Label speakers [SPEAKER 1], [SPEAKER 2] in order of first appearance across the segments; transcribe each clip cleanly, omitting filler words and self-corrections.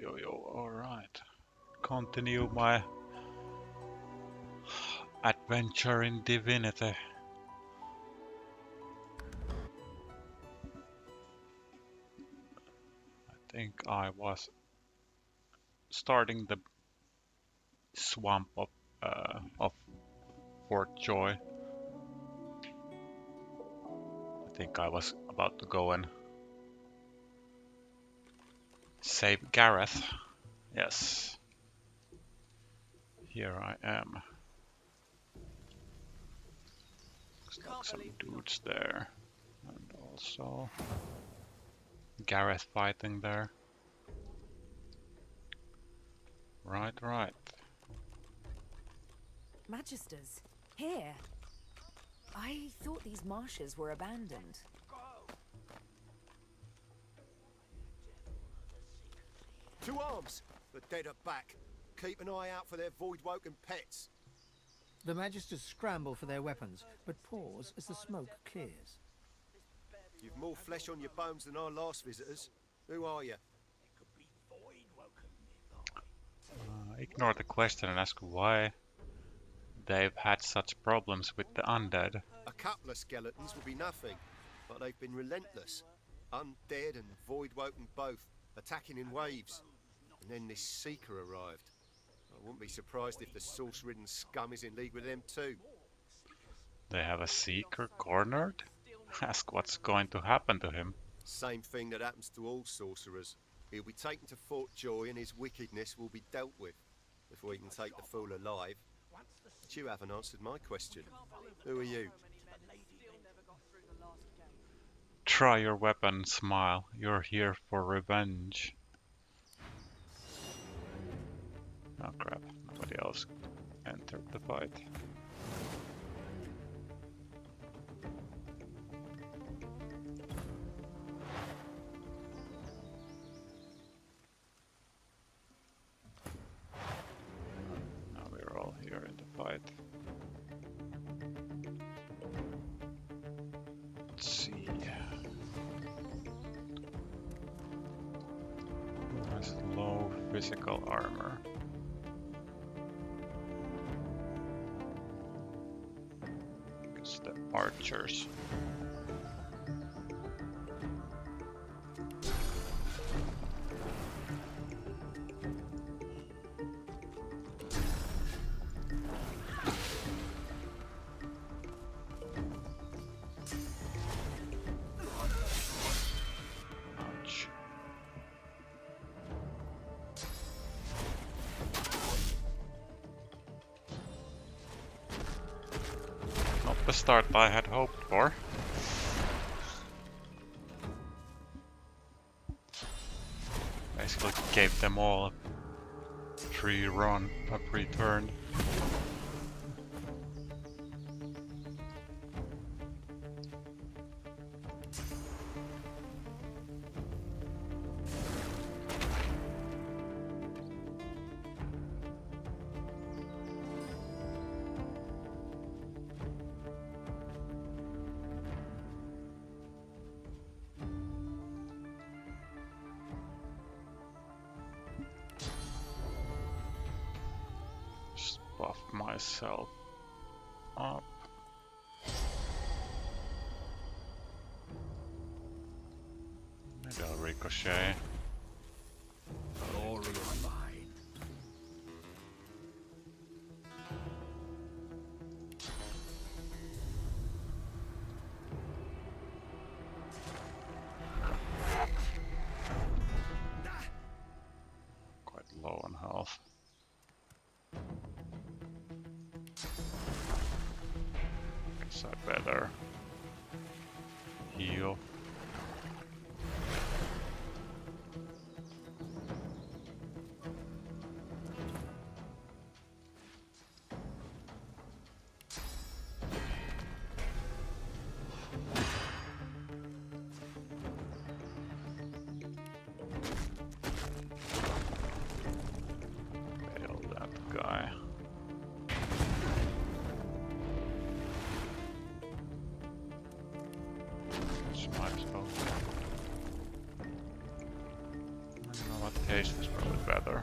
[SPEAKER 1] Yo, alright. Continue my adventure in Divinity. I think I was starting the swamp of Fort Joy. I think I was about to go and save Gareth. Yes. Here I am. Looks like some dudes there. And also Gareth fighting there. Right.
[SPEAKER 2] Magisters, here. I thought these marshes were abandoned.
[SPEAKER 3] To arms! The dead are back. Keep an eye out for their void-woken pets.
[SPEAKER 4] The Magisters scramble for their weapons, but pause as the smoke clears.
[SPEAKER 3] You've more flesh on your bones than our last visitors. Who are you?
[SPEAKER 1] Ignore the question and ask why they've had such problems with the undead.
[SPEAKER 3] A couple of skeletons will be nothing, but they've been relentless. Undead and void-woken both, attacking in waves. And then this seeker arrived. I wouldn't be surprised if the source-ridden scum is in league with them too.
[SPEAKER 1] They have a seeker cornered? Ask what's going to happen to him.
[SPEAKER 3] Same thing that happens to all sorcerers. He'll be taken to Fort Joy and his wickedness will be dealt with, before he can take the fool alive. But you haven't answered my question. Who are you?
[SPEAKER 1] Try your weapon, smile. You're here for revenge. Oh crap, nobody else entered the fight. Now we're all here in the fight. Let's see. Who has low physical armor? It's the archers. Ouch. Not the start I had hoped for. Basically gave them all a free run, a free turn. Just buff myself up. Maybe I'll ricochet.
[SPEAKER 5] Glory of mine.
[SPEAKER 1] Quite low on health. Guess I better heal. Fail that guy. Which might Haste is probably better.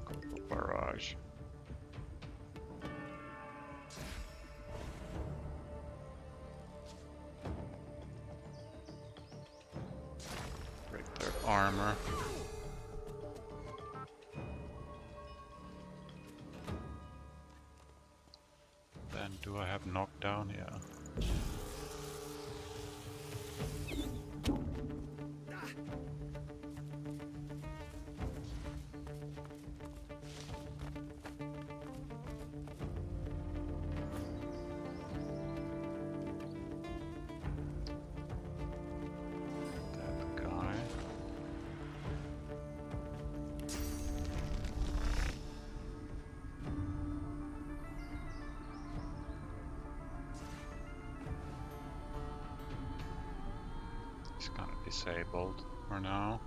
[SPEAKER 1] Couple barrage. Break their armor. Then do I have knockdown? Yeah. That guy. He's kind of disabled for now.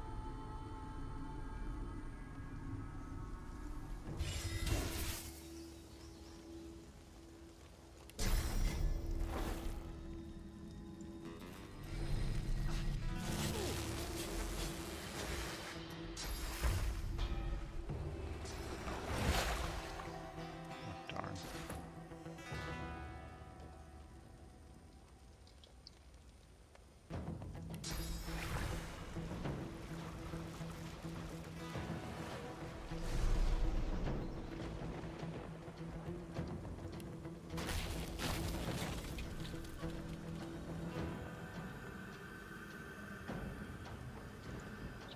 [SPEAKER 1] Oh, darn.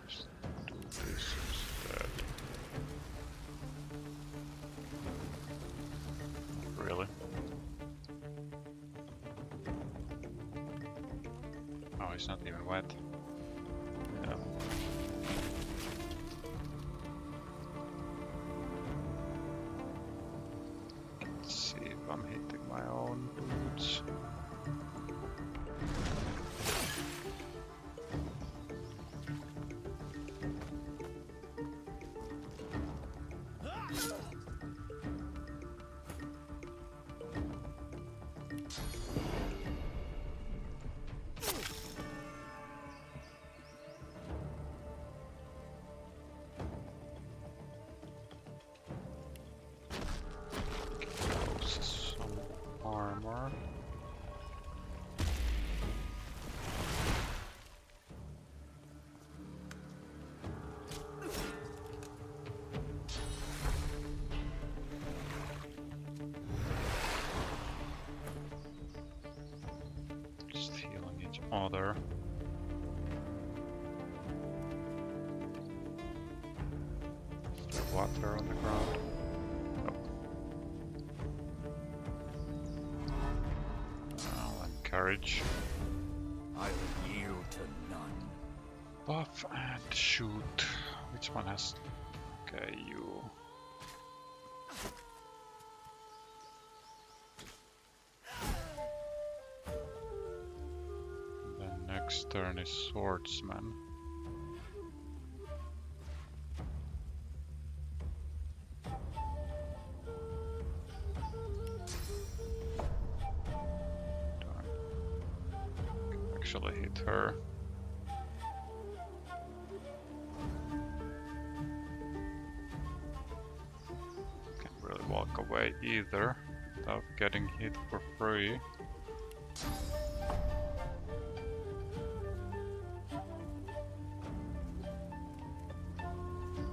[SPEAKER 1] Just do this instead. Really? Oh, it's not even wet. Yeah. Let's see if I'm hitting my own boots. Some armor. Just healing each other. Is there water on the ground? Nope. Courage.
[SPEAKER 5] I will yield to none.
[SPEAKER 1] Buff and shoot. Which one has... Okay, you. Then next turn is swordsman. Darn. Can actually hit her. Can't really walk away either without getting hit for free.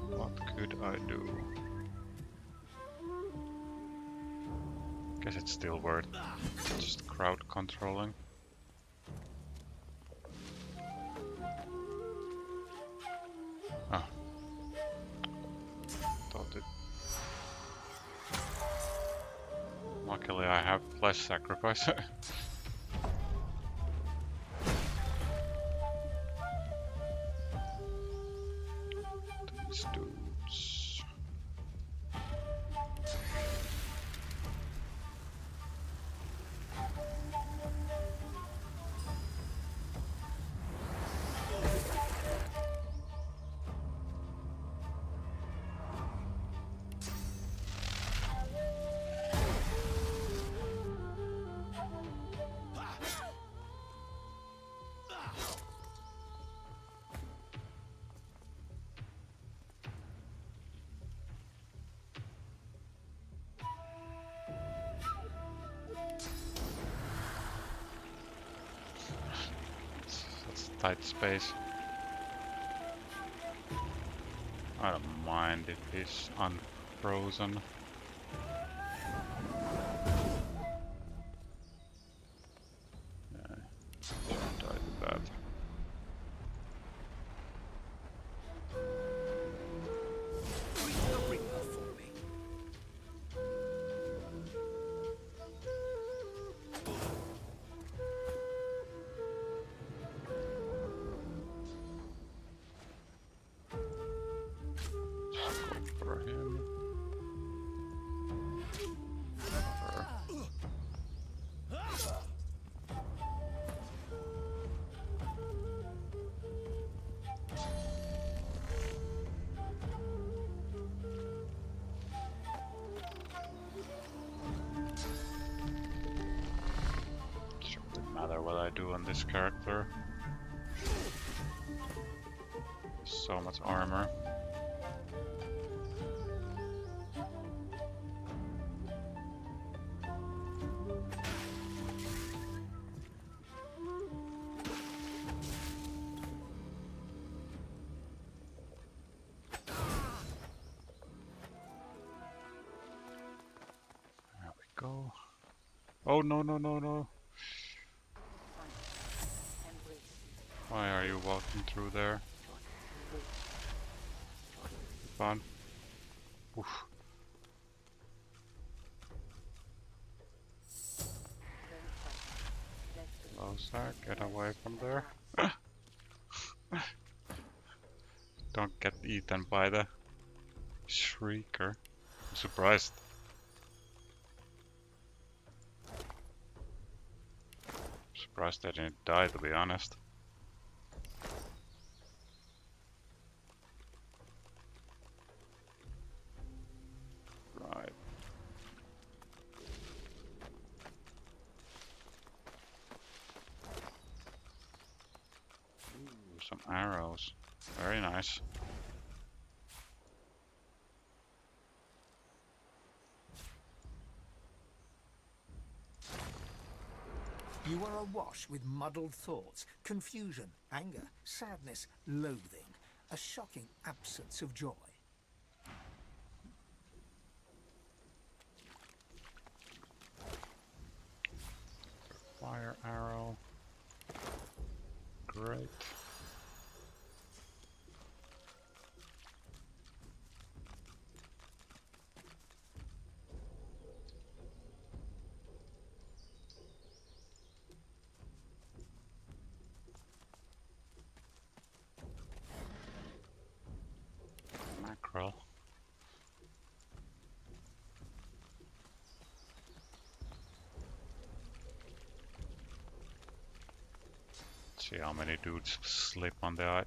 [SPEAKER 1] What could I do? Guess it's still worth just crowd controlling. Ah. Thought it. Luckily I have flesh sacrifice. These dudes. tight space. I don't mind if he's unfrozen. Yeah, shouldn't die to that.
[SPEAKER 5] Bring her for me.
[SPEAKER 1] Go for him. Her. Shouldn't matter what I do on this character. So much armor. There we go. Oh no no no no! Why are you walking through there? Fun. Oof. Lozak, get away from there. Don't get eaten by the Shrieker. I'm surprised. Surprised I didn't die, to be honest. Right. Ooh, some arrows. Very nice.
[SPEAKER 4] You are awash with muddled thoughts, confusion, anger, sadness, loathing, a shocking absence of joy.
[SPEAKER 1] Fire arrow. Great. Mackerel. See how many dudes slip on the eye.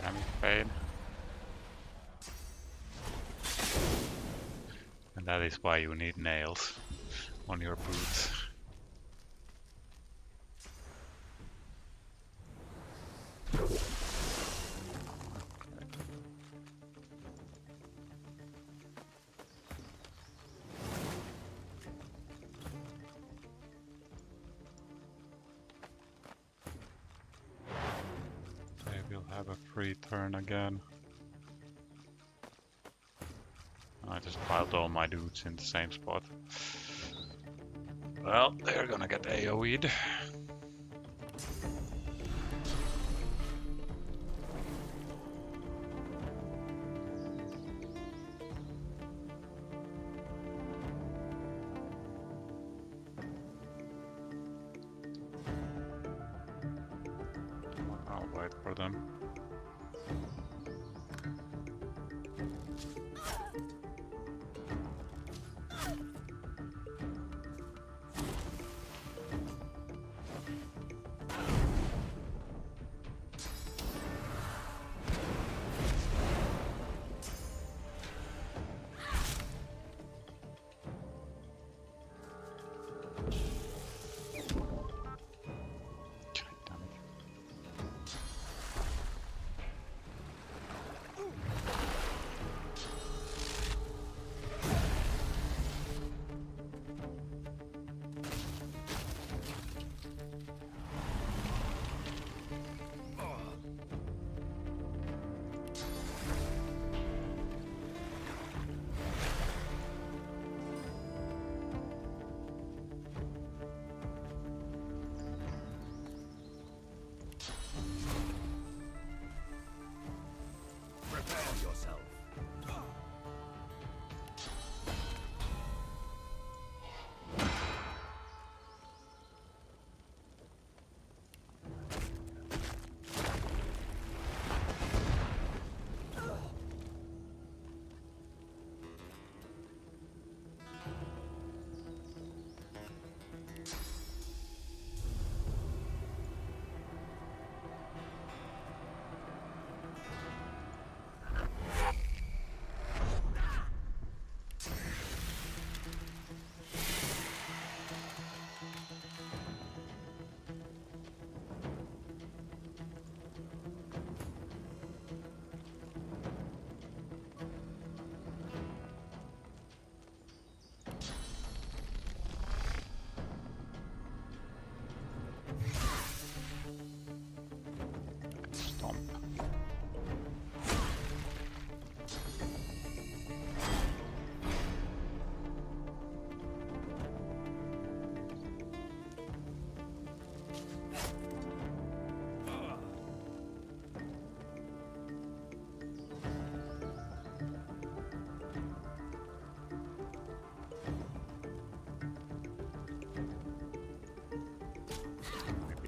[SPEAKER 1] Damage pain. And that is why you need nails on your boots. Maybe we'll have a free turn again. I just piled all my dudes in the same spot. Well, they're gonna get AoE'd. I'll wait for them.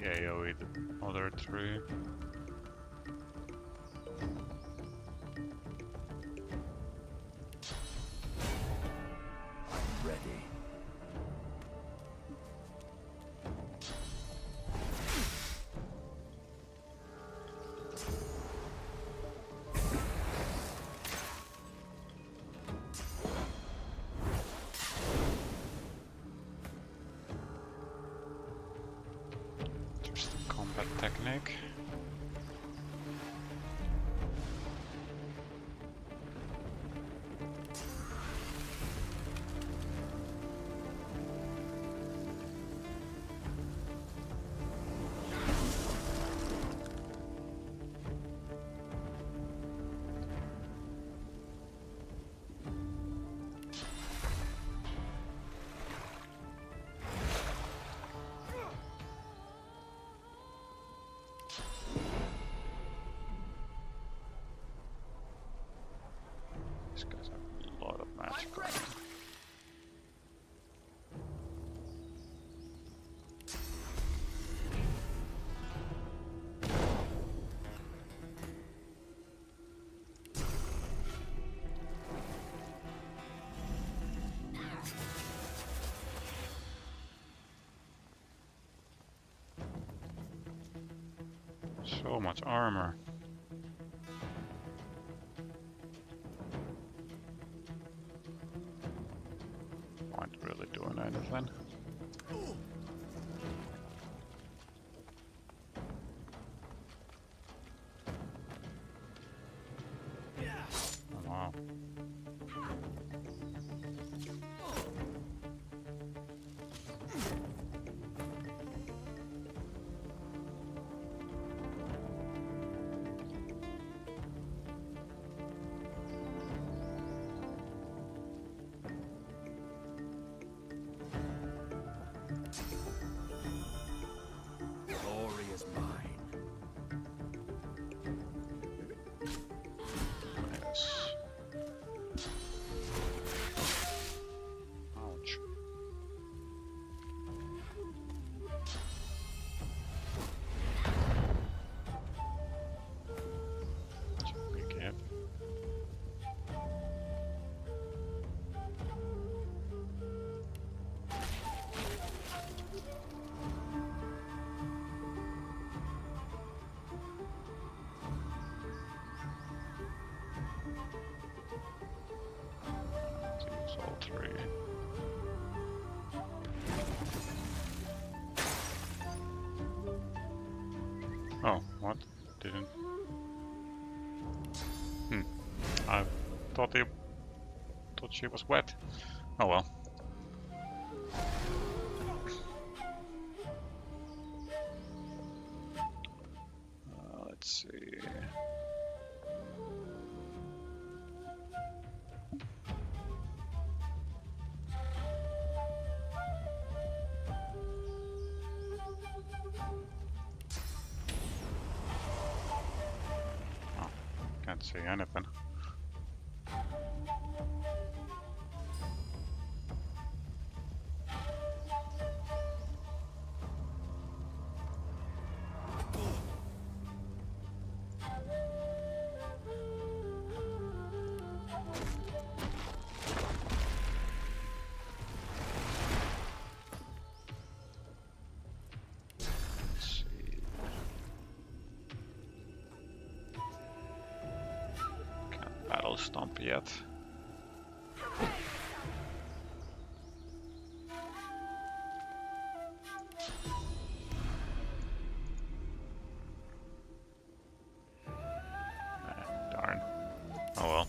[SPEAKER 1] AoE the other three.
[SPEAKER 5] I'm ready.
[SPEAKER 1] Just a combat technique. These guys have a lot of magic on them. So much armor. Aren't really doing anything. Oh, wow.
[SPEAKER 5] Glory is mine.
[SPEAKER 1] Yes. Ouch. Big hit. Use all three. Oh, what? Didn't. I thought she was wet. Oh well. Let's see. Oh, can't see anything. Battle stomp yet. Darn. Oh well.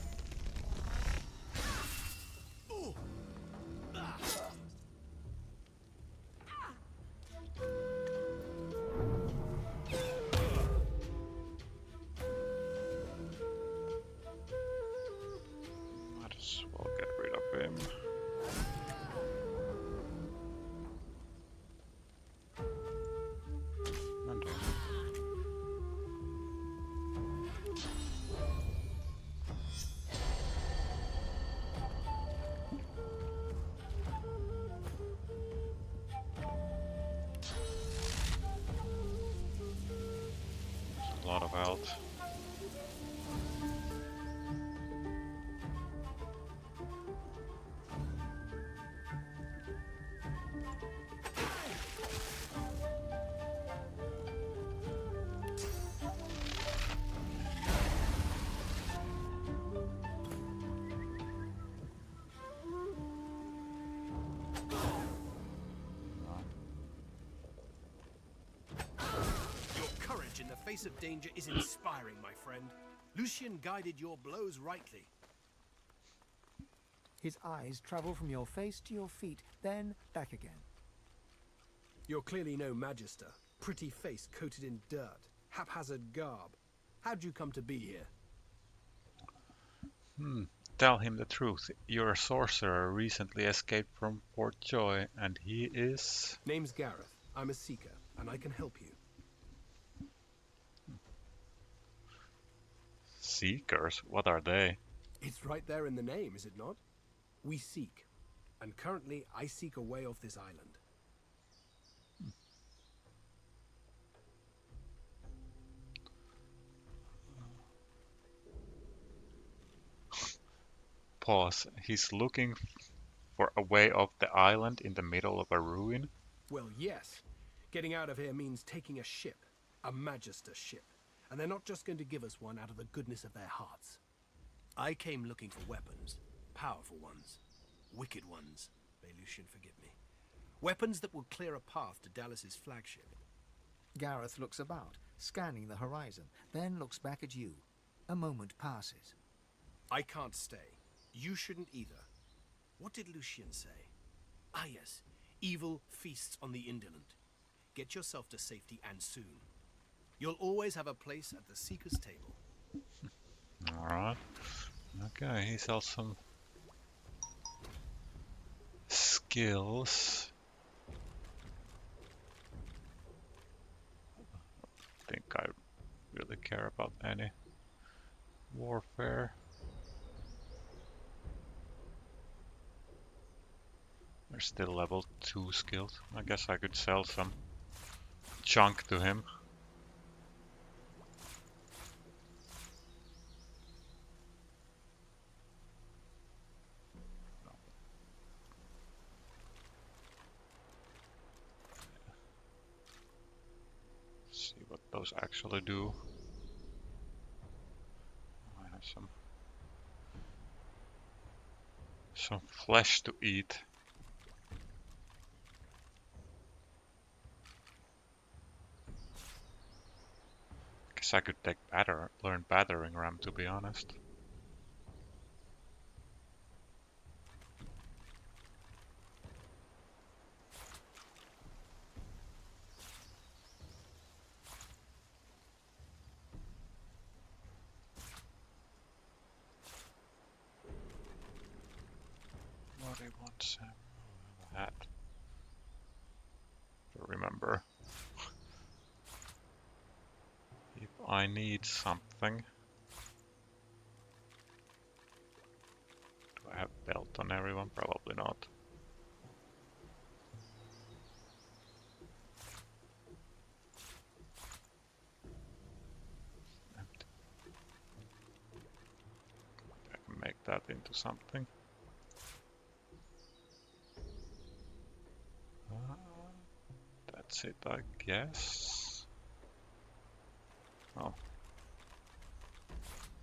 [SPEAKER 1] wild.
[SPEAKER 5] Your courage in the face of danger is inspiring, my friend. Lucian guided your blows rightly.
[SPEAKER 4] His eyes travel from your face to your feet, then back again.
[SPEAKER 5] You're clearly no magister. Pretty face coated in dirt. Haphazard garb. How'd you come to be here?
[SPEAKER 1] Tell him the truth. You're a sorcerer recently escaped from Port Joy, and he is...
[SPEAKER 5] Name's Gareth. I'm a seeker, and I can help you.
[SPEAKER 1] Seekers? What are they?
[SPEAKER 5] It's right there in the name, is it not? We seek. And currently, I seek a way off this island.
[SPEAKER 1] Pause. He's looking for a way off the island in the middle of a ruin?
[SPEAKER 5] Well, yes. Getting out of here means taking a ship. A magister ship. And they're not just going to give us one out of the goodness of their hearts. I came looking for weapons. Powerful ones. Wicked ones. May Lucian forgive me. Weapons that will clear a path to Dallas's flagship.
[SPEAKER 4] Gareth looks about, scanning the horizon, then looks back at you. A moment passes.
[SPEAKER 5] I can't stay. You shouldn't either. What did Lucian say? Ah yes, evil feasts on the indolent. Get yourself to safety and soon. You'll always have a place at the Seeker's table.
[SPEAKER 1] Alright. Okay, he sells some skills. I think I really care about any warfare. There's still level 2 skills. I guess I could sell some junk to him. See what those actually do. I have some flesh to eat. Guess I could take learn battering ram, to be honest. What do you want, Sam? Oh, I have a hat. To remember. If I need something. Do I have belt on everyone? Probably not. Empty. I can make that into something. That's it, I guess. Oh.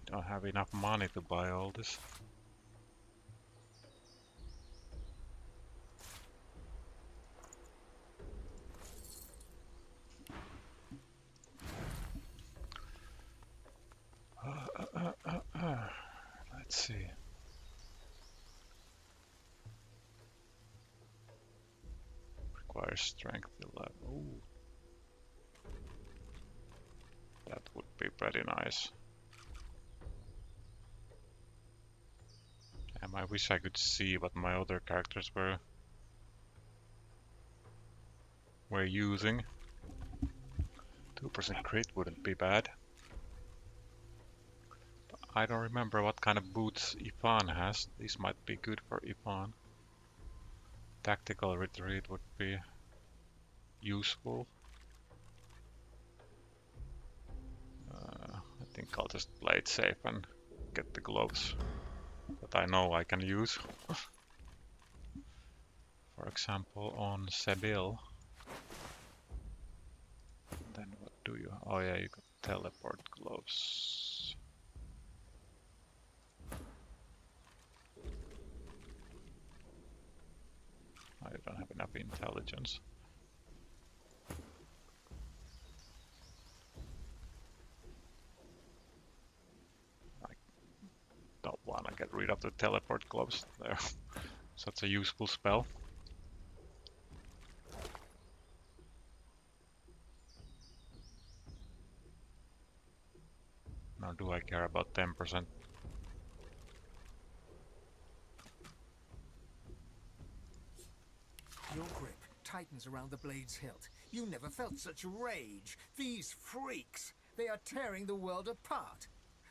[SPEAKER 1] Don't have enough money to buy all this. Let's see. Requires strength 11. Ooh. That would be pretty nice. I wish I could see what my other characters were using. 2% crit wouldn't be bad. But I don't remember what kind of boots Ifan has. These might be good for Ifan. Tactical retreat would be useful. think I'll just play it safe and get the gloves that I know I can use. For example, on Sebil. Then what do you... Oh yeah, you got teleport gloves. I don't have enough intelligence. I don't want to get rid of the teleport gloves. They're such a useful spell. Nor do I care about 10%.
[SPEAKER 4] Your grip tightens around the blade's hilt. You never felt such rage. These freaks, they are tearing the world apart.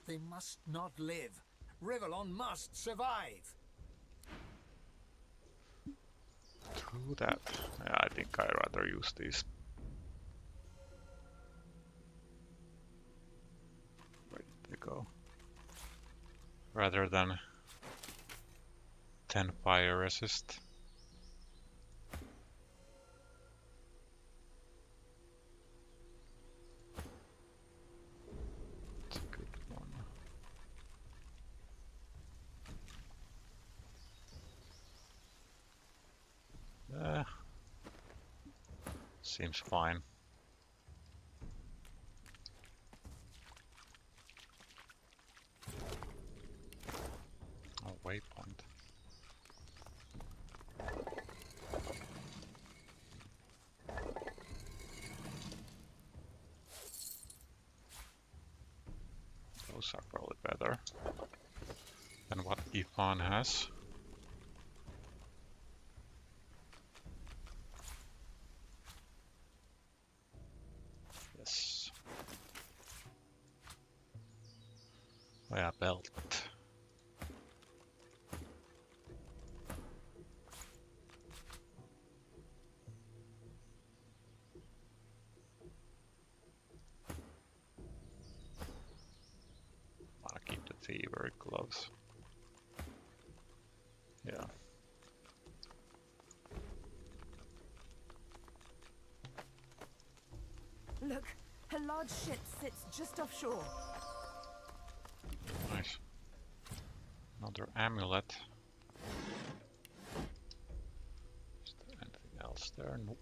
[SPEAKER 4] They must not live. Rivellon must survive.
[SPEAKER 1] True that. Yeah, I think I'd rather use these. Where did they go? Rather than 10 fire resist. It's a good one. Seems fine. Oh, waypoint. Those are probably better than what Ifan has. Yes. Oh yeah, belt. Wanna keep the thievery gloves. Yeah.
[SPEAKER 2] Look, a large ship sits just offshore.
[SPEAKER 1] Nice. Another amulet. Is there anything else there? Nope.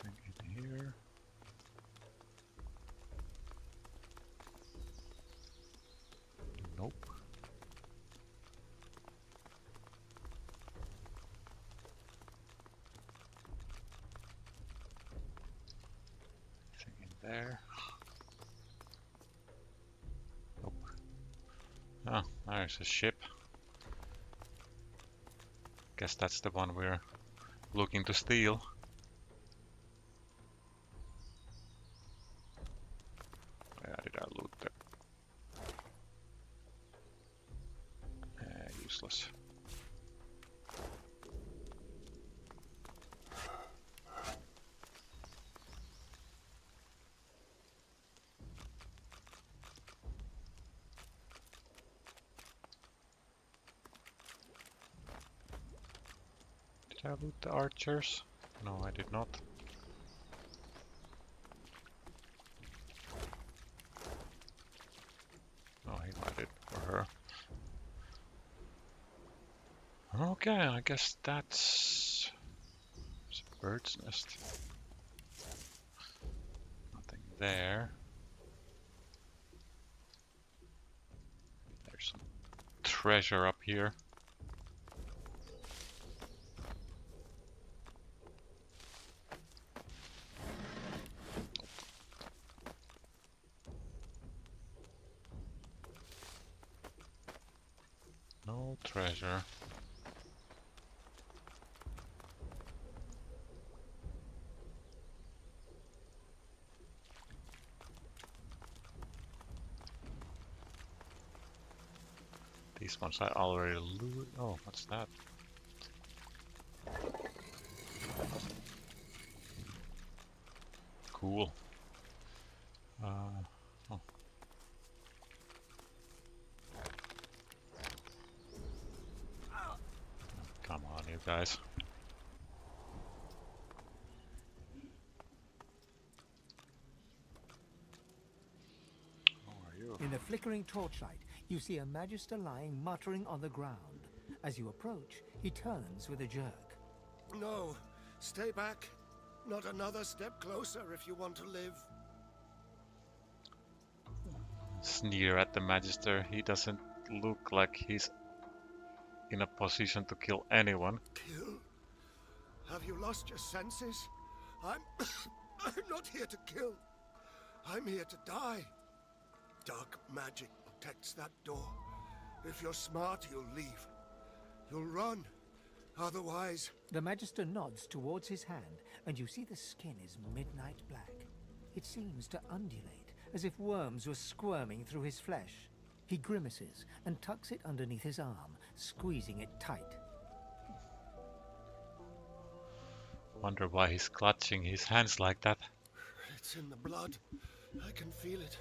[SPEAKER 1] Anything in here? Nope. Anything in there? Nope. Oh, there's a ship. Guess that's the one we're looking to steal. Where did I loot that? Useless. Did I loot the archers? No, I did not. Oh, he might it for her. Okay, I guess that's a bird's nest. Nothing there. There's some treasure up here. No treasure. These ones I already looted. Oh, what's that? Cool. Oh. Come on, you guys. Who are you?
[SPEAKER 4] In the flickering torchlight, you see a Magister lying muttering on the ground. As you approach, he turns with a jerk.
[SPEAKER 3] No, stay back. Not another step closer if you want to live.
[SPEAKER 1] Sneer at the Magister. He doesn't look like he's in a position to kill anyone.
[SPEAKER 3] Kill? Have you lost your senses? I'm not here to kill. I'm here to die. Dark magic protects that door. If you're smart, you'll leave. You'll run. Otherwise...
[SPEAKER 4] The Magister nods towards his hand, and you see the skin is midnight black. It seems to undulate, as if worms were squirming through his flesh. He grimaces and tucks it underneath his arm, squeezing it tight.
[SPEAKER 1] Wonder why he's clutching his hands like that.
[SPEAKER 3] It's in the blood. I can feel it.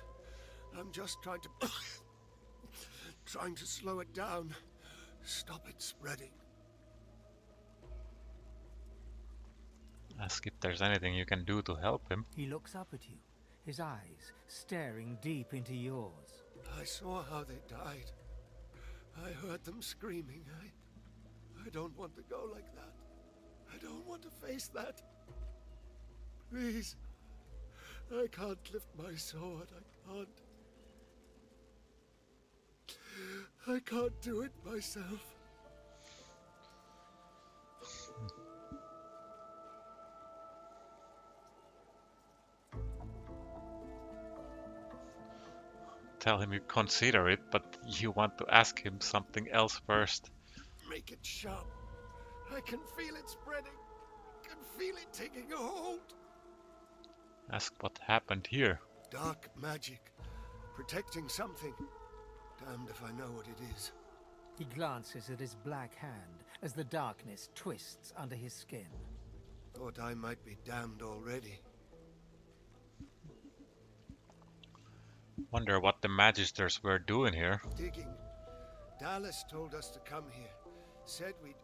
[SPEAKER 3] I'm just trying to... trying to slow it down. Stop it spreading.
[SPEAKER 1] Ask if there's anything you can do to help him.
[SPEAKER 4] He looks up at you, his eyes staring deep into yours.
[SPEAKER 3] I saw how they died. I heard them screaming. I don't want to go like that. I don't want to face that. Please. I can't lift my sword. I can't do it myself.
[SPEAKER 1] Tell him you consider it, but you want to ask him something else first.
[SPEAKER 3] Make it sharp. I can feel it spreading. I can feel it taking a hold.
[SPEAKER 1] Ask what happened here.
[SPEAKER 3] Dark magic. Protecting something. Damned if I know what it is.
[SPEAKER 4] He glances at his black hand as the darkness twists under his skin.
[SPEAKER 3] Thought I might be damned already.
[SPEAKER 1] Wonder what the Magisters were doing here.
[SPEAKER 3] Digging. Dallas told us to come here. Said we'd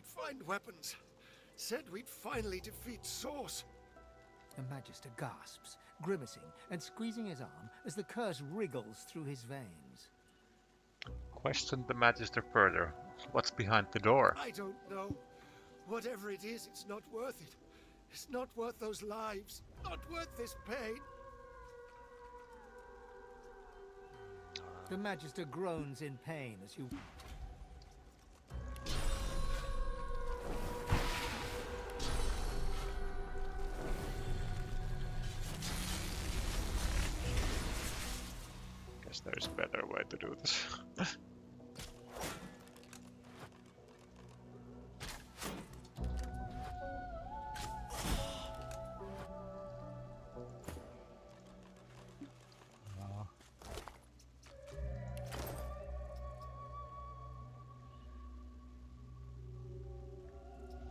[SPEAKER 3] find weapons. Said we'd finally defeat Source.
[SPEAKER 4] The Magister gasps, grimacing and squeezing his arm as the curse wriggles through his veins.
[SPEAKER 1] Question the Magister further. What's behind the door?
[SPEAKER 3] I don't know. Whatever it is, it's not worth it. It's not worth those lives. Not worth this pain.
[SPEAKER 4] The Magister groans in pain as you...
[SPEAKER 1] Guess there's a better way to do this.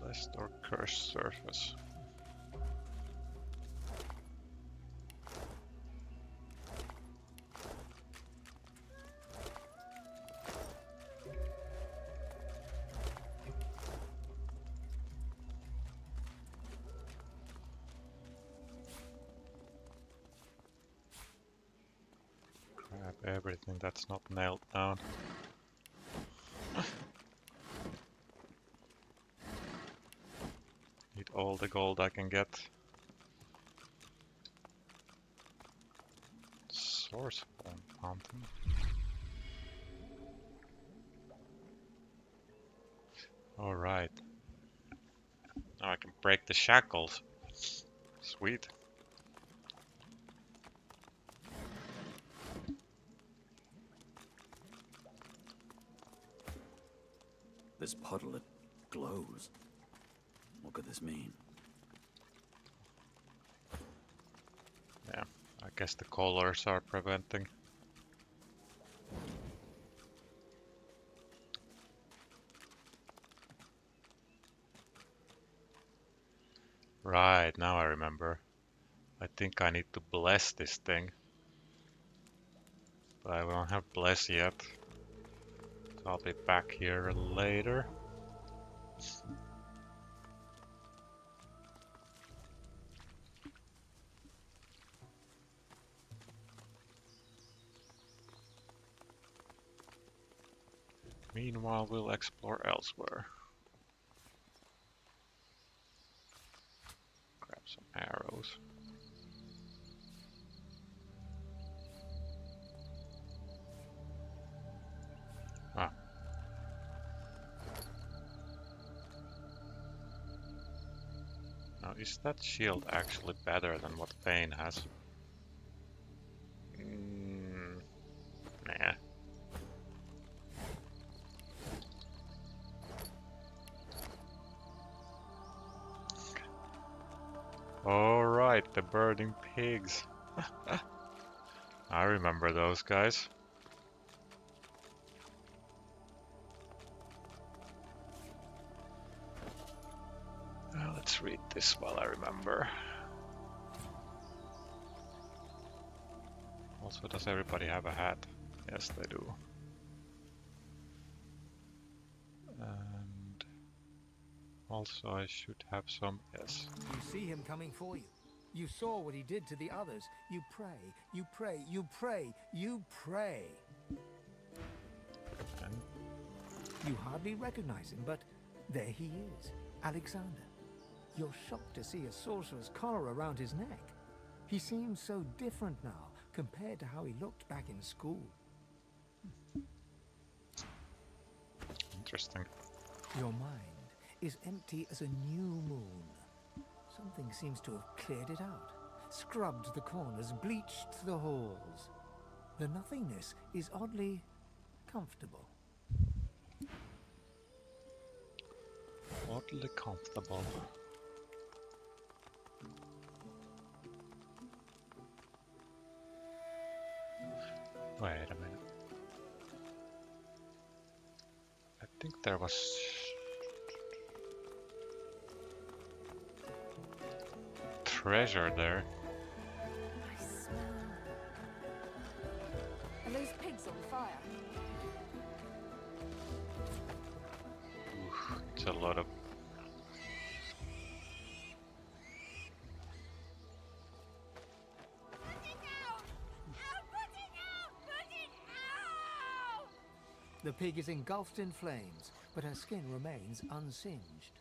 [SPEAKER 1] Blessed or cursed surface. Grab everything that's not nailed down. Need all the gold I can get. Source fountain. Alright. Now I can break the shackles. Sweet.
[SPEAKER 6] This puddle, it glows. What could this mean?
[SPEAKER 1] Yeah, I guess the colors are preventing. I think I need to bless this thing. But I won't have bless yet. So I'll be back here later. Meanwhile, we'll explore elsewhere. Grab some arrows. Ah. Now, is that shield actually better than what Fane has? Nah. Alright, the burning pigs. I remember those guys. Let's read this while I remember. Also, does everybody have a hat? Yes, they do. And also I should have some, yes.
[SPEAKER 4] You see him coming for you. You saw what he did to the others. You pray, you pray, you pray, you pray.
[SPEAKER 1] And
[SPEAKER 4] You hardly recognize him, but there he is, Alexander. You're shocked to see a sorcerer's collar around his neck. He seems so different now compared to how he looked back in school.
[SPEAKER 1] interesting.
[SPEAKER 4] Your mind is empty as a new moon. Something seems to have cleared it out, scrubbed the corners, bleached the halls. The nothingness is oddly comfortable.
[SPEAKER 1] Oddly comfortable. Wait a minute. I think there was treasure there.
[SPEAKER 2] I smell. Are those pigs on fire?
[SPEAKER 1] Oof, it's a lot of.
[SPEAKER 4] The pig is engulfed in flames, but her skin remains unsinged.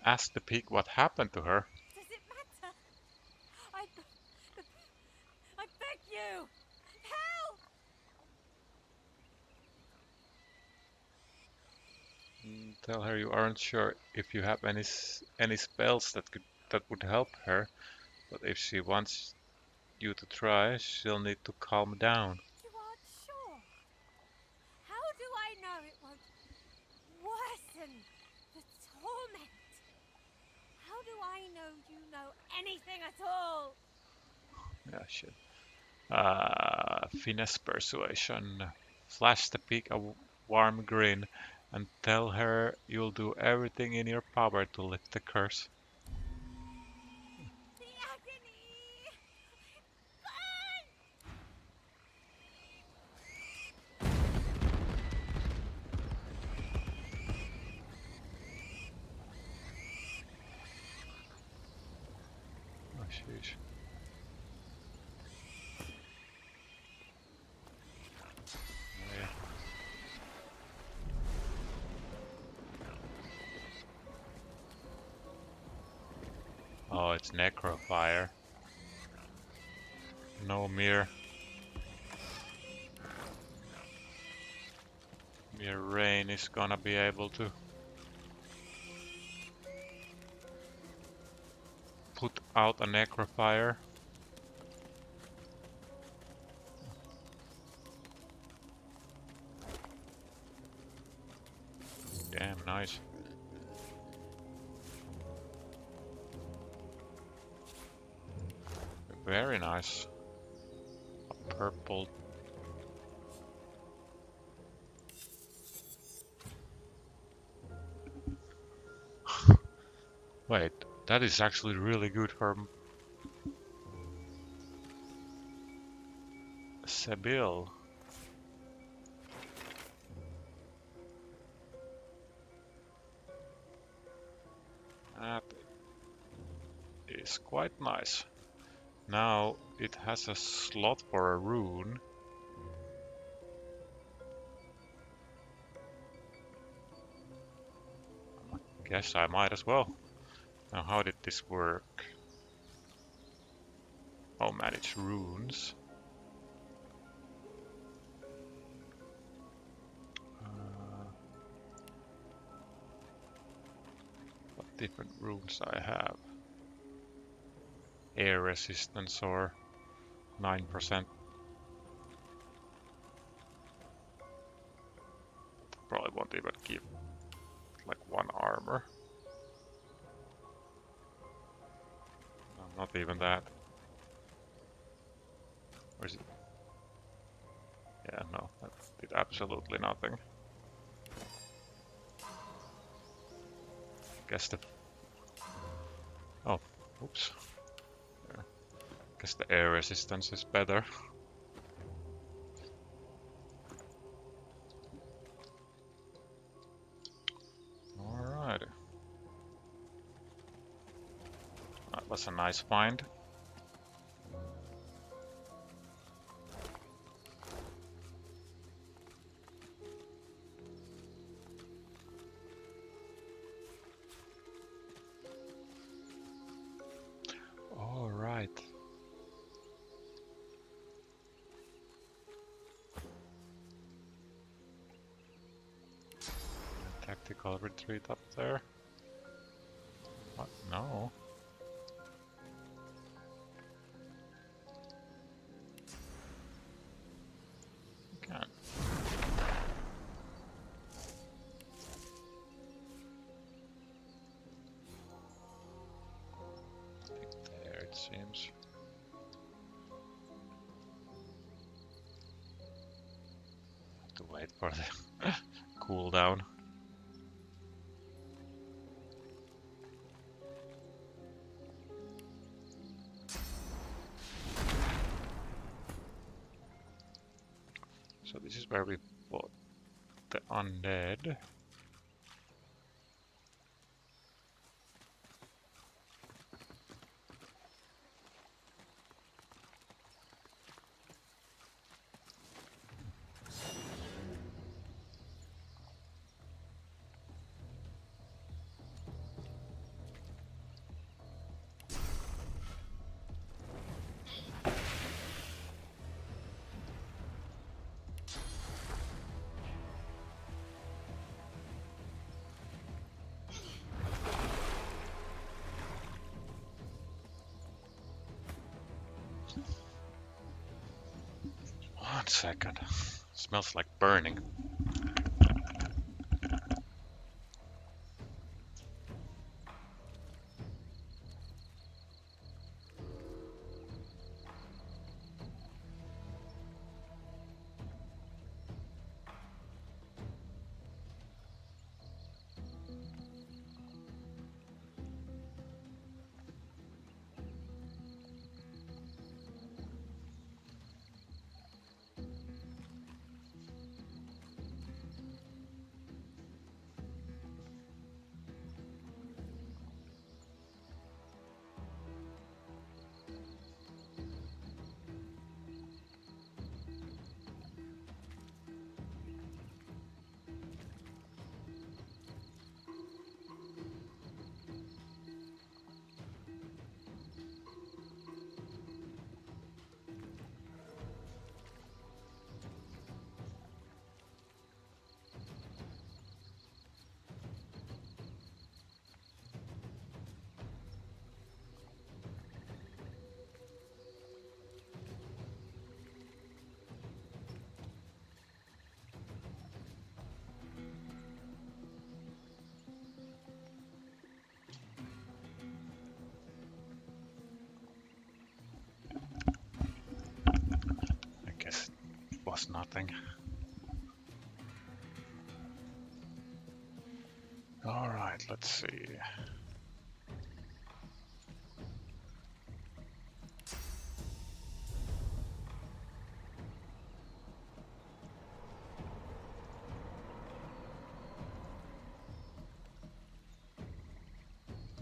[SPEAKER 1] Ask the pig what happened to her.
[SPEAKER 7] Does it matter? I beg you! Help!
[SPEAKER 1] Tell her you aren't sure if you have any spells that would help her, but if she wants you to try, she'll need to calm down.
[SPEAKER 7] You aren't sure? How do I know it won't worsen the torment? How do I know you know anything at all?
[SPEAKER 1] Yeah, shit. Finesse persuasion. Flash the pig a warm grin and tell her you'll do everything in your power to lift the curse.
[SPEAKER 7] The agony!
[SPEAKER 1] Oh, sheesh. Yeah. Oh, it's Necrofire. No mere rain is gonna be able to put out a Necrofire. Damn, nice. Very nice. A purple. Wait, that is actually really good for Seville. That is quite nice. Now it has a slot for a rune. Guess I might as well. Now how did this work? Oh, manage runes. What different runes I have? Air resistance or 9%. Probably won't even give like 1 armor. No, not even that. Or is it? Yeah, no, that did absolutely nothing. Guess the... Oh, oops. Yeah. Guess the air resistance is better. Alright. That was a nice find. Alright. Tactical retreat up there. What? No. You can't. There it seems. Have to wait for the cooldown. So this is where we fought the undead. One second. Smells like burning. I guess it was nothing. Alright, let's see.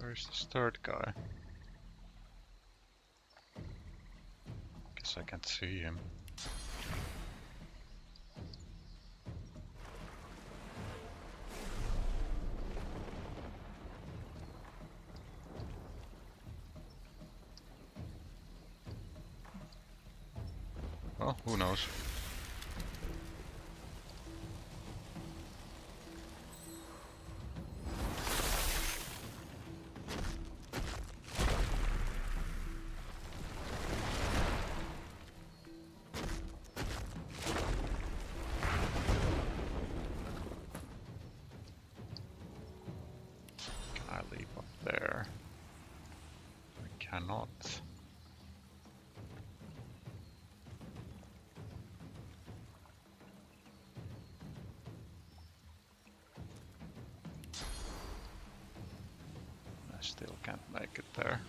[SPEAKER 1] Where's this third guy? Guess I can't see him. Well, who knows? Can I leap up there? I cannot. I still can't make it there.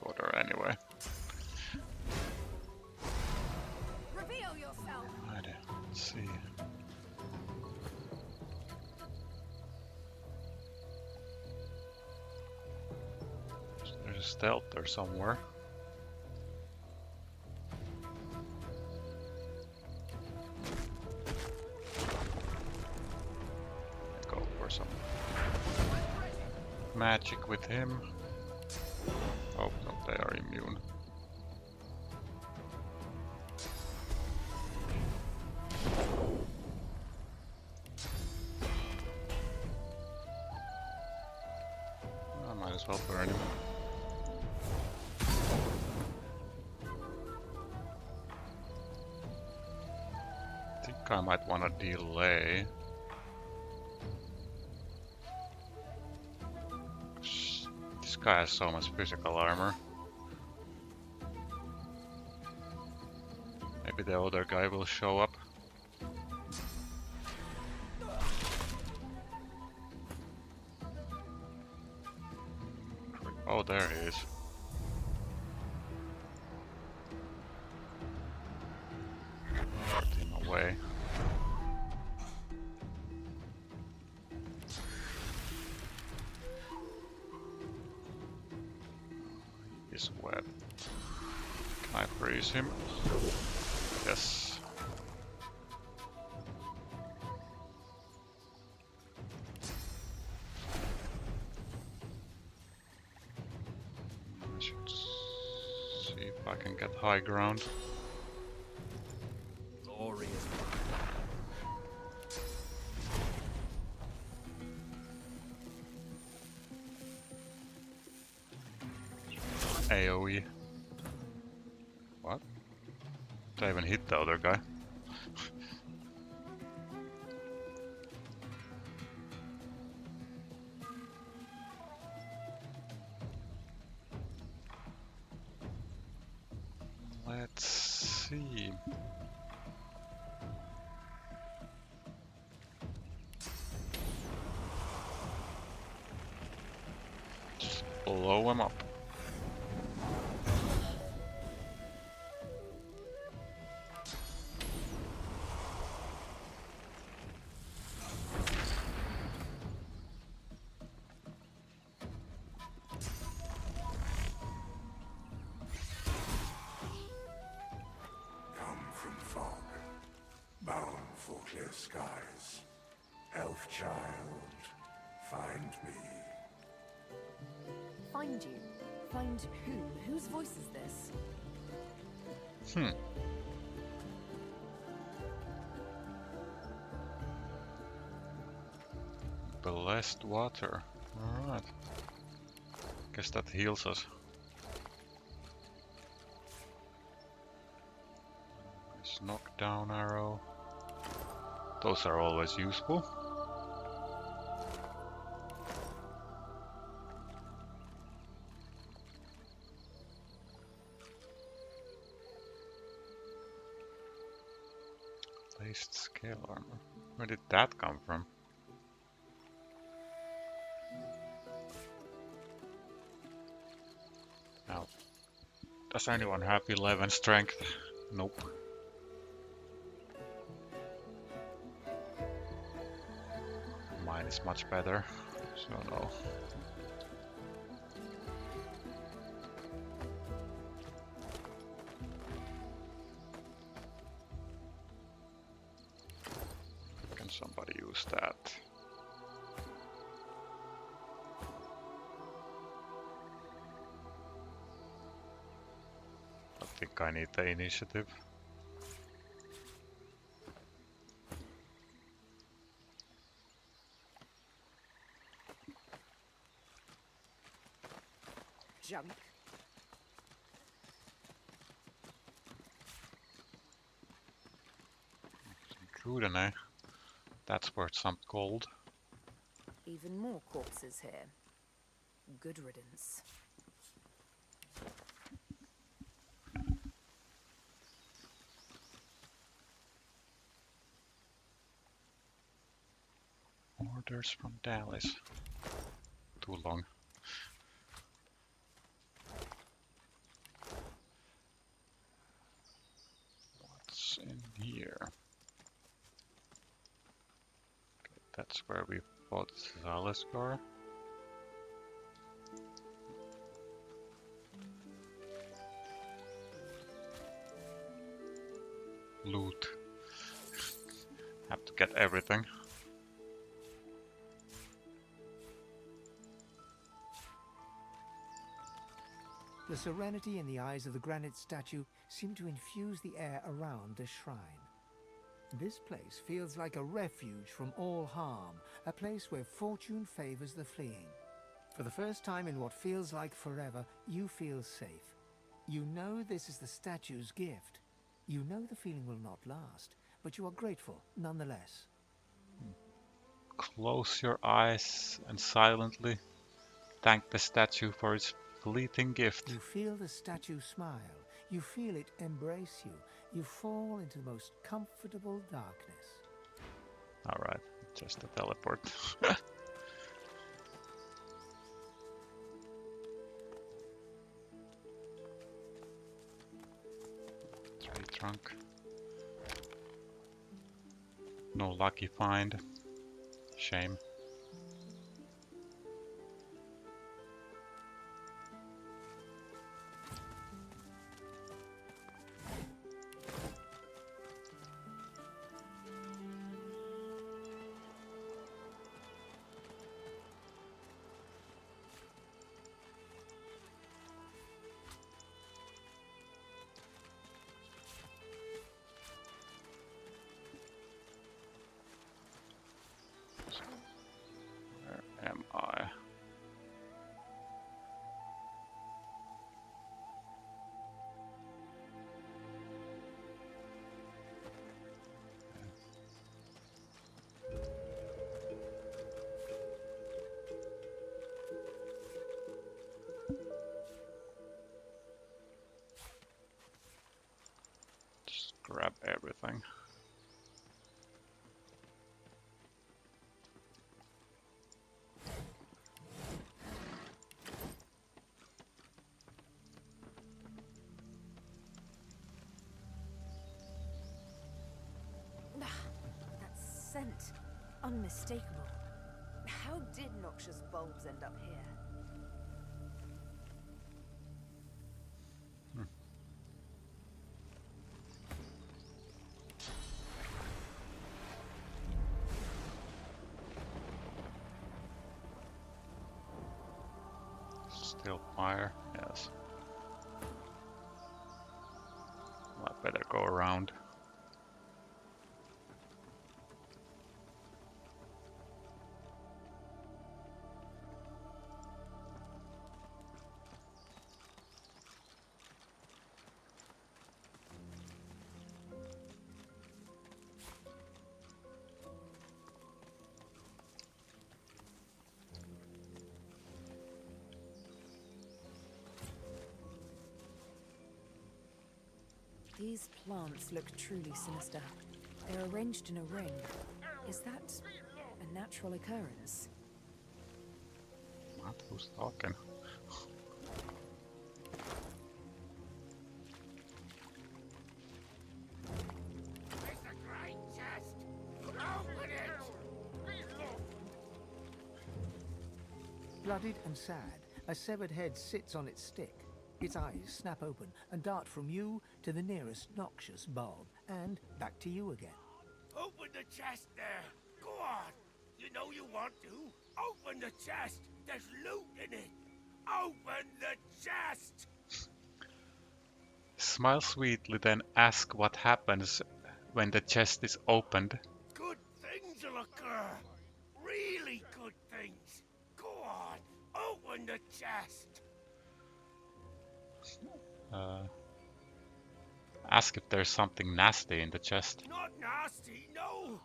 [SPEAKER 1] Go there anyway.
[SPEAKER 7] Reveal yourself.
[SPEAKER 1] I don't see. There's a stealth there somewhere. Go for some magic with him. Oh no, they are immune. I might as well burn him. I think I might want to delay. This guy has so much physical armor. Maybe the other guy will show up. Oh, there he is. Put him away. He's wet. Can I freeze him? Yes. I should see if I can get high ground.
[SPEAKER 6] Glory is
[SPEAKER 1] AoE. What? Did I even hit the other guy? Let's see. Just blow him up.
[SPEAKER 8] Come from fog, bound for clear skies. Elf child, find me.
[SPEAKER 2] Find you? Find who? Whose voice is this?
[SPEAKER 1] Blessed water. Alright. Guess that heals us. This knockdown arrow. Those are always useful. Laced scale armor. Where did that come from? Now, a Does anyone have 11 strength? Nope. Mine is much better, so no. Can somebody use that? I think I need the initiative.
[SPEAKER 2] Junk.
[SPEAKER 1] Druden, eh? That's worth some gold.
[SPEAKER 2] Even more corpses here. Good riddance.
[SPEAKER 1] Orders from Dallas. Too long. What's in here? Okay, that's where we fought Zaleskar. Loot. Have to get everything.
[SPEAKER 4] The serenity in the eyes of the granite statue seemed to infuse the air around the shrine. This place feels like a refuge from all harm, a place where fortune favors the fleeing. For the first time in what feels like forever, you feel safe. You know this is the statue's gift. You know the feeling will not last, but you are grateful nonetheless.
[SPEAKER 1] Close your eyes and silently thank the statue for its fleeting gift.
[SPEAKER 4] You feel the statue smile. You feel it embrace you. You fall into the most comfortable darkness.
[SPEAKER 1] Alright, just a teleport. Tree trunk. No lucky find. Shame. Where am I? Just grab everything.
[SPEAKER 2] That scent. Unmistakable. How did noxious bulbs end up here?
[SPEAKER 1] Still fire, yes. I better go around.
[SPEAKER 2] These plants look truly sinister. They're arranged in a ring. Is that a natural occurrence?
[SPEAKER 1] What? Who's talking?
[SPEAKER 4] Bloodied and sad, a severed head sits on its stick. Its eyes snap open and dart from you to the nearest noxious bulb, and back to you again.
[SPEAKER 9] Open the chest there. Go on. You know you want to. Open the chest. There's loot in it. Open the chest.
[SPEAKER 1] Smile sweetly, then ask what happens when the chest is opened.
[SPEAKER 9] Good things will occur. Really good things. Go on. Open the chest.
[SPEAKER 1] Ask if there's something nasty in the chest.
[SPEAKER 9] Not nasty, no.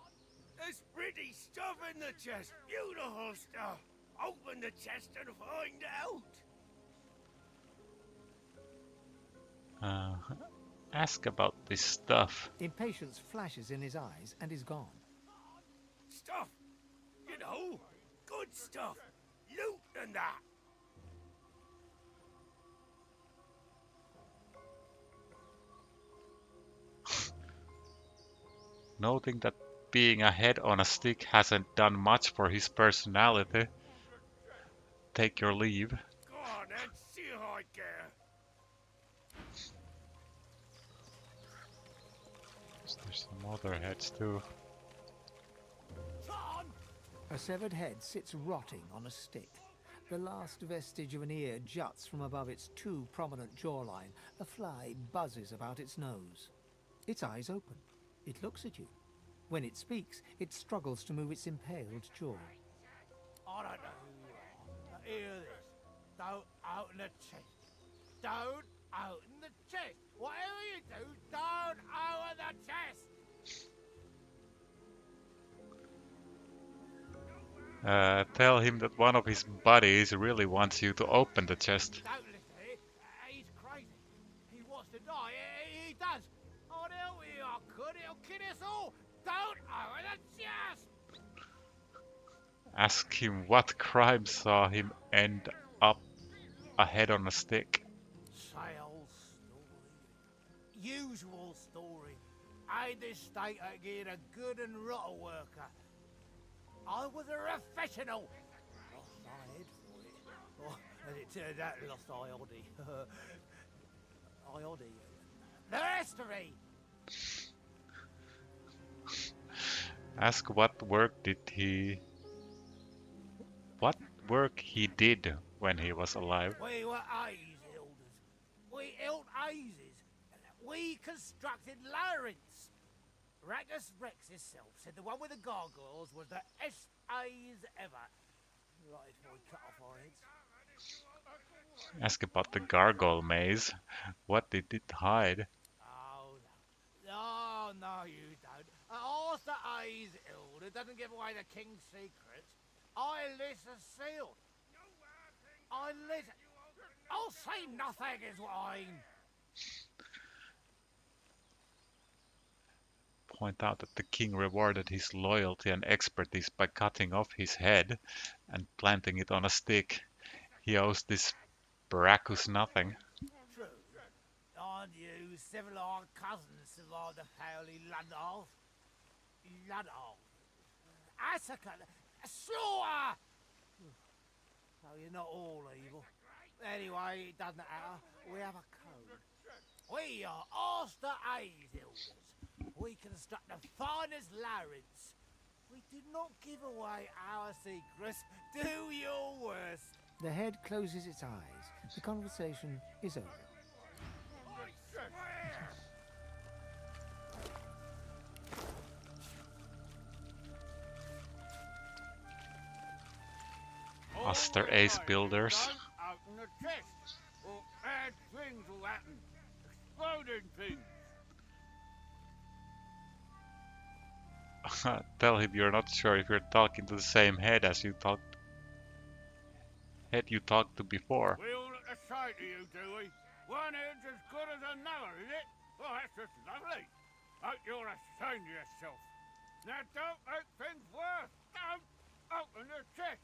[SPEAKER 9] There's pretty stuff in the chest. Beautiful stuff. Open the chest and find out.
[SPEAKER 1] Ask about this stuff.
[SPEAKER 4] Impatience flashes in his eyes and is gone.
[SPEAKER 9] Stuff. You know, good stuff. Loot and that.
[SPEAKER 1] Noting that being a head on a stick hasn't done much for his personality, take your leave.
[SPEAKER 9] Go on then, see how I care.
[SPEAKER 1] There's some other heads too.
[SPEAKER 4] A severed head sits rotting on a stick. The last vestige of an ear juts from above its too prominent jawline. A fly buzzes about its nose. Its eyes open. It looks at you. When it speaks, it struggles to move its impaled jaw.
[SPEAKER 9] I don't know who you are. Hear this. Don't open the chest. Don't open the chest. Whatever you do, don't open the chest.
[SPEAKER 1] Tell him that one of his buddies really wants you to open the chest.
[SPEAKER 9] Don't listen to him. He's crazy. He wants to die. He does. I'd help you. I could. It'll kill us all. Don't open the chest.
[SPEAKER 1] Ask him what crime saw him end up a head on a stick.
[SPEAKER 9] Sales story. Usual story. I this state again a good and rotten worker. I was a professional. Lost my head for it. Oh, and it turned out lost Iodi. Iodi. The history.
[SPEAKER 1] Ask what work he did when he was alive.
[SPEAKER 9] We were Aes elders. We held Aeses. We constructed labyrinths. Ragus Rex himself said the one with the gargoyles was the best Aes ever. Right before we cut off our heads.
[SPEAKER 1] Ask about the gargoyle maze. What did it hide?
[SPEAKER 9] Oh, no. No, you don't. Ask the Aes elder doesn't give away the king's secrets. I lit a seal. I lit... I'll say nothing is what I mean.
[SPEAKER 1] Point out that the king rewarded his loyalty and expertise by cutting off his head and planting it on a stick. He owes this Baracus nothing.
[SPEAKER 9] True. Aren't you civilized cousins survived the fairly Ludolf? Ludolf. Asuka. Slaughter! So you're not all evil. Anyway, it doesn't matter. We have a code. We are Aster Aes elders. We construct the finest labyrinths. We did not give away our secrets. Do your worst.
[SPEAKER 4] The head closes its eyes. The conversation is over.
[SPEAKER 9] I swear!
[SPEAKER 1] Aster Ace Builders.
[SPEAKER 9] Out in the chest, or bad things will happen. Exploding things.
[SPEAKER 1] Tell him you're not sure if you're talking to the same head as you talked to before.
[SPEAKER 9] We all at the side of you, do we? One head's as good as another, is it? Well, that's just lovely. Hope you're ashamed of yourself. Now don't make things worse. Don't open the chest.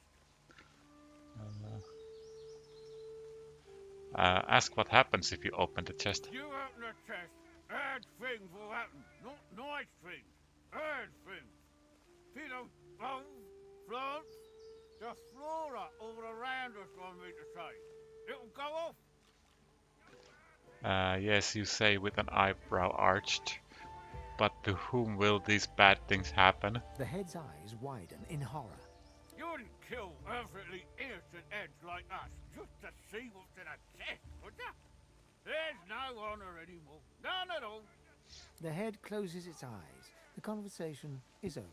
[SPEAKER 1] Ask what happens if you open the chest.
[SPEAKER 9] You open the chest, bad things will happen. Not nice things. Bad things. You know, bones, blood, The flora all around us want me to say. It'll go off.
[SPEAKER 1] Yes, you say with an eyebrow arched. But to whom will these bad things happen?
[SPEAKER 4] The head's eyes widen in horror.
[SPEAKER 9] You wouldn't kill perfectly innocent heads like us just to see what's in a chest, would ya? There's no honor anymore. None at all.
[SPEAKER 4] The head closes its eyes. The conversation is over.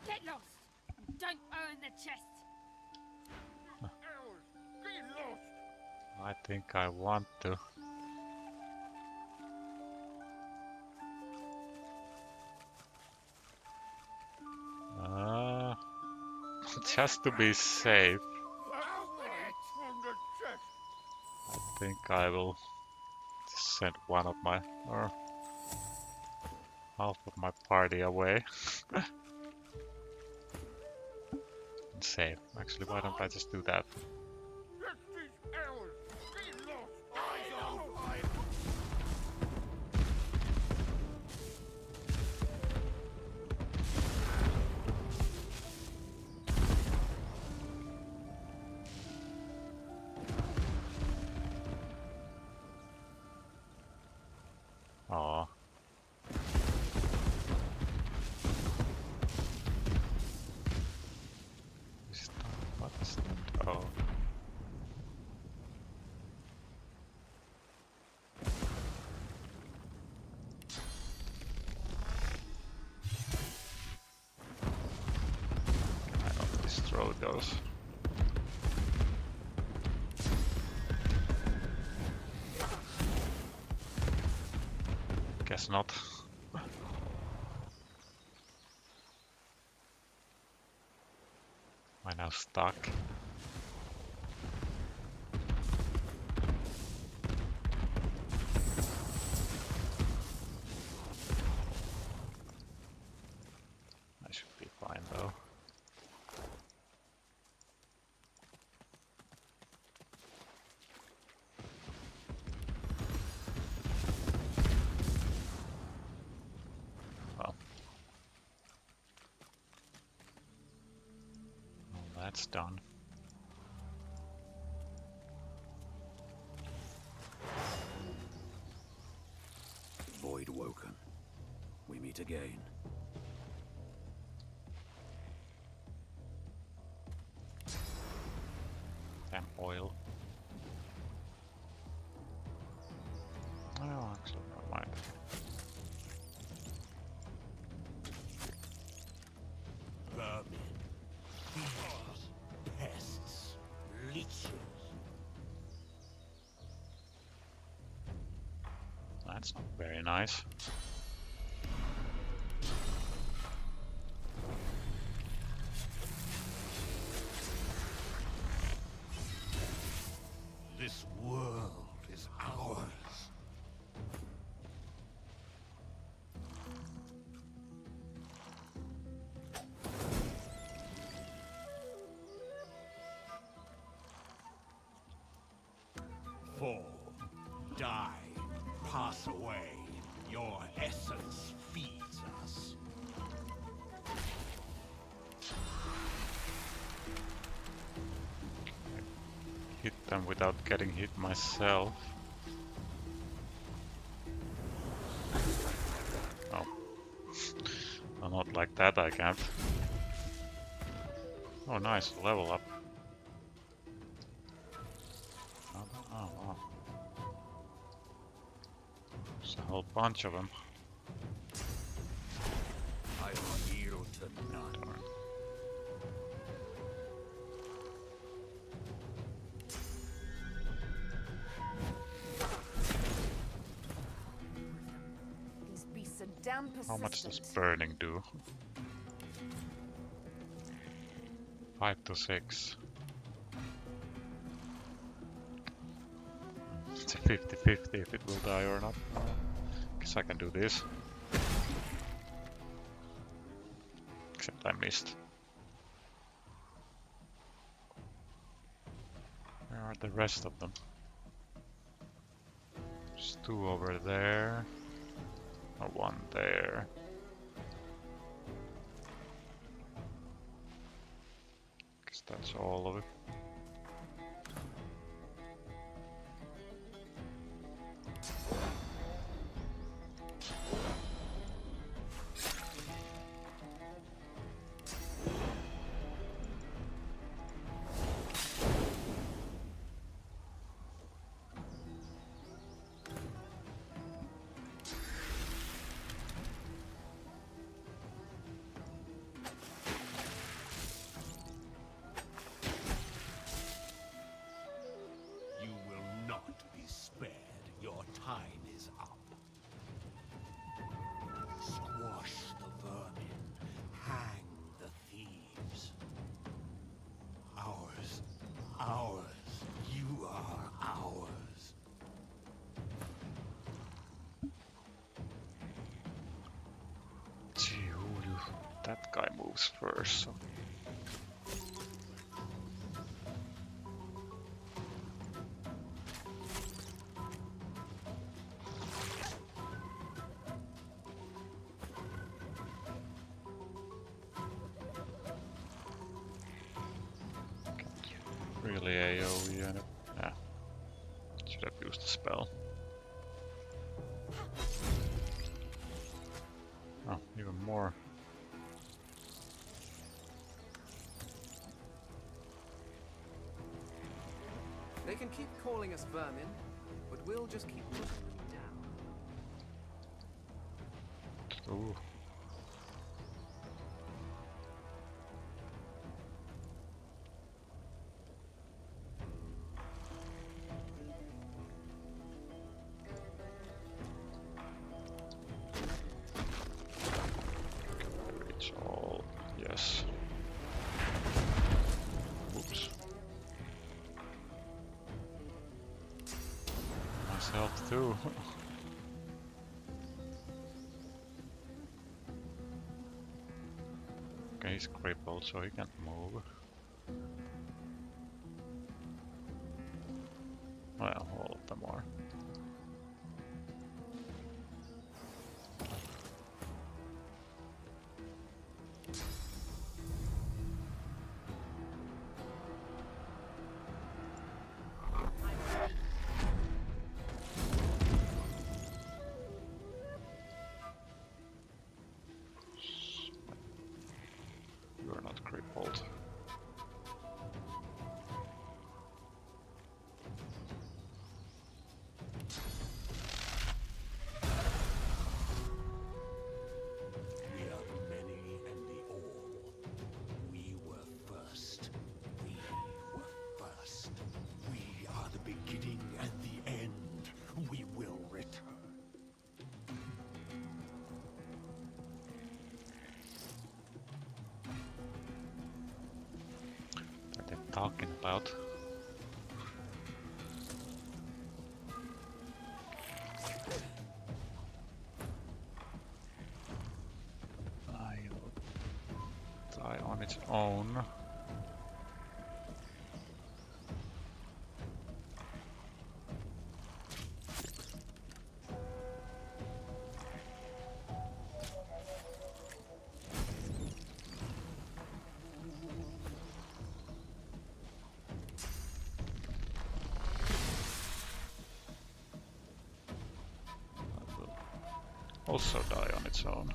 [SPEAKER 7] Get lost! Don't own the chest!
[SPEAKER 9] Ours, get lost!
[SPEAKER 1] I think I want to. Just to be safe,
[SPEAKER 9] Away from the chest!
[SPEAKER 1] I think I will just send one of my, or half of my party away. And save. Actually, why don't I just do that?
[SPEAKER 9] Chest is ours! Get lost! Eyes on fire!
[SPEAKER 1] Aw. What is that? Oh. I don't destroy those. Guess not. Am I now stuck? I should be fine though. Well. Well, that's done.
[SPEAKER 6] Void woken. We meet again.
[SPEAKER 1] Damn oil. Oh, actually, never mind.
[SPEAKER 8] Vermin. Bees. Pests. Leeches.
[SPEAKER 1] That's not very nice.
[SPEAKER 8] This world is ours. Fall, die, pass away. Your essence feeds us.
[SPEAKER 1] Hit them without getting hit myself. Oh. No, not like that, I can't. Oh, nice, level up. Oh, wow. There's a whole bunch of them.
[SPEAKER 6] I yield to none.
[SPEAKER 1] Darn.
[SPEAKER 2] These beasts are damn persistent.
[SPEAKER 1] How much does burning do? 5 to 6. It's a 50-50 if it will die or not. Guess I can do this. Except I missed. Where are the rest of them? There's 2 over there. or one there. Guess that's all of it.
[SPEAKER 8] You will not be spared. Your time is up. Squash the vermin. Hang the thieves. Ours. Ours. You are ours.
[SPEAKER 1] Gee, that guy moves first, so. Really AoE on it. Yeah. Should have used the spell. Oh, even more.
[SPEAKER 10] They can keep calling us vermin, but we'll just keep pushing them down.
[SPEAKER 1] Ooh. Reach all. Yes. Oops. Myself too. Okay, he's crippled, so he can't move. Well, all of them are. You're not crippled.
[SPEAKER 8] We are the many and the all. We were first. We were first. We are the beginning and the end. We will return.
[SPEAKER 1] What they're talking about. I'll die on its own. That will also die on its own.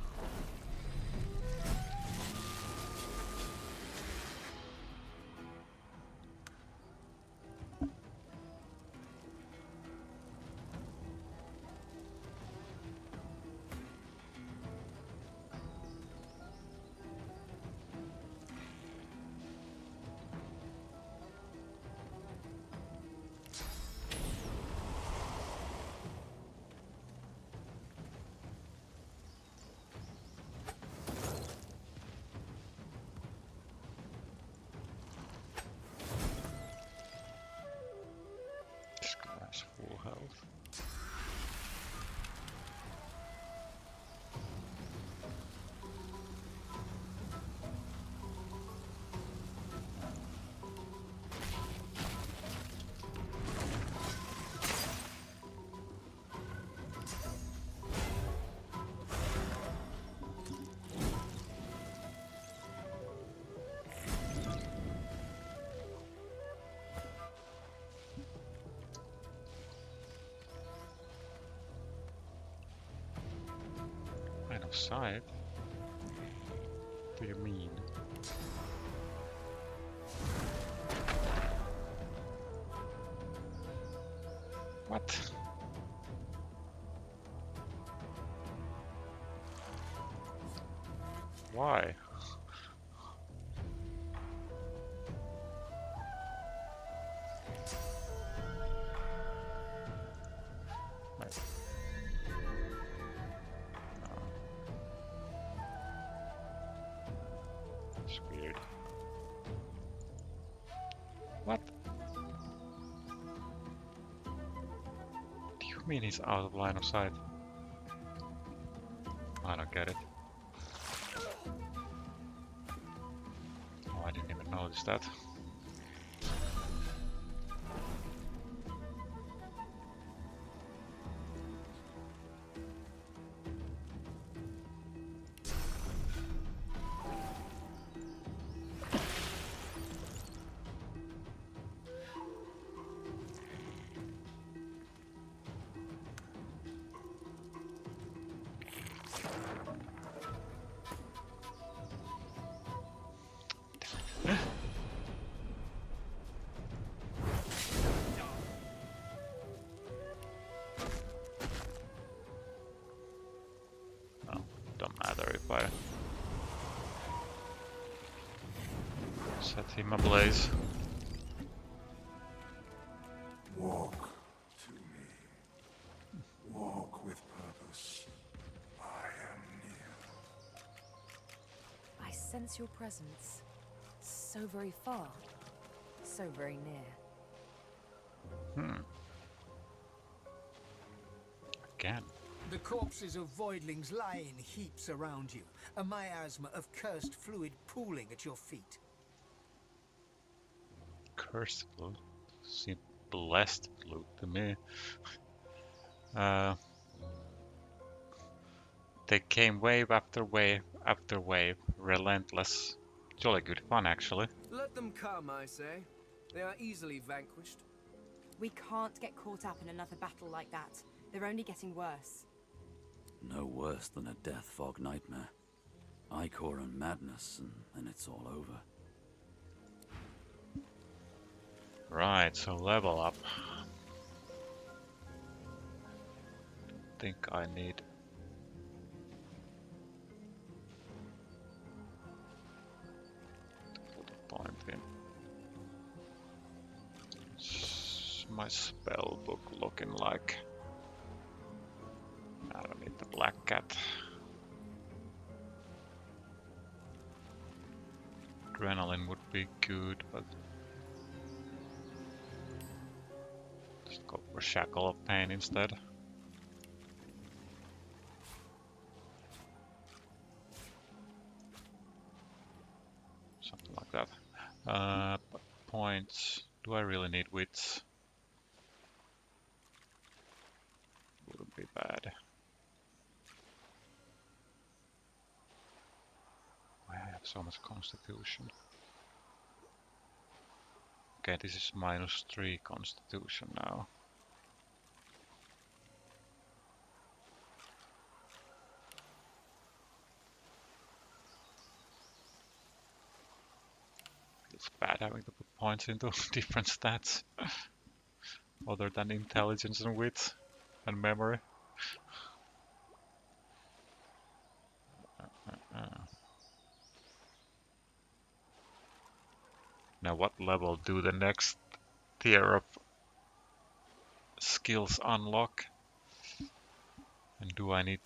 [SPEAKER 1] of sight? What do you mean? What? Why? Wait. No. It's weird. What? Do you mean he's out of line of sight? I don't get it. Oh, I didn't even notice that. Well, don't matter if I set him ablaze.
[SPEAKER 8] Walk to me. Walk with purpose. I am near.
[SPEAKER 2] I sense your presence. So very far. So very near.
[SPEAKER 1] Again.
[SPEAKER 4] The corpses of voidlings lie in heaps around you, a miasma of cursed fluid pooling at your feet.
[SPEAKER 1] Cursed blue. Seemed blessed blue to me. They came wave after wave after wave, relentless. Jolly good fun, actually.
[SPEAKER 10] Let them come, I say. They are easily vanquished.
[SPEAKER 11] We can't get caught up in another battle like that. They're only getting worse.
[SPEAKER 6] No worse than a death fog nightmare. Ichor and madness, and then it's all over.
[SPEAKER 1] Right, so level up. Think I need to put a point in. What's my spell book looking like? I don't need the black cat. Adrenaline would be good, but just go for Shackle of Pain instead. Something like that. But points. Do I really need wits? Wouldn't be bad. I have so much constitution. Okay, this is -3 constitution now. Feels bad having to put points into different stats. Other than intelligence and wit and memory. Now what level do the next tier of skills unlock? And do I need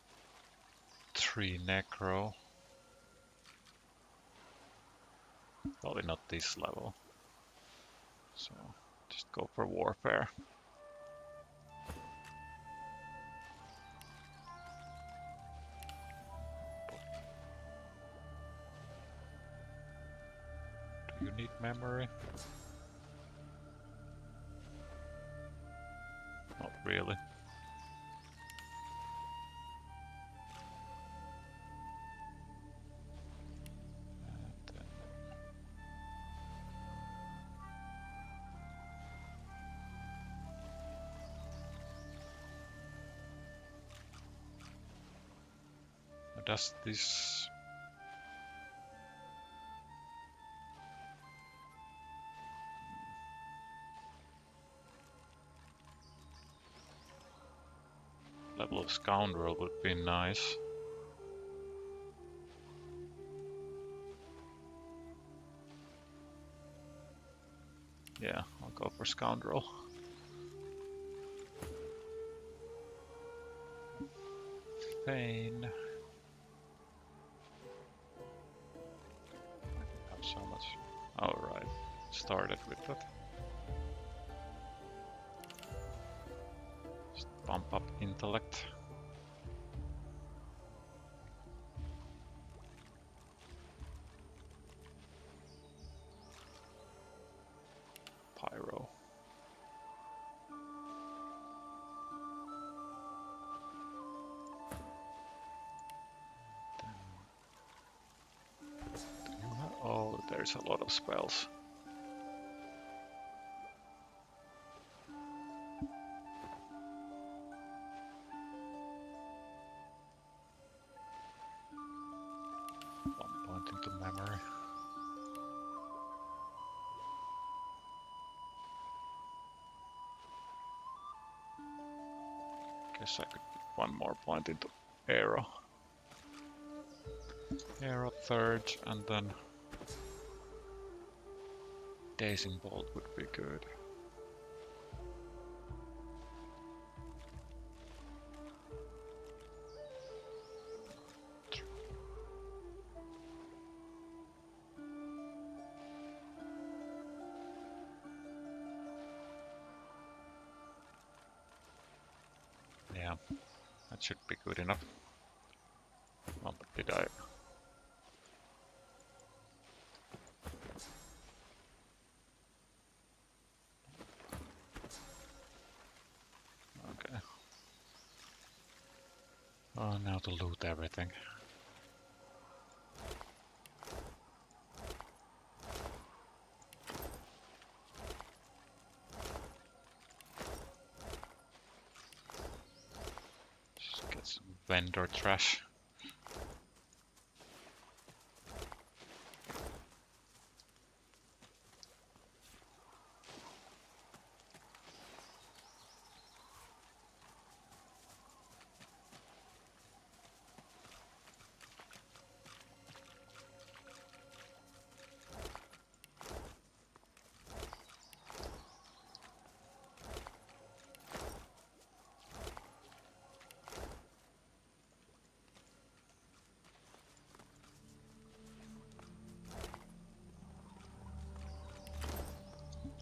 [SPEAKER 1] 3 necro? Probably not this level. So just go for warfare. Do you need memory? Not really. does this... Level of Scoundrel would be nice. Yeah, I'll go for Scoundrel. Fane. I have so much. Alright, started with that. Just bump up intellect. Pyro. Oh, there's a lot of spells. One point into memory. Guess I could put one more point into arrow. Arrow third, and then Dazing Bolt would be good. Yeah, that should be good enough. Oh, but did I? Okay. Oh, now to loot everything. Just get some vendor trash.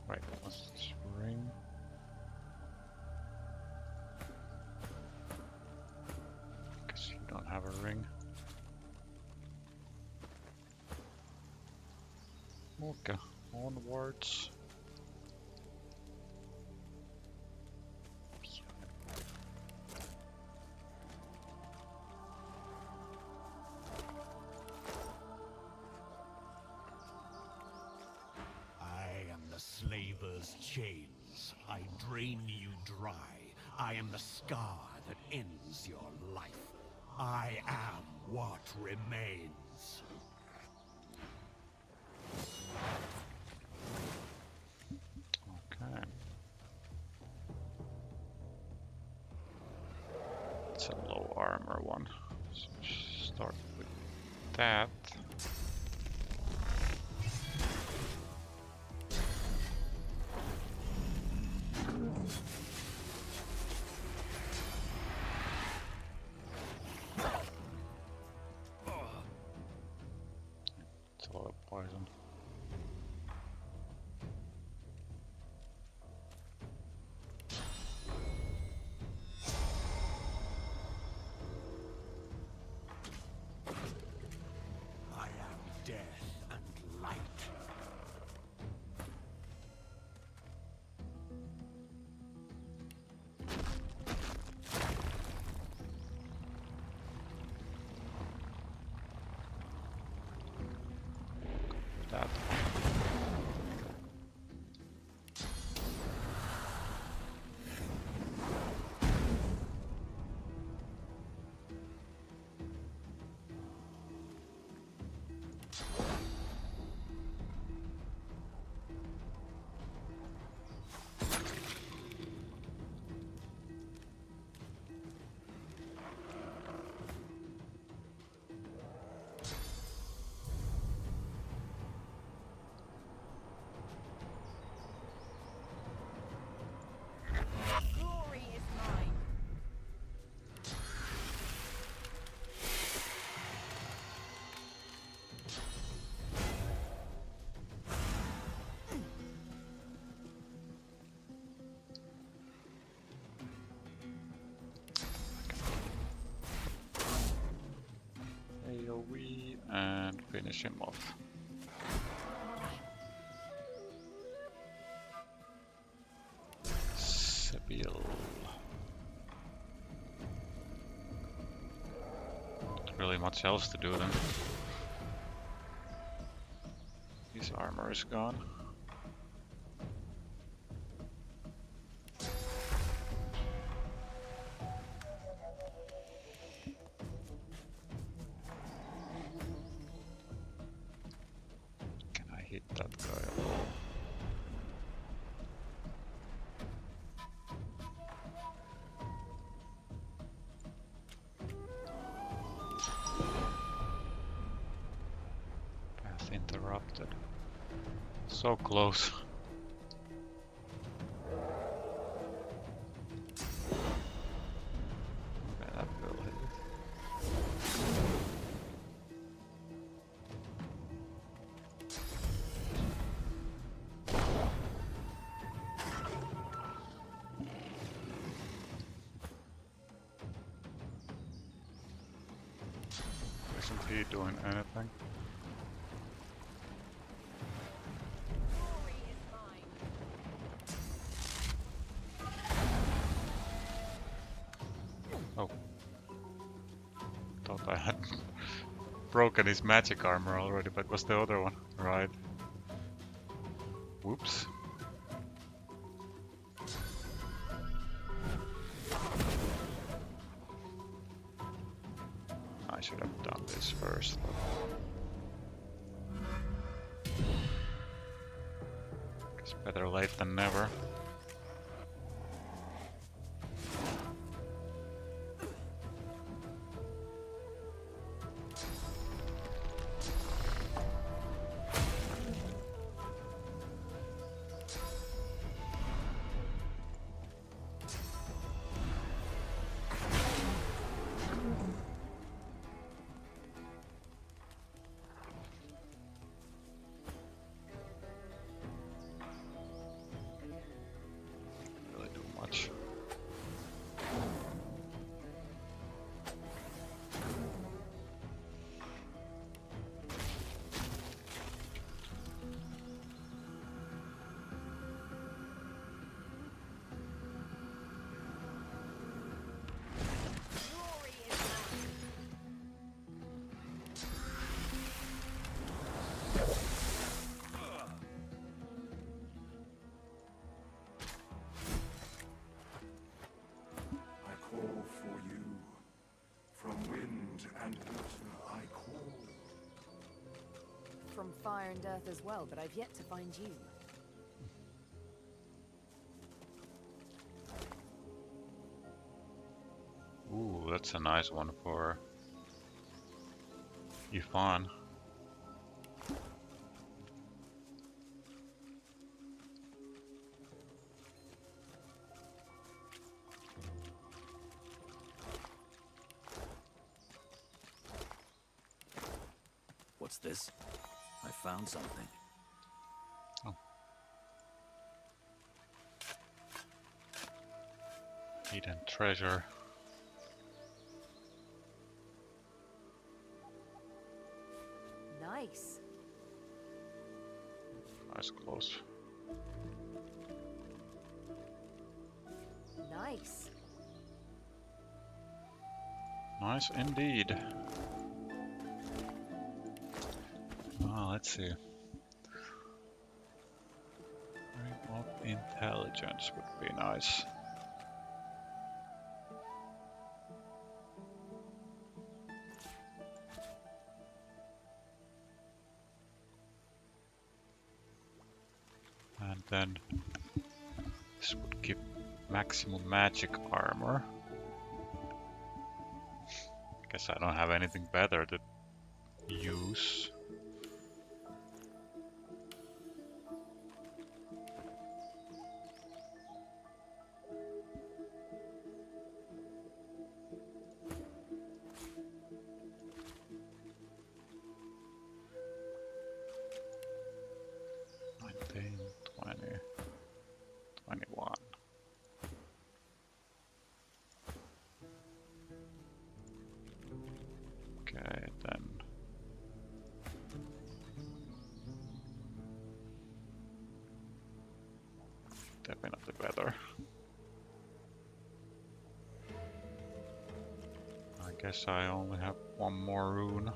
[SPEAKER 1] Right, what's this ring? Guess you don't have a ring. Okay, onwards.
[SPEAKER 8] I am the slaver's chains. I drain you dry. I am the scar that ends your life. I am what remains.
[SPEAKER 1] Okay. It's a low armor one. So start with that. Soil poison. finish him off. Seville. Not really much else to do then. His armor is gone. Can I hit that guy at all? Path interrupted. So close. Okay, that will hit it. Isn't he doing anything? Oh. Thought I had broken his magic armor already, but was the other one? Right. Whoops. I should have done this first. Guess better late than never. Really do much.
[SPEAKER 8] I call for you. From wind and water I call.
[SPEAKER 2] From fire and earth as well, but I've yet to find you.
[SPEAKER 1] Ooh, that's a nice one for Ifan.
[SPEAKER 6] What's this? I found something.
[SPEAKER 1] Oh. Hidden treasure.
[SPEAKER 2] Nice.
[SPEAKER 1] Nice close.
[SPEAKER 2] Nice.
[SPEAKER 1] Nice indeed. Let's see. Ring of Intelligence would be nice. And then this would give maximum magic armor. Guess I don't have anything better to use. Okay, then Definitely better. I guess I only have one more rune.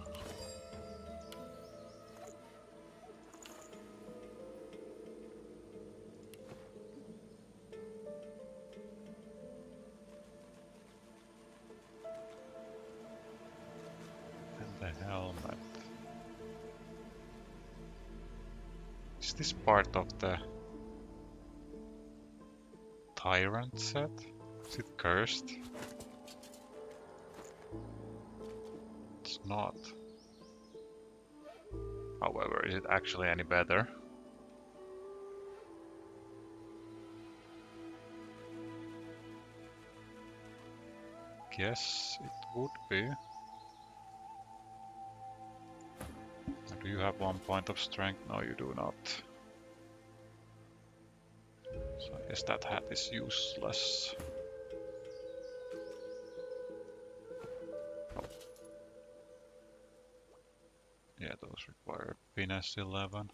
[SPEAKER 1] And the helmet. Is this part of the Tyrant set? Is it cursed? It's not. However, is it actually any better? Guess it would be. Do you have 1 point of strength? No, you do not. So I guess that hat is useless. Oh. Yeah, those require finesse 11.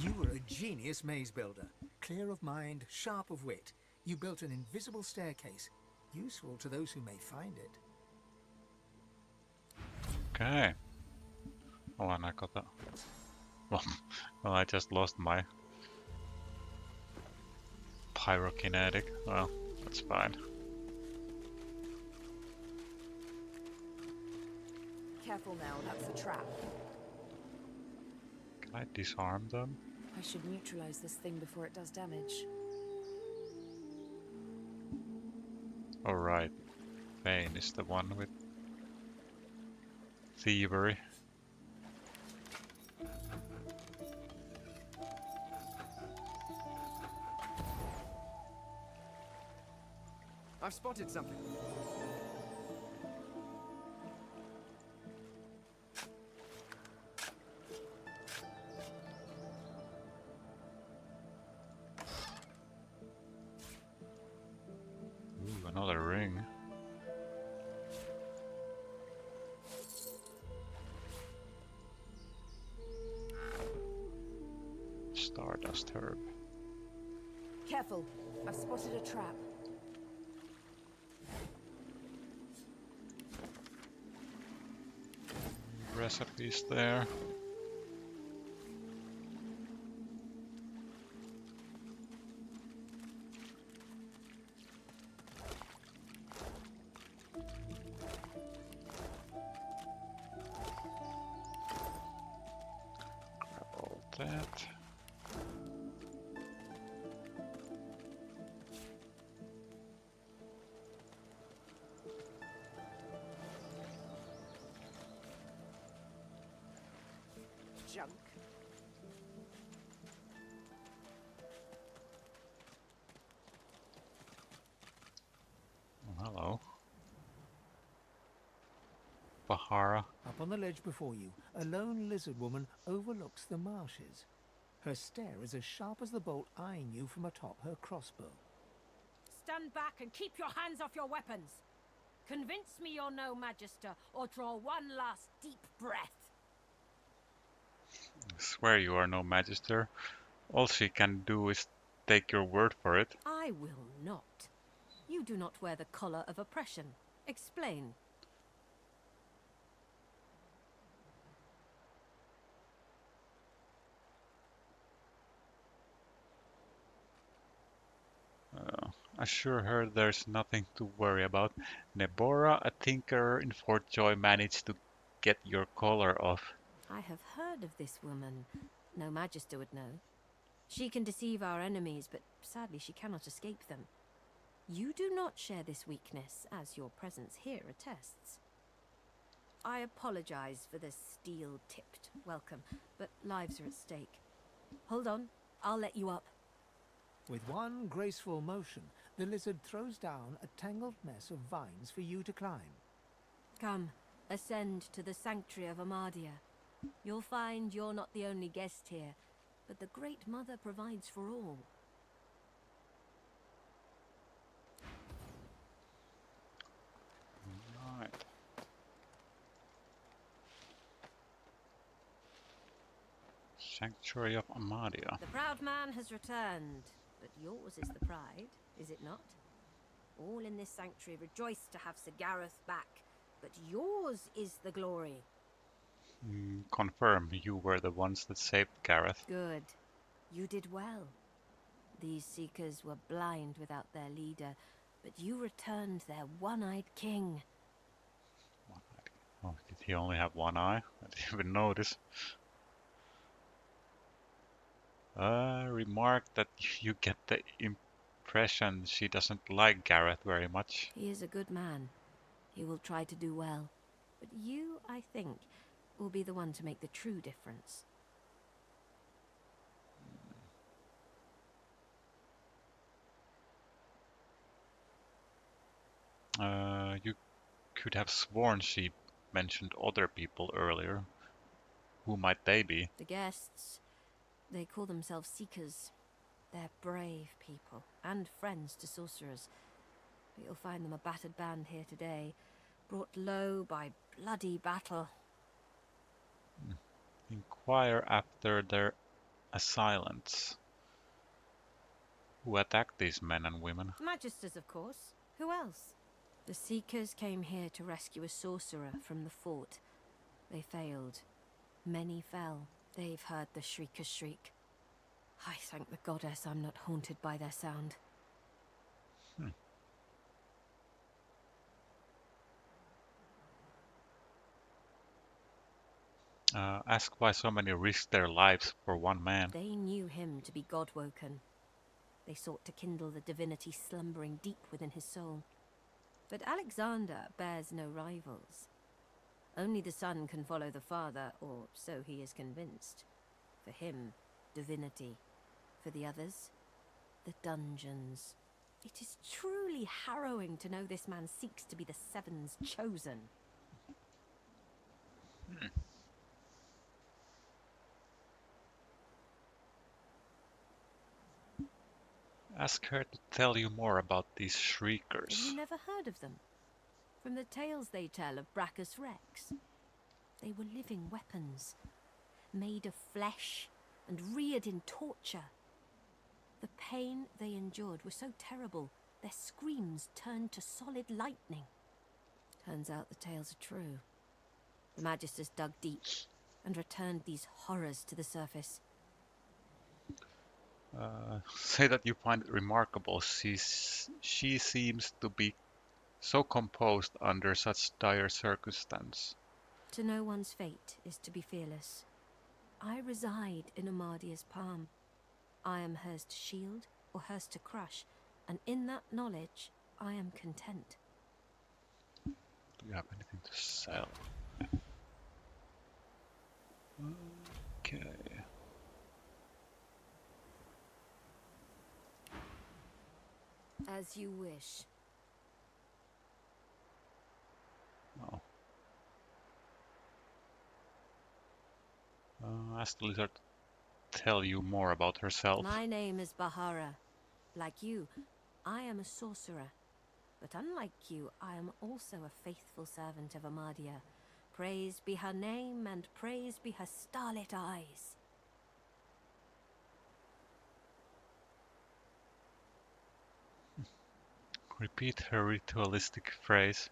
[SPEAKER 4] You were a genius maze builder. Clear of mind, sharp of wit. You built an invisible staircase, useful to those who may find it.
[SPEAKER 1] Okay. Oh, and I got that. Well, I just lost my pyrokinetic. Well, that's fine.
[SPEAKER 2] Careful now, that's a trap.
[SPEAKER 1] Can I disarm them?
[SPEAKER 2] I should neutralize this thing before it does damage.
[SPEAKER 1] Alright. Bane is the one with thievery.
[SPEAKER 10] I've spotted something.
[SPEAKER 1] Ooh, another ring. Stardust herb.
[SPEAKER 2] Careful, I've spotted a trap.
[SPEAKER 1] Recipes there. Grab all that.
[SPEAKER 2] Junk.
[SPEAKER 1] Oh, hello. Bahara.
[SPEAKER 4] Up on the ledge before you, a lone lizard woman overlooks the marshes. Her stare is as sharp as the bolt eyeing you from atop her crossbow.
[SPEAKER 7] Stand back and keep your hands off your weapons. Convince me you're no Magister, or draw one last deep breath.
[SPEAKER 1] I swear you are no magister. All she can do is take your word for it.
[SPEAKER 7] I will not. You do not wear the collar of oppression. Explain.
[SPEAKER 1] Assure her there's nothing to worry about. Nebora, a tinkerer in Fort Joy, managed to get your collar off.
[SPEAKER 7] I have heard of this woman. No Magister would know. She can deceive our enemies, but sadly she cannot escape them. You do not share this weakness, as your presence here attests. I apologize for the steel-tipped welcome, but lives are at stake. Hold on, I'll let you up.
[SPEAKER 4] With one graceful motion, the lizard throws down a tangled mess of vines for you to climb.
[SPEAKER 7] Come, ascend to the sanctuary of Amadia. You'll find you're not the only guest here, but the Great Mother provides for all.
[SPEAKER 1] Right. Sanctuary of Amadia.
[SPEAKER 7] The proud man has returned, but yours is the pride, is it not? All in this sanctuary rejoice to have Sir Gareth back, but yours is the glory.
[SPEAKER 1] Confirm you were the ones that saved Gareth.
[SPEAKER 7] Good. You did well. These seekers were blind without their leader, but you returned their one-eyed king.
[SPEAKER 1] Oh, did he only have one eye? I didn't even notice. Remark that you get the impression she doesn't like Gareth very much.
[SPEAKER 7] He is a good man. He will try to do well. But you, I think, will be the one to make the true difference.
[SPEAKER 1] You could have sworn she mentioned other people earlier. Who might they be?
[SPEAKER 7] The guests, they call themselves Seekers. They're brave people, and friends to sorcerers. But you'll find them a battered band here today, brought low by bloody battle.
[SPEAKER 1] Inquire after their assailants. Who attacked these men and women?
[SPEAKER 7] Magisters, of course. Who else? The Seekers came here to rescue a sorcerer from the fort. They failed. Many fell. They've heard the Shrieker's shriek. I thank the goddess I'm not haunted by their sound.
[SPEAKER 1] Ask why so many risked their lives for one man.
[SPEAKER 7] They knew him to be God-woken. They sought to kindle the divinity slumbering deep within his soul. But Alexander bears no rivals. Only the son can follow the father, or so he is convinced. For him, divinity. For the others, the dungeons. It is truly harrowing to know this man seeks to be the Seven's chosen.
[SPEAKER 1] Ask her to tell you more about these Shriekers.
[SPEAKER 7] Have you never heard of them? From the tales they tell of Brachus Rex. They were living weapons, made of flesh and reared in torture. The pain they endured was so terrible, their screams turned to solid lightning. Turns out the tales are true. The Magisters dug deep and returned these horrors to the surface.
[SPEAKER 1] Say that you find it remarkable. She seems to be so composed under such dire circumstance.
[SPEAKER 7] To know one's fate is to be fearless. I reside in Amadia's palm. I am hers to shield or hers to crush, and in that knowledge, I am content.
[SPEAKER 1] Do you have anything to sell? Okay.
[SPEAKER 7] As you wish.
[SPEAKER 1] Oh. Ask the lizard to tell you more about herself.
[SPEAKER 7] My name is Bahara. Like you, I am a sorcerer. But unlike you, I am also a faithful servant of Amadia. Praise be her name, and praise be her starlit eyes.
[SPEAKER 1] Repeat her ritualistic phrase.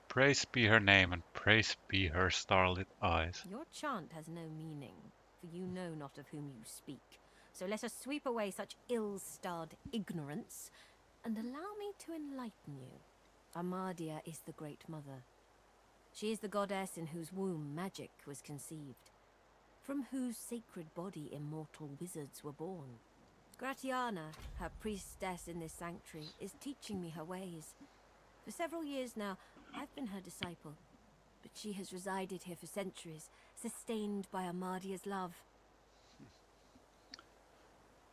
[SPEAKER 1] Praise be her name, and praise be her starlit eyes.
[SPEAKER 7] Your chant has no meaning, for you know not of whom you speak. So let us sweep away such ill-starred ignorance, and allow me to enlighten you. Amadia is the Great Mother. She is the goddess in whose womb magic was conceived, from whose sacred body immortal wizards were born. Gratiana, her priestess in this sanctuary, is teaching me her ways. For several years now, I've been her disciple, but she has resided here for centuries, sustained by Amadia's love.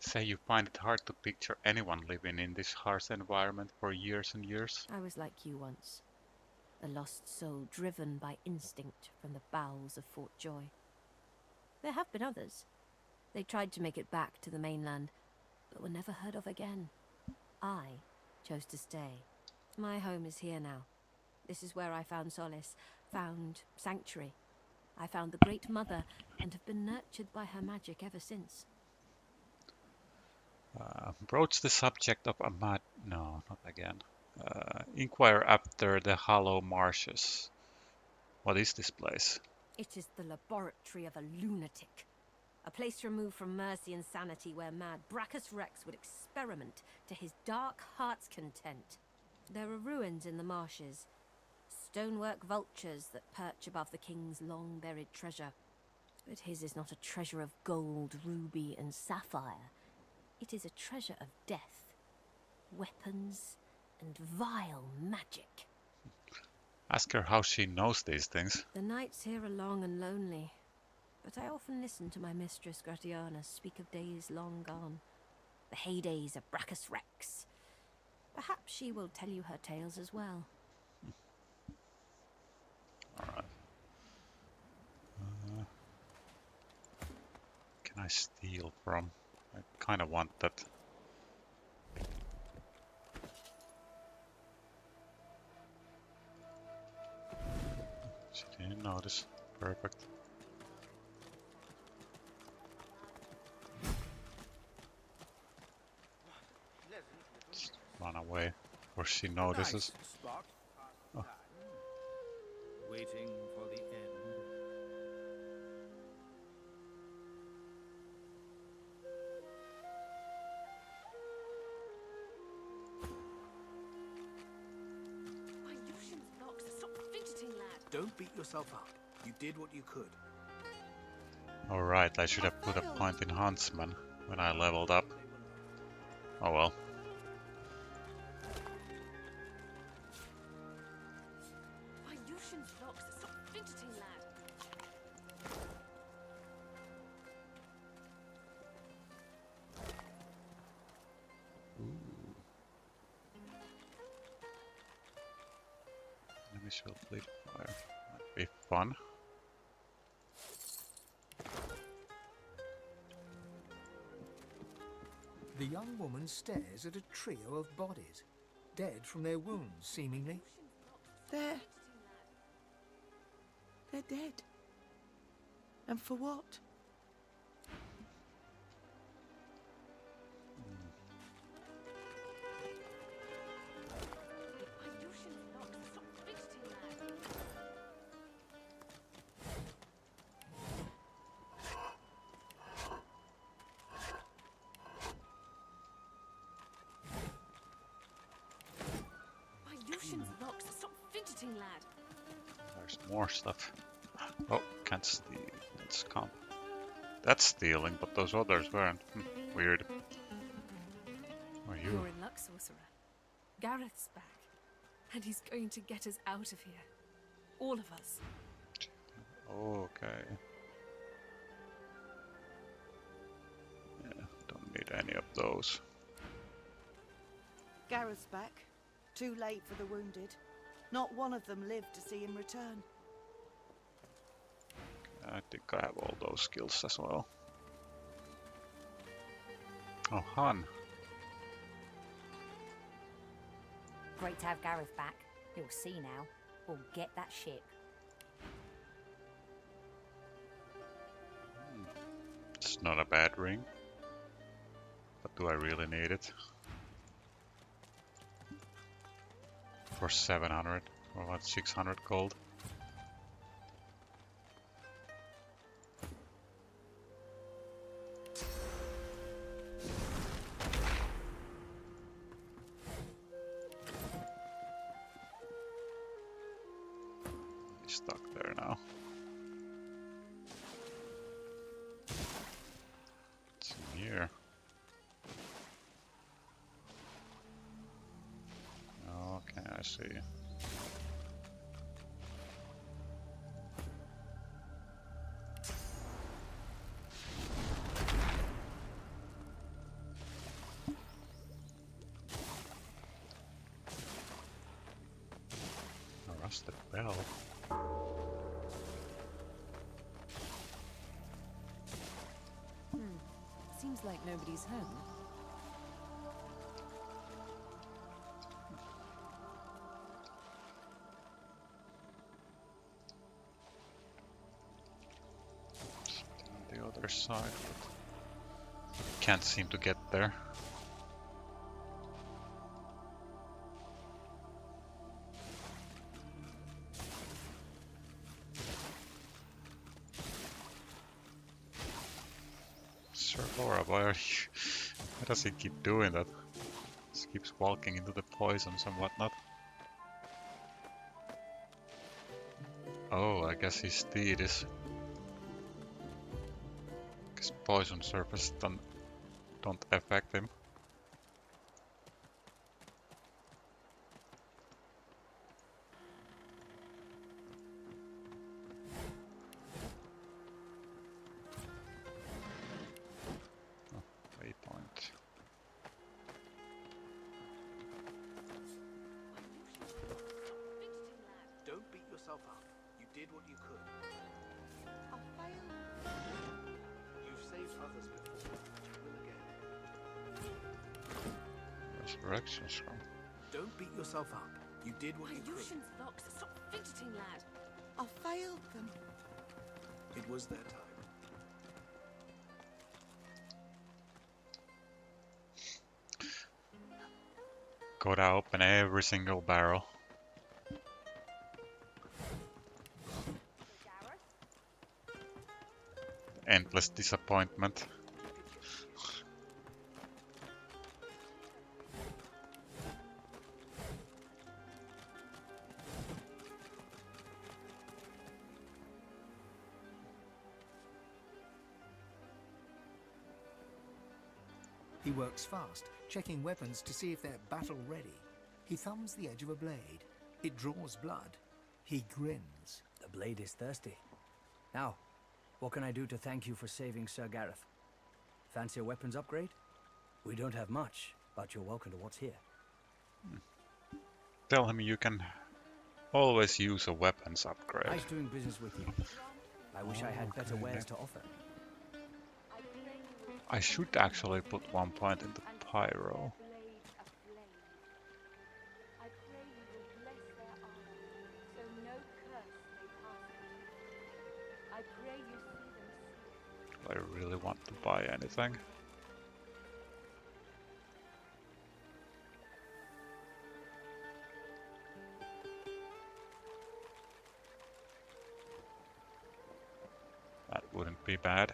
[SPEAKER 1] Say you find it hard to picture anyone living in this harsh environment for years and years.
[SPEAKER 7] I was like you once, a lost soul driven by instinct from the bowels of Fort Joy. There have been others. They tried to make it back to the mainland, but were never heard of again. I chose to stay. My home is here now. This is where I found solace, found sanctuary. I found the Great Mother, and have been nurtured by her magic ever since.
[SPEAKER 1] Broach the subject of a mad... No, not again. Inquire after the Hollow Marshes. What is this place?
[SPEAKER 7] It is the laboratory of a lunatic. A place removed from mercy and sanity where mad Brachus Rex would experiment to his dark heart's content. There are ruins in the marshes. Stonework vultures that perch above the king's long-buried treasure. But his is not a treasure of gold, ruby, and sapphire. It is a treasure of death, weapons, and vile magic.
[SPEAKER 1] Ask her how she knows these things.
[SPEAKER 7] The nights here are long and lonely, but I often listen to my mistress Gratiana speak of days long gone, the heydays of Brachus Rex. Perhaps she will tell you her tales as well.
[SPEAKER 1] Alright. Can I steal from? I kind of want that. She didn't notice. Perfect. Just run away before she notices.
[SPEAKER 12] Nice spot.
[SPEAKER 1] Oh.
[SPEAKER 12] Waiting for the end.
[SPEAKER 5] Don't beat yourself up. You did what you could.
[SPEAKER 1] Alright, I should have put a point in Huntsman when I leveled up. Oh well. Enemies will bleed fire. Might be fun.
[SPEAKER 4] The young woman stares at a trio of bodies, dead from their wounds, seemingly.
[SPEAKER 13] They're dead. And for what?
[SPEAKER 1] There's more stuff. Oh, can't steal. That's comp. That's stealing, but those others weren't. Weird. Who are you?
[SPEAKER 2] You're in luck, sorcerer. Gareth's back, and he's going to get us out of here. All of us.
[SPEAKER 1] Okay. Yeah, don't need any of those.
[SPEAKER 13] Gareth's back. Too late for the wounded. Not one of them lived to see him return.
[SPEAKER 1] I think I have all those skills as well. Oh, Han.
[SPEAKER 14] Great to have Gareth back. You'll see now. We'll get that ship.
[SPEAKER 1] It's not a bad ring. But do I really need it? For 700 or what, 600 gold? He's stuck there now. What's in here? Okay, I see. A rusted bell.
[SPEAKER 2] Seems like nobody's home.
[SPEAKER 1] On the other side, but can't seem to get there. does he keep doing that? He keeps walking into the poisons and whatnot. Oh, I guess his steed is... Because poison surface don't affect him. Oh, waypoint.
[SPEAKER 5] Don't beat yourself up. You did what you could.
[SPEAKER 13] I failed.
[SPEAKER 5] You've saved others before. You will again.
[SPEAKER 1] Resurrection scroll.
[SPEAKER 5] Don't beat yourself up. You did what you could.
[SPEAKER 11] Locks, stop fidgeting, lad.
[SPEAKER 13] I failed them.
[SPEAKER 5] It was their time.
[SPEAKER 1] Gotta open every single barrel. Endless disappointment.
[SPEAKER 4] He works fast, checking weapons to see if they're battle-ready. He thumbs the edge of a blade. It draws blood. He grins.
[SPEAKER 12] The blade is thirsty. Now, what can I do to thank you for saving Sir Gareth? Fancy a weapons upgrade? We don't have much, but you're welcome to what's here.
[SPEAKER 1] Tell him you can always use a weapons upgrade.
[SPEAKER 12] Nice doing business with you. I wish I had better wares to offer.
[SPEAKER 1] I should actually put 1 point into pyro. Do I really want to buy anything? That wouldn't be bad.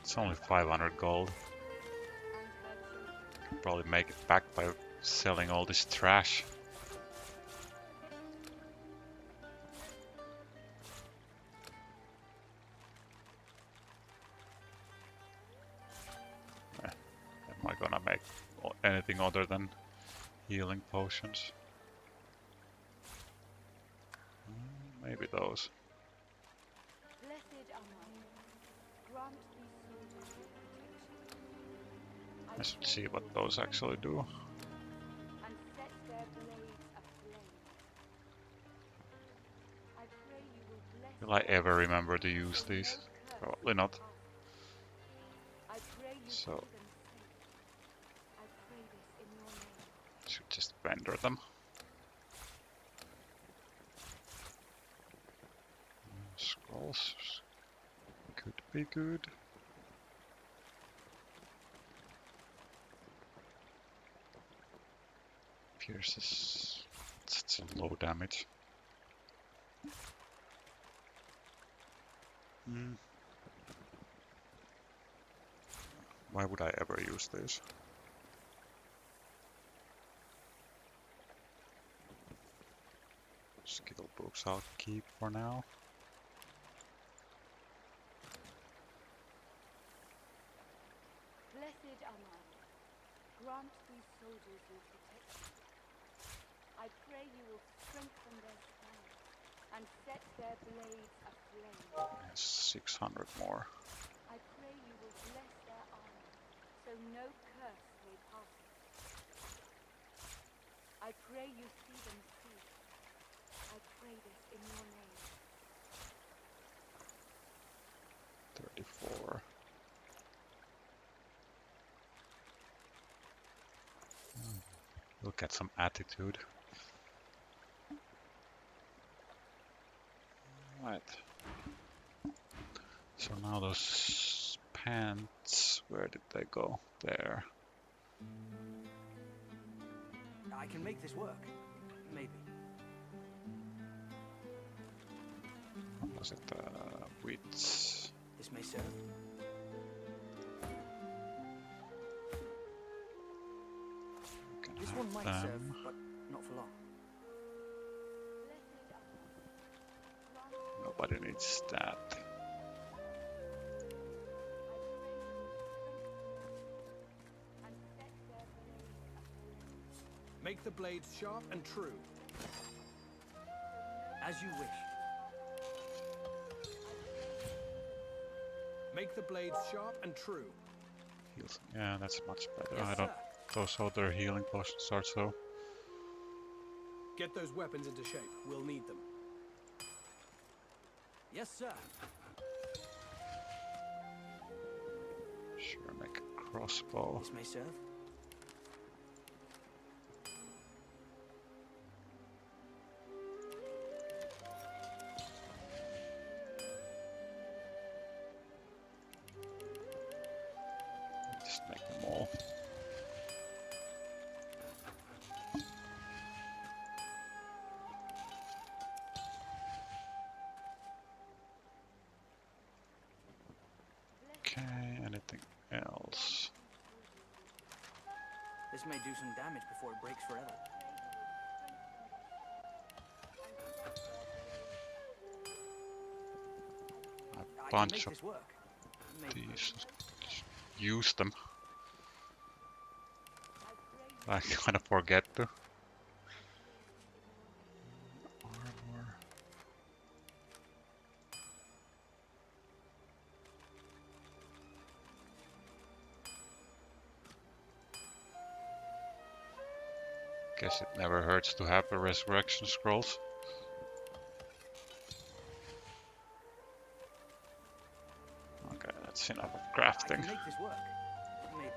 [SPEAKER 1] It's only 500 gold. Could probably make it back by selling all this trash. Am I gonna make anything other than healing potions? Maybe those. I should see what those actually do. Will I ever remember to use these? Probably not. So should just vendor them. Scrolls could be good. Pierces such a low damage. Why would I ever use this? Skill books I'll keep for now.
[SPEAKER 15] Blessed Amma, grant these soldiers your protection. I pray you will strengthen their stand and set their blades aflame.
[SPEAKER 1] 600 more.
[SPEAKER 15] I pray you will bless their armor, so no curse may pass it. I pray you see them safe. I pray this in your name.
[SPEAKER 1] 34. We'll get some attitude. Right. So now those pants, where did they go? There.
[SPEAKER 12] I can make this work. Maybe.
[SPEAKER 1] What was it? Wheat.
[SPEAKER 12] This may serve. This one might serve, but not for long.
[SPEAKER 1] Nobody needs that.
[SPEAKER 5] Make the blades sharp and true.
[SPEAKER 12] As you wish.
[SPEAKER 5] Make the blades sharp and true.
[SPEAKER 1] Heals. Yeah, that's much better.
[SPEAKER 12] Yes,
[SPEAKER 1] I don't.
[SPEAKER 12] sir.
[SPEAKER 1] Those other healing potions are so.
[SPEAKER 5] Get those weapons into shape. We'll need them.
[SPEAKER 12] Yes, sir.
[SPEAKER 1] Sure, make a crossbow.
[SPEAKER 12] This may serve.
[SPEAKER 1] Just make them all. Okay, anything else?
[SPEAKER 12] This may do some damage before it breaks forever.
[SPEAKER 1] A
[SPEAKER 12] I can
[SPEAKER 1] bunch
[SPEAKER 12] make
[SPEAKER 1] of
[SPEAKER 12] this work. Maybe.
[SPEAKER 1] these. Just use them. I kind of forget to. Armor. Guess it never hurts to have the resurrection scrolls. Okay, that's enough of
[SPEAKER 12] I
[SPEAKER 1] crafting.
[SPEAKER 12] can make this work. Maybe.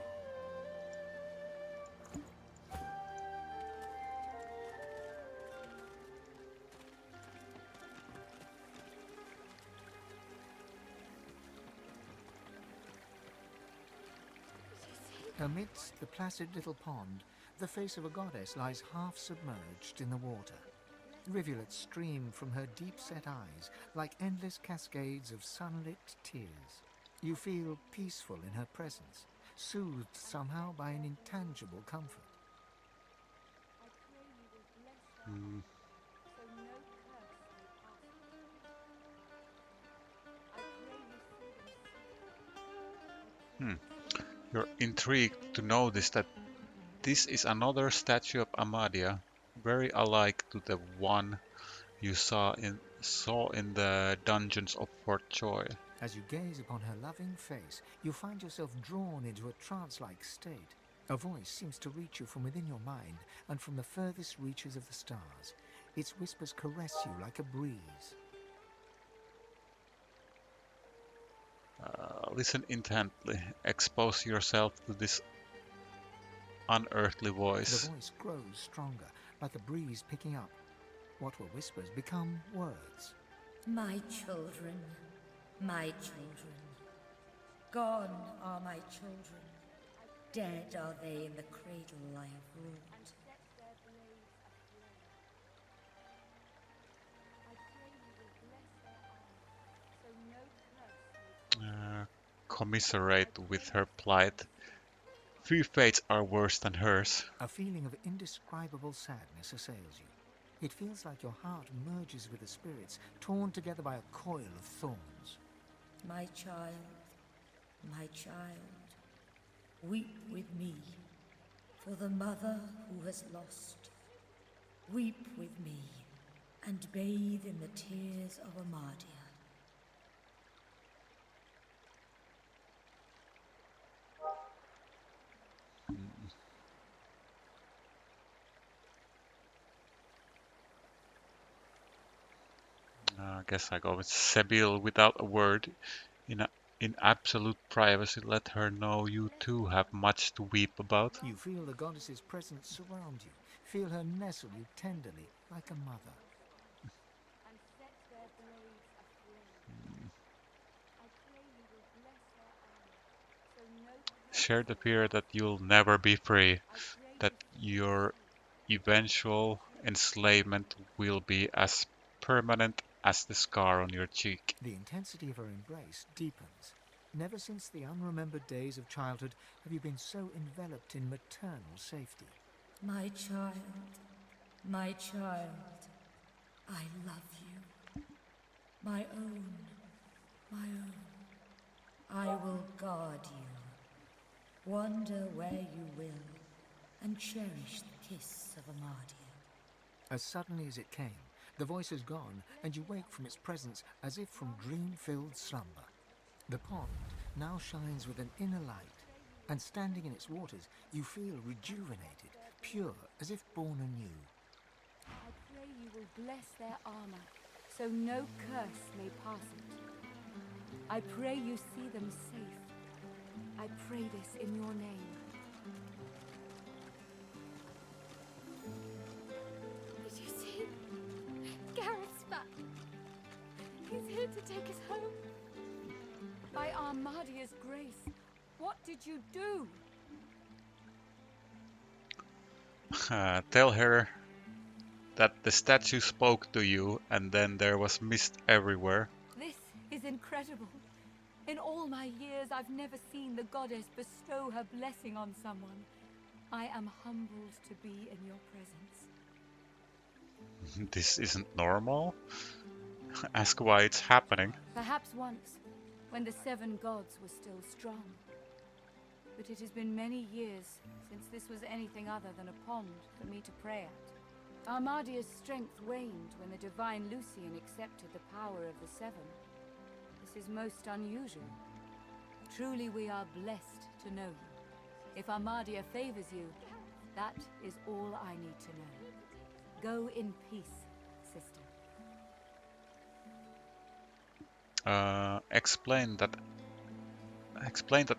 [SPEAKER 4] Amidst the placid little pond, the face of a goddess lies half submerged in the water. Rivulets stream from her deep-set eyes like endless cascades of sunlit tears. You feel peaceful in her presence, soothed somehow by an intangible comfort.
[SPEAKER 1] Hmm. You're intrigued to notice that this is another statue of Amadia, very alike to the one you saw in the dungeons of Fort Joy.
[SPEAKER 4] As you gaze upon her loving face, you find yourself drawn into a trance-like state. A voice seems to reach you from within your mind and from the furthest reaches of the stars. Its whispers caress you like a breeze.
[SPEAKER 1] Listen intently. Expose yourself to this unearthly voice.
[SPEAKER 4] The voice grows stronger, like a breeze picking up. What were whispers become words.
[SPEAKER 16] My children, my children. Gone are my children. Dead are they in the cradle I have ruled.
[SPEAKER 1] Commiserate with her plight. Few fates are worse than hers.
[SPEAKER 4] A feeling of indescribable sadness assails you. It feels like your heart merges with the spirits, torn together by a coil of thorns.
[SPEAKER 16] My child, weep with me for the mother who has lost. Weep with me and bathe in the tears of Amadia.
[SPEAKER 1] I guess I go with Sebil without a word. In absolute privacy, let her know you too have much to weep about.
[SPEAKER 4] You feel the goddess's presence surround you. Feel her nestle you tenderly, like a mother.
[SPEAKER 1] Share the fear that you'll never be free, that your eventual enslavement will be as permanent as the scar on your cheek.
[SPEAKER 4] The intensity of her embrace deepens. Never since the unremembered days of childhood have you been so enveloped in maternal safety.
[SPEAKER 16] My child, I love you. My own, my own. I will guard you. Wander where you will, and cherish the kiss of Amadia.
[SPEAKER 4] As suddenly as it came, the voice is gone, and you wake from its presence as if from dream-filled slumber. The pond now shines with an inner light, and standing in its waters, you feel rejuvenated, pure, as if born anew.
[SPEAKER 15] I pray you will bless their armor, so no curse may pass it. I pray you see them safe. I pray this in your name.
[SPEAKER 7] Did you see? Gareth's back. He's here to take us home.
[SPEAKER 15] By Armadia's grace, what did you do?
[SPEAKER 1] Tell her that the statue spoke to you and then there was mist everywhere.
[SPEAKER 15] This is incredible. In all my years, I've never seen the goddess bestow her blessing on someone. I am humbled to be in your presence.
[SPEAKER 1] This isn't normal. Ask why it's happening.
[SPEAKER 15] Perhaps once, when the 7 gods were still strong. But it has been many years since this was anything other than a pond for me to pray at. Armadia's strength waned when the divine Lucian accepted the power of the 7. This is most unusual. Truly we are blessed to know you. If Armadia favors you, that is all I need to know. Go in peace, sister.
[SPEAKER 1] Explain that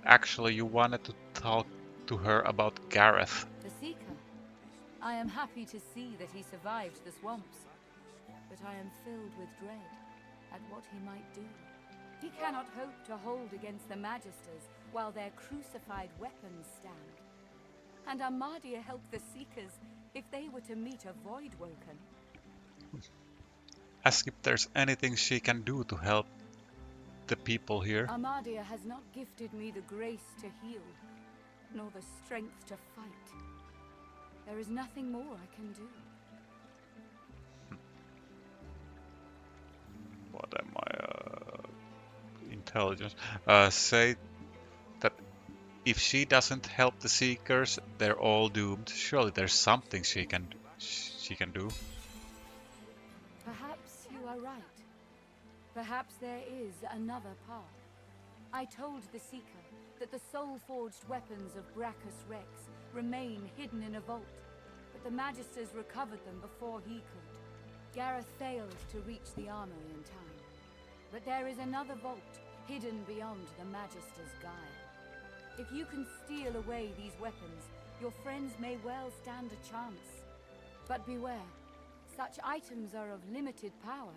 [SPEAKER 1] actually you wanted to talk to her about Gareth.
[SPEAKER 15] The Seeker. I am happy to see that he survived the swamps, but I am filled with dread at what he might do. He cannot hope to hold against the Magisters while their crucified weapons stand. And Armadia helped the Seekers if they were to meet a Voidwoken.
[SPEAKER 1] Ask if there's anything she can do to help the people here.
[SPEAKER 15] Armadia has not gifted me the grace to heal, nor the strength to fight. There is nothing more I can do.
[SPEAKER 1] What am I? Intelligence. Say that if she doesn't help the Seekers, they're all doomed. Surely there's something she can do.
[SPEAKER 15] Perhaps you are right. Perhaps there is another path. I told the Seeker that the soul-forged weapons of Brachus Rex remain hidden in a vault, but the Magisters recovered them before he could. Gareth failed to reach the armory in time. But there is another vault, hidden beyond the Magister's guile. If you can steal away these weapons, your friends may well stand a chance. But beware, such items are of limited power.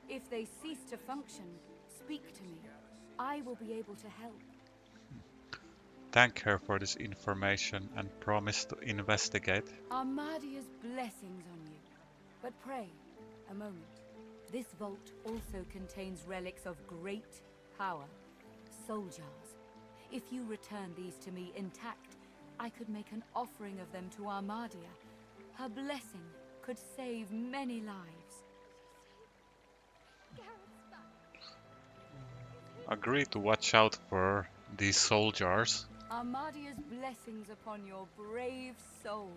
[SPEAKER 15] If they cease to function, speak to me. I will be able to help.
[SPEAKER 1] Thank her for this information and promise to investigate.
[SPEAKER 15] Armadia's blessings on you. But pray, a moment. This vault also contains relics of great power. Soul jars. If you return these to me intact, I could make an offering of them to Armadia. Her blessing could save many lives.
[SPEAKER 1] Agree to watch out for these soul jars.
[SPEAKER 15] Armadia's blessings upon your brave soul.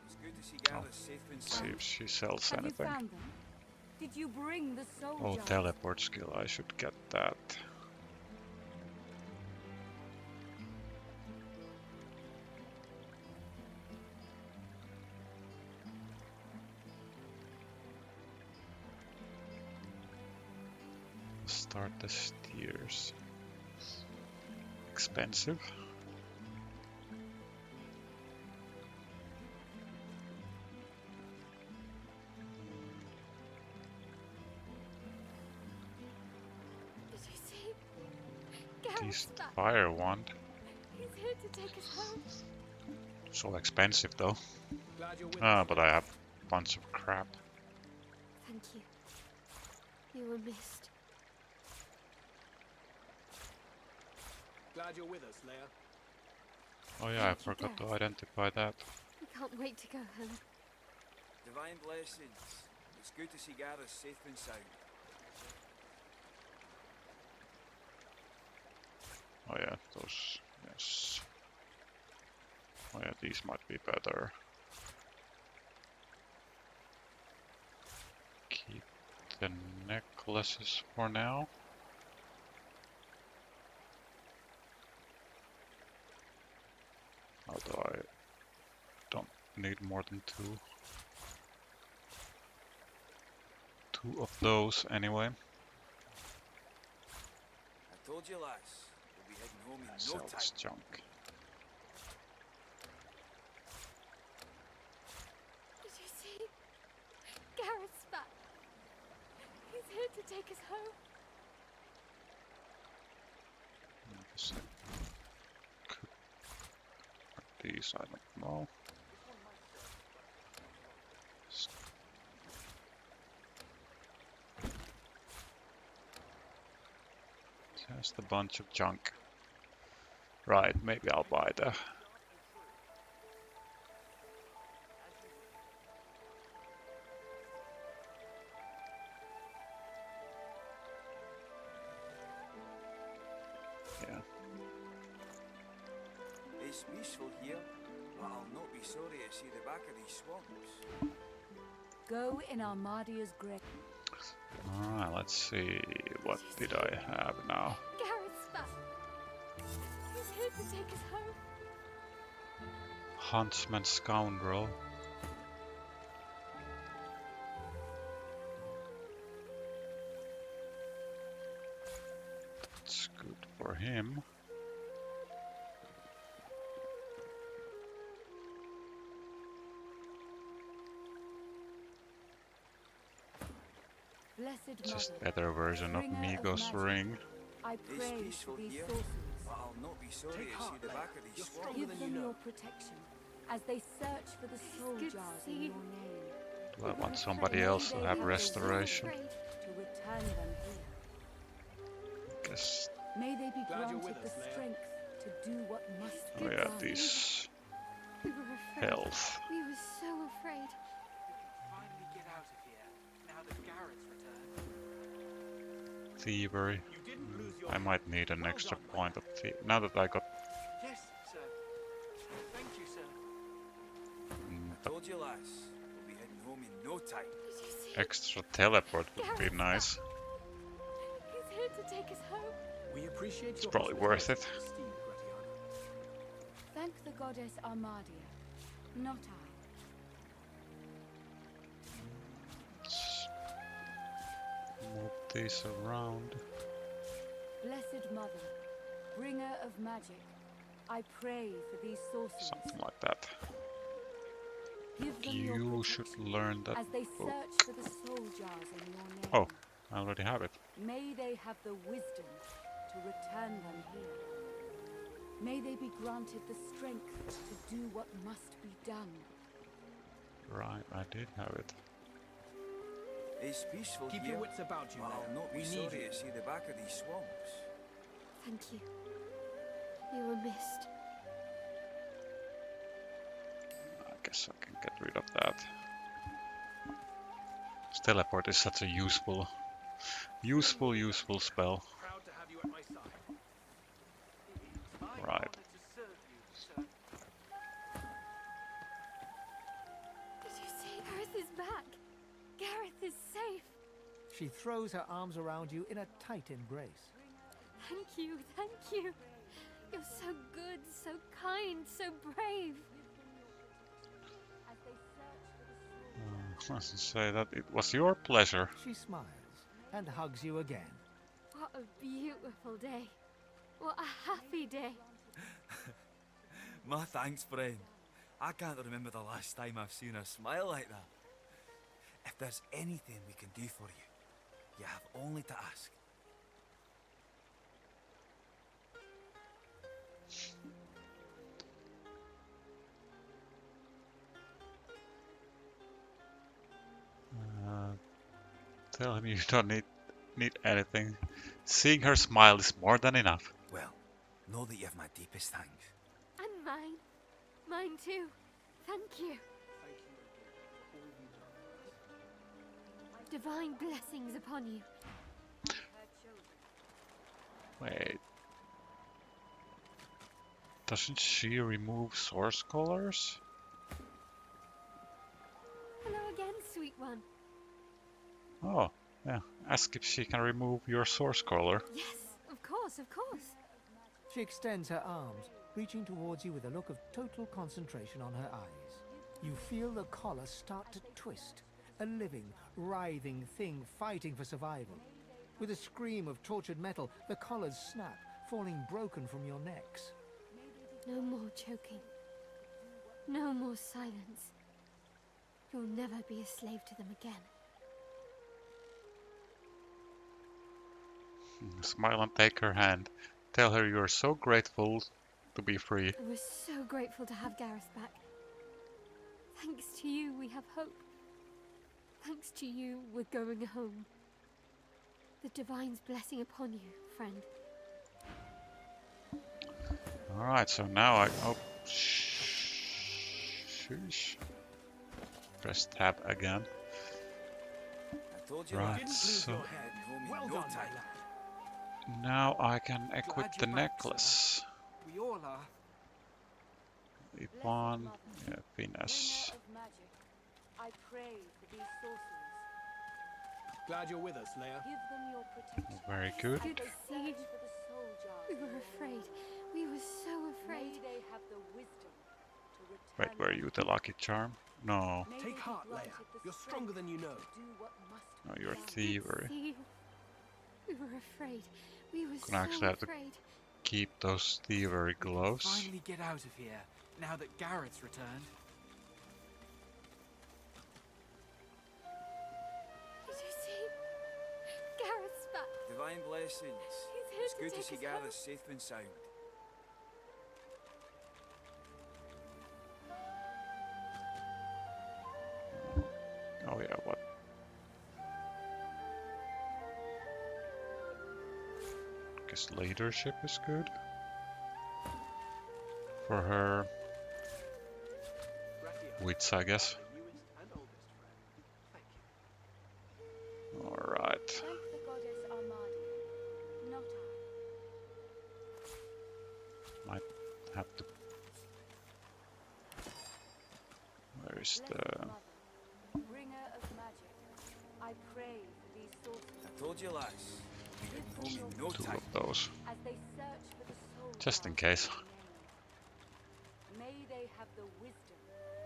[SPEAKER 17] It's good to see Gareth safe and
[SPEAKER 1] Let's see
[SPEAKER 17] sound.
[SPEAKER 1] if she sells
[SPEAKER 15] Have you
[SPEAKER 1] anything.
[SPEAKER 15] found them? Did you bring the soul
[SPEAKER 1] Oh,
[SPEAKER 15] jars?
[SPEAKER 1] teleport skill, I should get that. Start the steers. Expensive.
[SPEAKER 7] Did you see?
[SPEAKER 1] At
[SPEAKER 7] Gareth's
[SPEAKER 1] least
[SPEAKER 7] back.
[SPEAKER 1] fire wand.
[SPEAKER 7] He's here to take us home.
[SPEAKER 1] So expensive though.
[SPEAKER 5] Glad you're with
[SPEAKER 1] Ah,
[SPEAKER 5] us.
[SPEAKER 1] but I have a bunch of crap.
[SPEAKER 7] Thank you. You were missed.
[SPEAKER 5] Glad you're with us, Leia.
[SPEAKER 1] Oh yeah, I
[SPEAKER 7] Thank you,
[SPEAKER 1] forgot to
[SPEAKER 7] Gareth.
[SPEAKER 1] identify that.
[SPEAKER 7] We can't wait to go home.
[SPEAKER 17] Divine blessings. It's good to see Gareth safe and sound.
[SPEAKER 1] Oh yeah, those, yes. Oh yeah, these might be better. Keep the necklaces for now. Although I don't need more than two of those anyway.
[SPEAKER 17] I told you, lass. We'll be heading home in no
[SPEAKER 1] Sell
[SPEAKER 17] time.
[SPEAKER 1] this junk.
[SPEAKER 7] Did you see? Gareth's back. He's here to take us home.
[SPEAKER 1] These I don't know. Just a bunch of junk. Right, maybe I'll buy the... Yeah.
[SPEAKER 17] It's peaceful here, but I'll not be sorry to see the back of these swamps.
[SPEAKER 15] Go in Armadia's grave.
[SPEAKER 1] Alright, let's see. What did I have now?
[SPEAKER 7] Gareth's back. He's here to take us home.
[SPEAKER 1] Huntsman Scoundrel. That's good for him.
[SPEAKER 15] Blessed
[SPEAKER 1] Just
[SPEAKER 15] Mother,
[SPEAKER 1] better version of
[SPEAKER 15] bringer of
[SPEAKER 1] Migo's
[SPEAKER 15] magic,
[SPEAKER 1] ring.
[SPEAKER 15] I
[SPEAKER 17] It's
[SPEAKER 15] pray for
[SPEAKER 17] peaceful
[SPEAKER 15] these
[SPEAKER 17] here,
[SPEAKER 15] sorcerers.
[SPEAKER 17] but I'll not be sorry
[SPEAKER 5] Take
[SPEAKER 17] to
[SPEAKER 5] heart,
[SPEAKER 17] see the
[SPEAKER 5] Leia.
[SPEAKER 17] back of these
[SPEAKER 5] You're
[SPEAKER 17] swamps.
[SPEAKER 5] stronger
[SPEAKER 15] Give
[SPEAKER 5] than
[SPEAKER 15] them
[SPEAKER 5] you know.
[SPEAKER 15] your protection as they search for the soul
[SPEAKER 7] good to
[SPEAKER 15] jars
[SPEAKER 7] see
[SPEAKER 15] in
[SPEAKER 7] you.
[SPEAKER 15] your name.
[SPEAKER 1] Do I want somebody else to have restoration?
[SPEAKER 15] To return them here.
[SPEAKER 1] Guess.
[SPEAKER 15] May they be
[SPEAKER 5] Glad you're
[SPEAKER 15] granted
[SPEAKER 5] with
[SPEAKER 15] the
[SPEAKER 5] us, Leia.
[SPEAKER 15] strength to do what must be
[SPEAKER 1] Oh yeah,
[SPEAKER 15] done.
[SPEAKER 1] these
[SPEAKER 7] We were afraid.
[SPEAKER 1] health.
[SPEAKER 7] We were so afraid.
[SPEAKER 10] Finally get out of here, now that Garrett's returned.
[SPEAKER 1] Thievery.
[SPEAKER 5] You didn't lose your
[SPEAKER 1] I might need an
[SPEAKER 5] Well
[SPEAKER 1] extra
[SPEAKER 5] done,
[SPEAKER 1] point of thievery. Now that I got
[SPEAKER 10] Yes, sir. Thank you, sir.
[SPEAKER 17] I told you, lass. We'll be heading home in no time.
[SPEAKER 7] Did you see?
[SPEAKER 1] extra teleport would be nice.
[SPEAKER 7] He's here to take us home.
[SPEAKER 5] We appreciate
[SPEAKER 1] It's
[SPEAKER 5] your
[SPEAKER 1] probably worth it.
[SPEAKER 5] hospitality, Steve Gratiano.
[SPEAKER 15] Thank the goddess Armadia, not I.
[SPEAKER 1] Let's move these around.
[SPEAKER 15] Blessed Mother, bringer of magic, I pray for these sorcerers.
[SPEAKER 1] Something like that.
[SPEAKER 15] Give them your
[SPEAKER 1] You should
[SPEAKER 15] protection
[SPEAKER 1] learn that
[SPEAKER 15] as they
[SPEAKER 1] book.
[SPEAKER 15] search for the soul jars in your name.
[SPEAKER 1] Oh, I already have it.
[SPEAKER 15] May they have the wisdom to return them here. May they be granted the strength to do what must be done.
[SPEAKER 1] Right, I did have it.
[SPEAKER 17] It's peaceful
[SPEAKER 5] Keep
[SPEAKER 17] here,
[SPEAKER 5] your wits about you,
[SPEAKER 17] but I'll
[SPEAKER 5] Leia.
[SPEAKER 17] not be
[SPEAKER 5] We need
[SPEAKER 17] sorry
[SPEAKER 5] you.
[SPEAKER 17] to see the back of these swamps.
[SPEAKER 7] Thank you. You were missed.
[SPEAKER 1] I guess I can get rid of that. This teleport is such a useful spell.
[SPEAKER 5] Proud to have you at my side.
[SPEAKER 1] Right.
[SPEAKER 10] To serve you, sir.
[SPEAKER 7] Did you see? Gareth is back. Gareth is safe.
[SPEAKER 4] She throws her arms around you in a tight embrace.
[SPEAKER 7] Thank you, thank you. You're so good, so kind, so brave.
[SPEAKER 15] As they search for the soul
[SPEAKER 1] I should say that it was your pleasure.
[SPEAKER 4] She smiles and hugs you again.
[SPEAKER 7] What a beautiful day. What a happy day.
[SPEAKER 6] My thanks, friend. I can't remember the last time I've seen her smile like that. If there's anything we can do for you, you have only to ask.
[SPEAKER 1] Tell him you don't need need anything. Seeing her smile is more than enough.
[SPEAKER 6] Well, know that you have my deepest thanks.
[SPEAKER 7] And mine. Mine too. Thank you. Divine blessings upon you.
[SPEAKER 1] Wait. Doesn't she remove source colors?
[SPEAKER 7] Hello again, sweet one.
[SPEAKER 1] Oh, yeah. Ask if she can remove your source color.
[SPEAKER 7] Yes, of course, of course.
[SPEAKER 4] She extends her arms, reaching towards you with a look of total concentration on her eyes. You feel the collar start to twist, a living, writhing thing fighting for survival. With a scream of tortured metal, the collars snap, falling broken from your necks.
[SPEAKER 7] No more choking. No more silence. You'll never be a slave to them again.
[SPEAKER 1] Smile and take her hand. Tell her you are so grateful to be free.
[SPEAKER 7] We're so grateful to have Gareth back. Thanks to you, we have hope. Thanks to you, we're going home. The Divine's blessing upon you, friend.
[SPEAKER 1] Alright, so now I... Oh, sheesh. Press tab again.
[SPEAKER 6] I told you
[SPEAKER 1] Right,
[SPEAKER 6] didn't lose
[SPEAKER 1] so...
[SPEAKER 6] your head, homie.
[SPEAKER 4] Well
[SPEAKER 6] No
[SPEAKER 4] done,
[SPEAKER 6] time.
[SPEAKER 4] my lad.
[SPEAKER 1] Now I can equip
[SPEAKER 10] Glad
[SPEAKER 1] the
[SPEAKER 10] you're back, sir.
[SPEAKER 1] necklace.
[SPEAKER 10] We all are.
[SPEAKER 1] Weapon, yeah, finesse.
[SPEAKER 15] Bringer of magic, I pray for these sorcerers.
[SPEAKER 5] Glad you're with us, Leia.
[SPEAKER 15] Give them your protection.
[SPEAKER 1] Very good.
[SPEAKER 7] Good to see you.
[SPEAKER 15] For the soul jars.
[SPEAKER 7] We were afraid. We were so afraid.
[SPEAKER 15] May they have the wisdom to
[SPEAKER 1] Wait,
[SPEAKER 15] return.
[SPEAKER 1] were you the lucky charm? No.
[SPEAKER 15] May they
[SPEAKER 5] Take
[SPEAKER 15] be
[SPEAKER 5] heart,
[SPEAKER 15] granted
[SPEAKER 5] Leia.
[SPEAKER 15] the
[SPEAKER 5] You're stronger than you know.
[SPEAKER 15] strength to do what must
[SPEAKER 1] No,
[SPEAKER 15] be
[SPEAKER 1] you're
[SPEAKER 15] done.
[SPEAKER 1] thievery.
[SPEAKER 7] See you. We were afraid. We were
[SPEAKER 1] Gonna actually
[SPEAKER 7] so
[SPEAKER 1] have to
[SPEAKER 7] afraid.
[SPEAKER 1] keep those thievery gloves.
[SPEAKER 10] Finally get out of here, now that Garrett's returned.
[SPEAKER 7] Did you see? Gareth's back.
[SPEAKER 17] Divine blessings.
[SPEAKER 7] He's here
[SPEAKER 17] It's
[SPEAKER 7] to
[SPEAKER 17] good to
[SPEAKER 7] take
[SPEAKER 17] see
[SPEAKER 7] us home.
[SPEAKER 17] Gareth safe and sound.
[SPEAKER 1] Oh yeah, what? Guess leadership is good. For her wits, I guess. Alright.
[SPEAKER 15] Thank the goddess Armadi, not I.
[SPEAKER 1] Might have to... Where is the...
[SPEAKER 15] Bringer of magic, I pray for these sorcerers.
[SPEAKER 17] I told you, lass. We get home in no
[SPEAKER 1] two
[SPEAKER 17] time.
[SPEAKER 1] of those?
[SPEAKER 15] As they search for the soul
[SPEAKER 1] Just in
[SPEAKER 15] jars
[SPEAKER 1] case.
[SPEAKER 15] may they have the wisdom.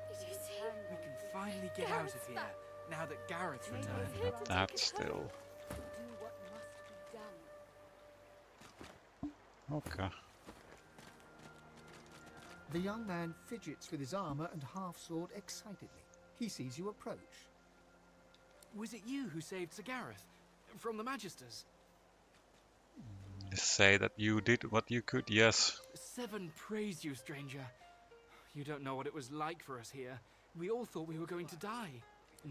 [SPEAKER 7] Did you see?
[SPEAKER 10] We can finally get out of here, now that Garrett's returned.
[SPEAKER 1] Not that still.
[SPEAKER 15] Do what must be done.
[SPEAKER 1] Okay.
[SPEAKER 4] The young man fidgets with his armor and half-sword excitedly. He sees you approach.
[SPEAKER 10] Was it you who saved Sir Gareth? From the Magisters?
[SPEAKER 1] Say that you did what you could, yes.
[SPEAKER 10] Seven praise you, stranger. You don't know what it was like for us here. We all thought we were going to die.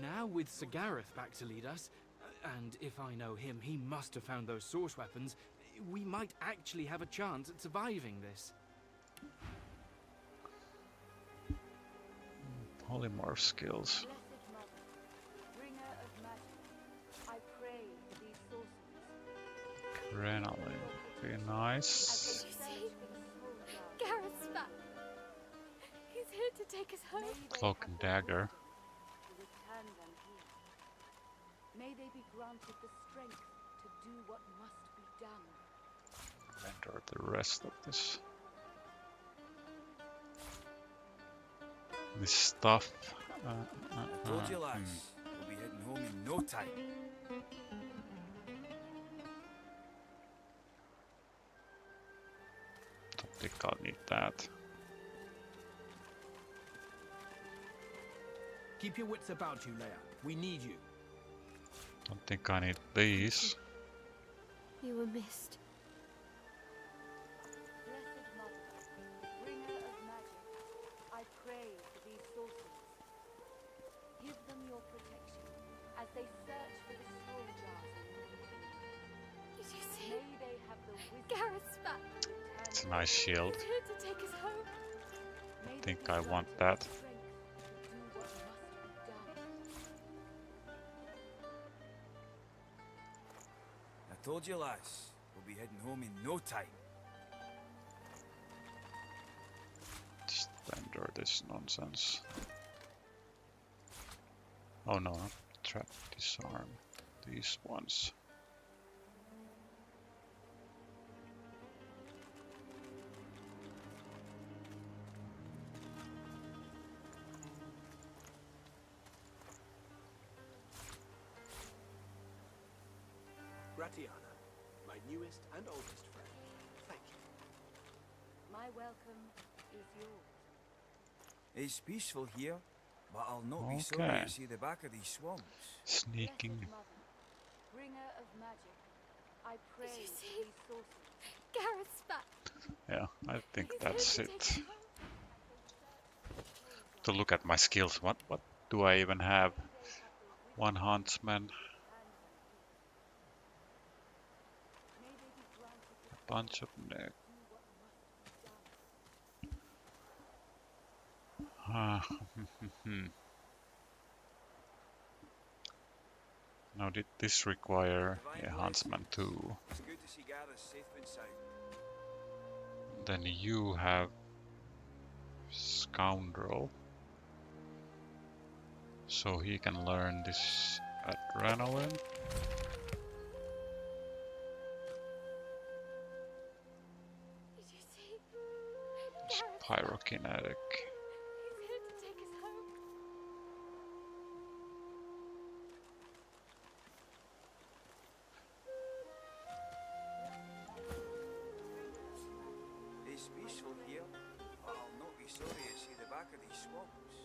[SPEAKER 10] Now, with Sir Gareth back to lead us, and if I know him, he must have found those source weapons, we might actually have a chance at surviving this.
[SPEAKER 1] Polymorph skills.
[SPEAKER 15] Blessed Mother, bringer of magic, I pray for these sorcerers.
[SPEAKER 1] Adrenaline would be nice.
[SPEAKER 7] Did you see? Gareth's back. He's here to take us home.
[SPEAKER 1] Cloak and dagger.
[SPEAKER 15] To return them here. May they be granted the strength to do what must be done.
[SPEAKER 1] Render the rest of this. This stuff.
[SPEAKER 17] I told you, lass. We'll be heading home in no time.
[SPEAKER 1] Don't think I'll need that.
[SPEAKER 5] Keep your wits about you, Leia. We need you.
[SPEAKER 1] Don't think I need these.
[SPEAKER 7] You were missed.
[SPEAKER 15] Blessed Mother, bringer of magic, I pray for these sorcerers. Give them your protection as they search for the soul jars of your king.
[SPEAKER 7] Did you see? Gareth's back.
[SPEAKER 1] It's a nice shield.
[SPEAKER 7] He's here to take us home.
[SPEAKER 1] I think I want that.
[SPEAKER 6] I told you, lass. We'll be heading home in no time.
[SPEAKER 1] Just endure this nonsense. Oh no, not trap, disarm. These ones.
[SPEAKER 5] Gratiana, my newest and oldest friend. Thank you.
[SPEAKER 15] My welcome is yours.
[SPEAKER 6] It's peaceful here, but I'll not be sorry
[SPEAKER 1] Okay.
[SPEAKER 6] to see the back of these swamps.
[SPEAKER 1] Sneaking.
[SPEAKER 15] Blessed Mother, bringer of magic, I pray
[SPEAKER 7] Did you
[SPEAKER 15] for
[SPEAKER 7] see?
[SPEAKER 15] these sorcerers.
[SPEAKER 7] Gareth's back.
[SPEAKER 1] Yeah, I think
[SPEAKER 7] He's
[SPEAKER 1] that's
[SPEAKER 7] here to
[SPEAKER 1] it.
[SPEAKER 7] take us home.
[SPEAKER 1] To look at my skills, what do I even have? One huntsman, a bunch of neck. Now did this require a huntsman too?
[SPEAKER 6] It's good to see Gareth safe and sound.
[SPEAKER 1] Then you have scoundrel, so he can learn this adrenaline.
[SPEAKER 7] Did you see?
[SPEAKER 1] This
[SPEAKER 7] Gareth's
[SPEAKER 1] pyrokinetic.
[SPEAKER 7] He's here to take us home.
[SPEAKER 6] It's peaceful here, but I'll not be sorry to see the back of these swamps.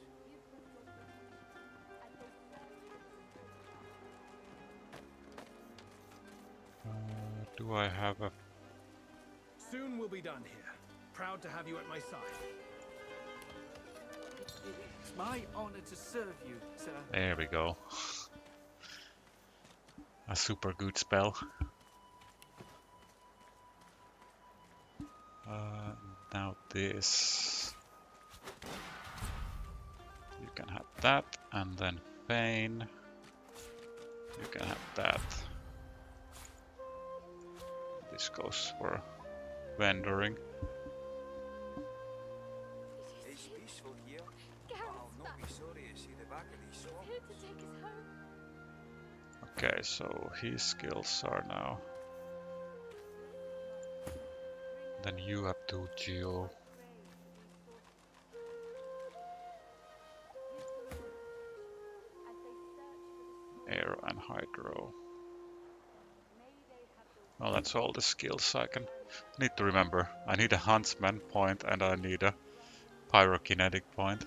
[SPEAKER 1] Do I have a...
[SPEAKER 5] Soon we'll be done here. Proud to have you at my side.
[SPEAKER 10] It's my honor to serve you, sir.
[SPEAKER 1] There we go. A super good spell. Now this. You can have that, and then feign. You can have that. This goes for vendoring.
[SPEAKER 6] It's peaceful here, but I'll not be sorry to see the back of these swamps.
[SPEAKER 7] Here to take us home.
[SPEAKER 1] Okay, so his skills are now. Then you have to geo. Air and hydro. Well, that's all the skills I can need to remember. I need a huntsman point and I need a pyrokinetic point.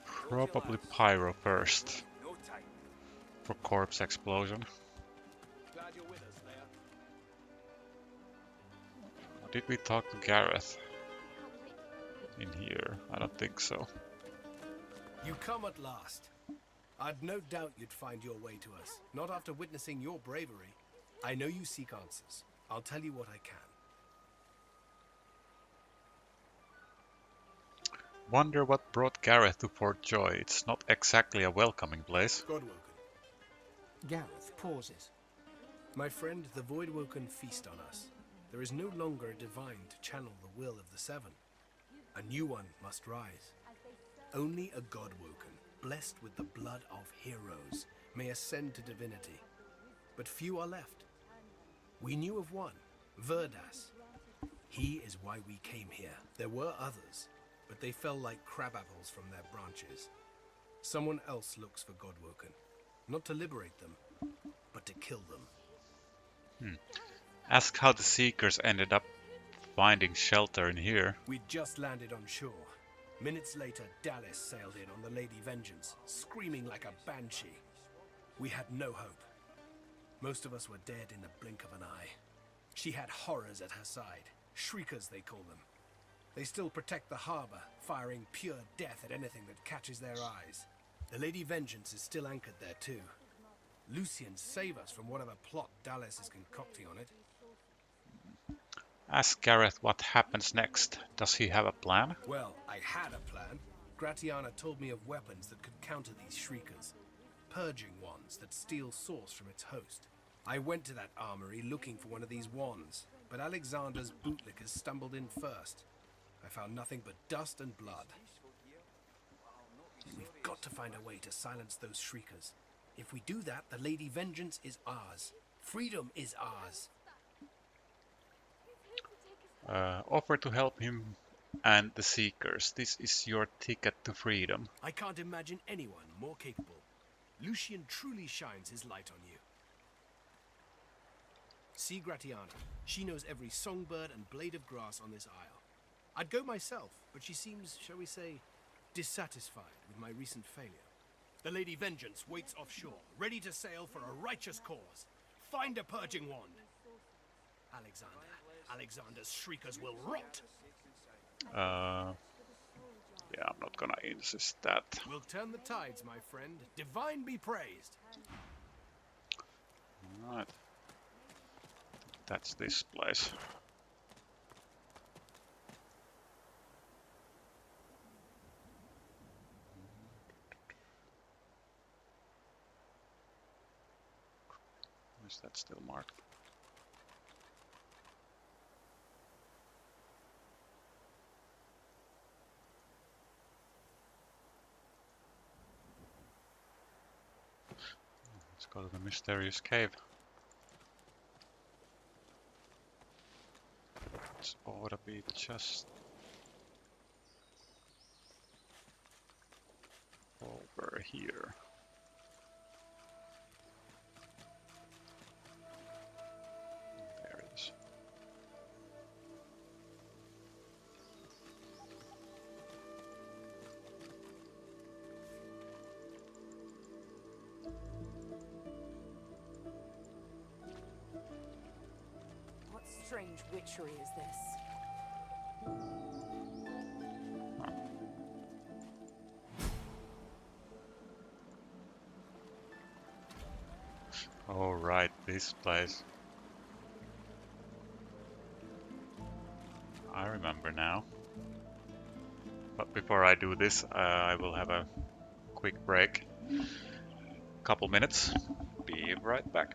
[SPEAKER 1] Probably pyro first
[SPEAKER 6] No time.
[SPEAKER 1] for corpse explosion.
[SPEAKER 5] Glad you're with us, Leia.
[SPEAKER 1] Did we talk to Gareth in here? I don't think so.
[SPEAKER 5] You come at last. I'd no doubt you'd find your way to us. Not after witnessing your bravery. I know you seek answers. I'll tell you what I can.
[SPEAKER 1] Wonder what brought Gareth to Fort Joy. It's not exactly a welcoming place.
[SPEAKER 5] Godwoken. Gareth pauses. My friend, the Voidwoken feast on us. There is no longer a divine to channel the will of the Seven. A new one must rise. Only a Godwoken, blessed with the blood of heroes, may ascend to divinity. But few are left. We knew of one, Verdas. He is why we came here. There were others, but they fell like crab apples from their branches. Someone else looks for Godwoken, not to liberate them, but to kill them.
[SPEAKER 1] Ask how the Seekers ended up finding shelter in here.
[SPEAKER 5] We'd just landed on shore. Minutes later, Dallas sailed in on the Lady Vengeance, screaming like a banshee. We had no hope. Most of us were dead in the blink of an eye. She had horrors at her side, shriekers they call them. They still protect the harbor, firing pure death at anything that catches their eyes. The Lady Vengeance is still anchored there too. Lucian, save us from whatever plot Dallas is concocting on it.
[SPEAKER 1] Ask Gareth what happens next. Does he have a plan?
[SPEAKER 5] Well, I had a plan. Gratiana told me of weapons that could counter these shriekers. Purging wands that steal source from its host. I went to that armory looking for one of these wands, but Alexander's bootlickers stumbled in first. I found nothing but dust and blood. We've got to find a way to silence those shriekers. If we do that, the Lady Vengeance is ours. Freedom is ours.
[SPEAKER 1] Offer to help him and the Seekers. This is your ticket to freedom.
[SPEAKER 5] I can't imagine anyone more capable. Lucian truly shines his light on you. See Gratiana. She knows every songbird and blade of grass on this isle. I'd go myself, but she seems, shall we say, dissatisfied with my recent failure. The Lady Vengeance waits offshore, ready to sail for a righteous cause. Find a purging wand. Alexander's shriekers will rot.
[SPEAKER 1] Yeah, I'm not gonna insist that.
[SPEAKER 5] We'll turn the tides, my friend. Divine be praised.
[SPEAKER 1] Alright. That's this place. Is that still marked? Let's go to the mysterious cave. It ought to be just over here. There it is.
[SPEAKER 2] What strange witchery is this?
[SPEAKER 1] Oh right, this place. I remember now. But before I do this, I will have a quick break. Couple minutes. Be right back.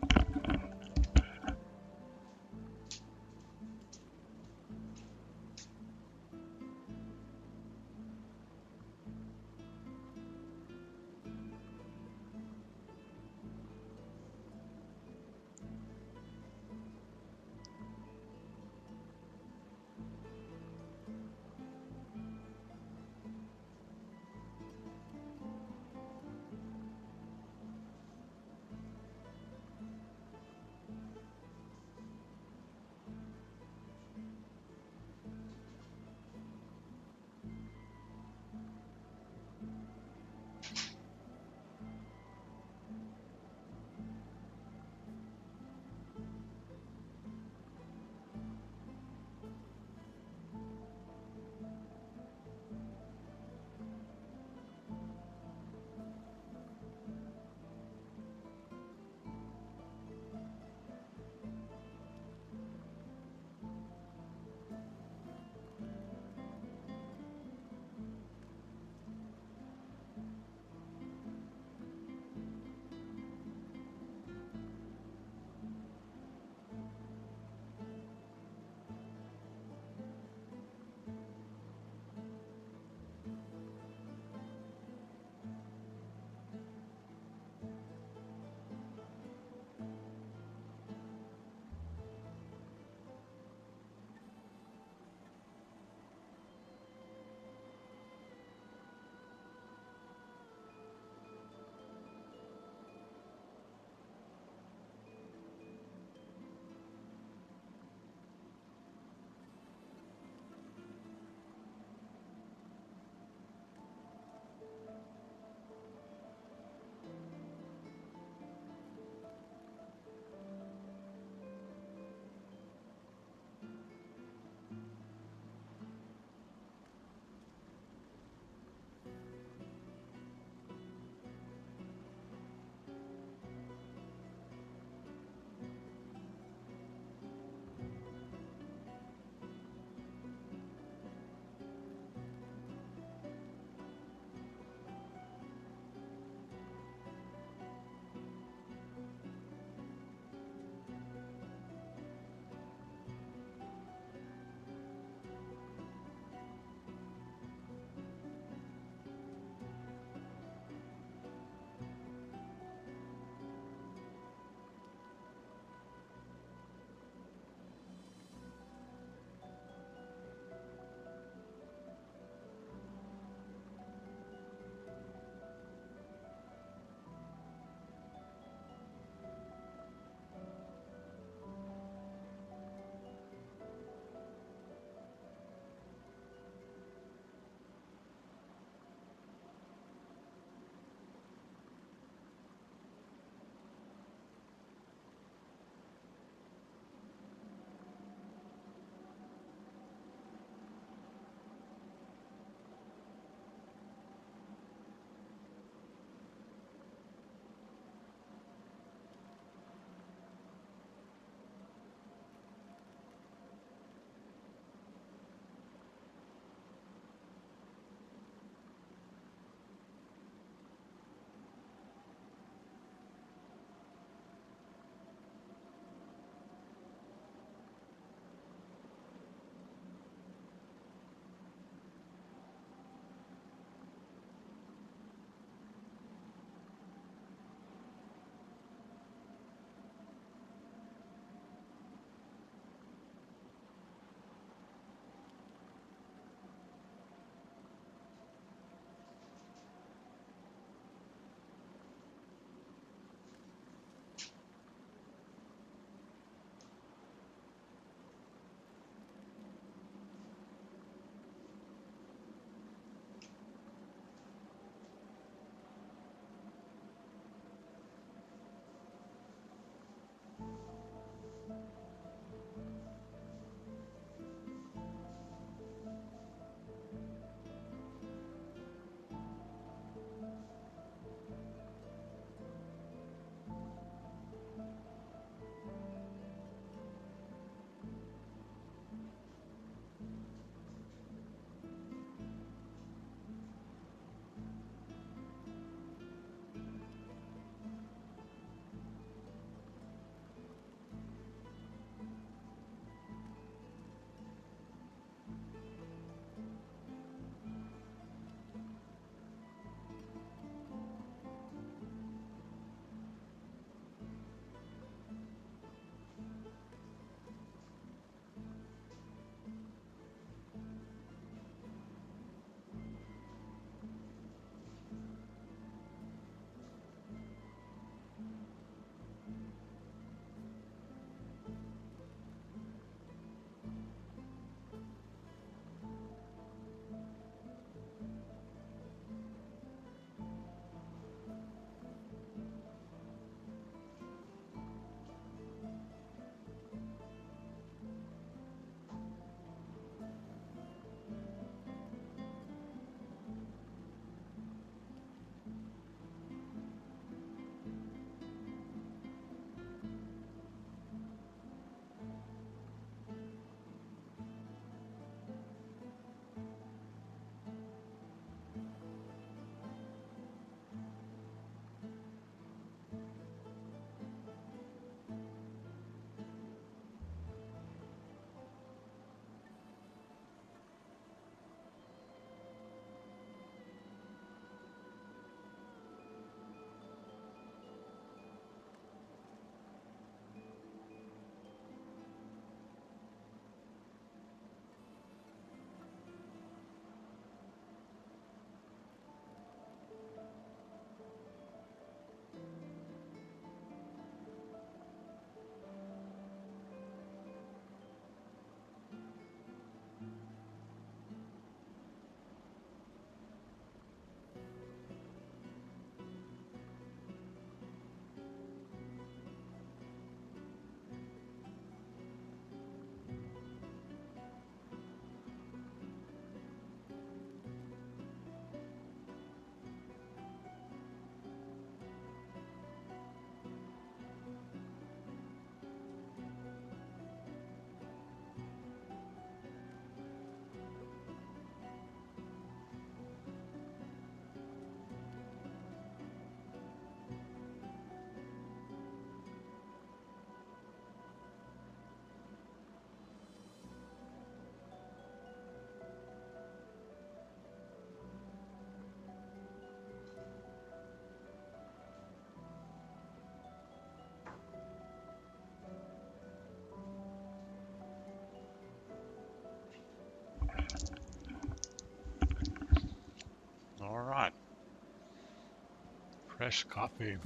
[SPEAKER 1] Fresh coffee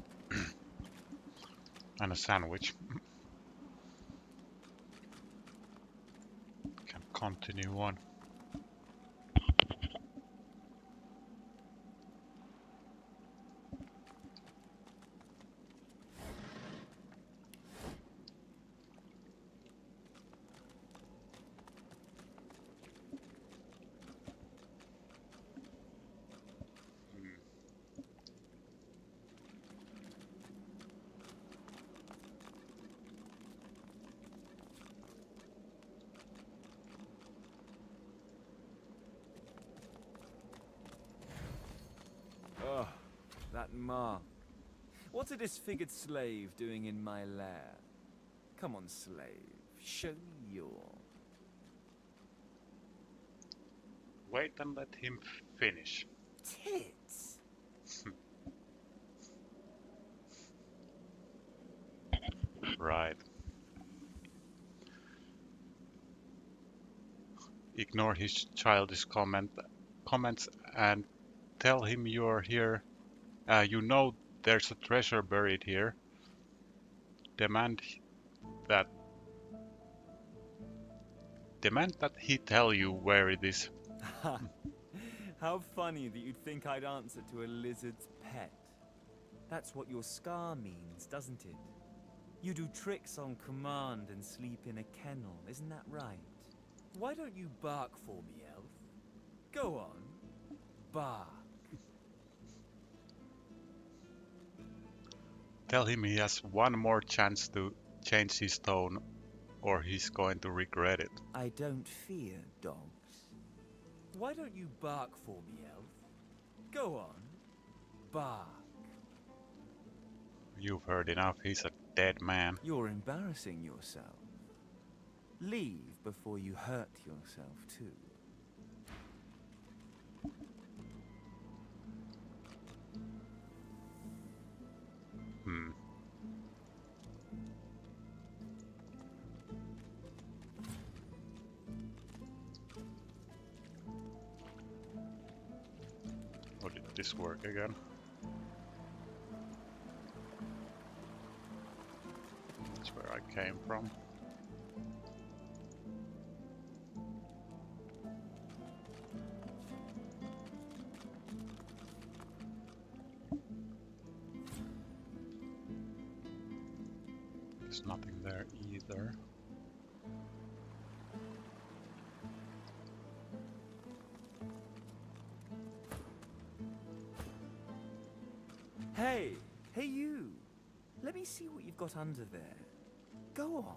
[SPEAKER 1] and a sandwich. Can continue on.
[SPEAKER 6] Oh, that mark. What's a disfigured slave doing in my lair? Come on, slave. Show me your...
[SPEAKER 1] Wait and let him finish.
[SPEAKER 6] Tits?
[SPEAKER 1] Right. Ignore his childish comments and tell him you're here. You know there's a treasure buried here. Demand that Demand that he tell you where it is.
[SPEAKER 6] How funny that you'd think I'd answer to a lizard's pet. That's what your scar means, doesn't it? You do tricks on command and sleep in a kennel, isn't that right? Why don't you bark for me, elf? Go on. Bark.
[SPEAKER 1] Tell him he has one more chance to change his tone or he's going to regret it.
[SPEAKER 6] I don't fear dogs. Why don't you bark for me, elf? Go on. Bark.
[SPEAKER 1] You've heard enough, he's a dead man.
[SPEAKER 6] You're embarrassing yourself. Leave before you hurt yourself too.
[SPEAKER 1] How did this work again? That's where I came from. There's nothing there either.
[SPEAKER 6] Hey, hey you! Let me see what you've got under there. Go on,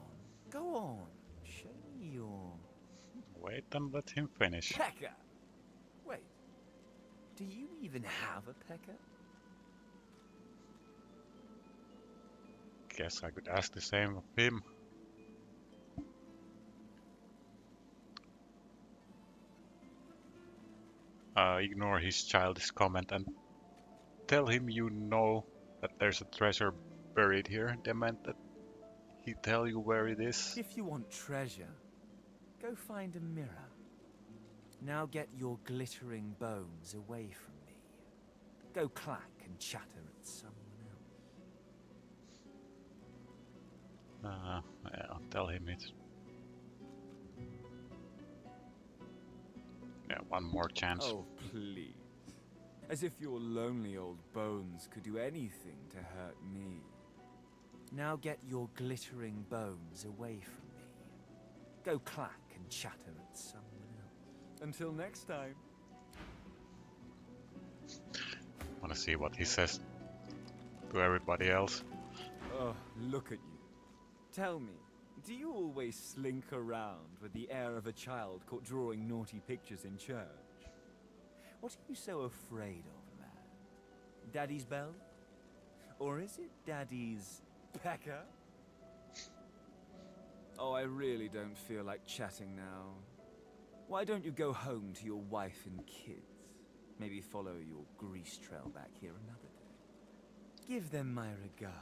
[SPEAKER 6] go on. Show me your...
[SPEAKER 1] Wait and let him finish.
[SPEAKER 6] Pecker! Wait, do you even have a pecker?
[SPEAKER 1] Guess I could ask the same of him. Ignore his childish comment and tell him you know that there's a treasure buried here. Demand that he tell you where it is.
[SPEAKER 6] If you want treasure, go find a mirror. Now get your glittering bones away from me. Go clack and chatter at someone else.
[SPEAKER 1] Yeah, I'll tell him it. Yeah, one more chance.
[SPEAKER 6] Oh, please. As if your lonely old bones could do anything to hurt me. Now get your glittering bones away from me. Go clack and chatter at someone else. Until next time.
[SPEAKER 1] Wanna see what he says to everybody else.
[SPEAKER 6] Oh, look at you. Tell me, do you always slink around with the air of a child caught drawing naughty pictures in church? What are you so afraid of, lad? Daddy's bell? Or is it Daddy's pecker? Oh, I really don't feel like chatting now. Why don't you go home to your wife and kids? Maybe follow your grease trail back here another day. Give them my regards.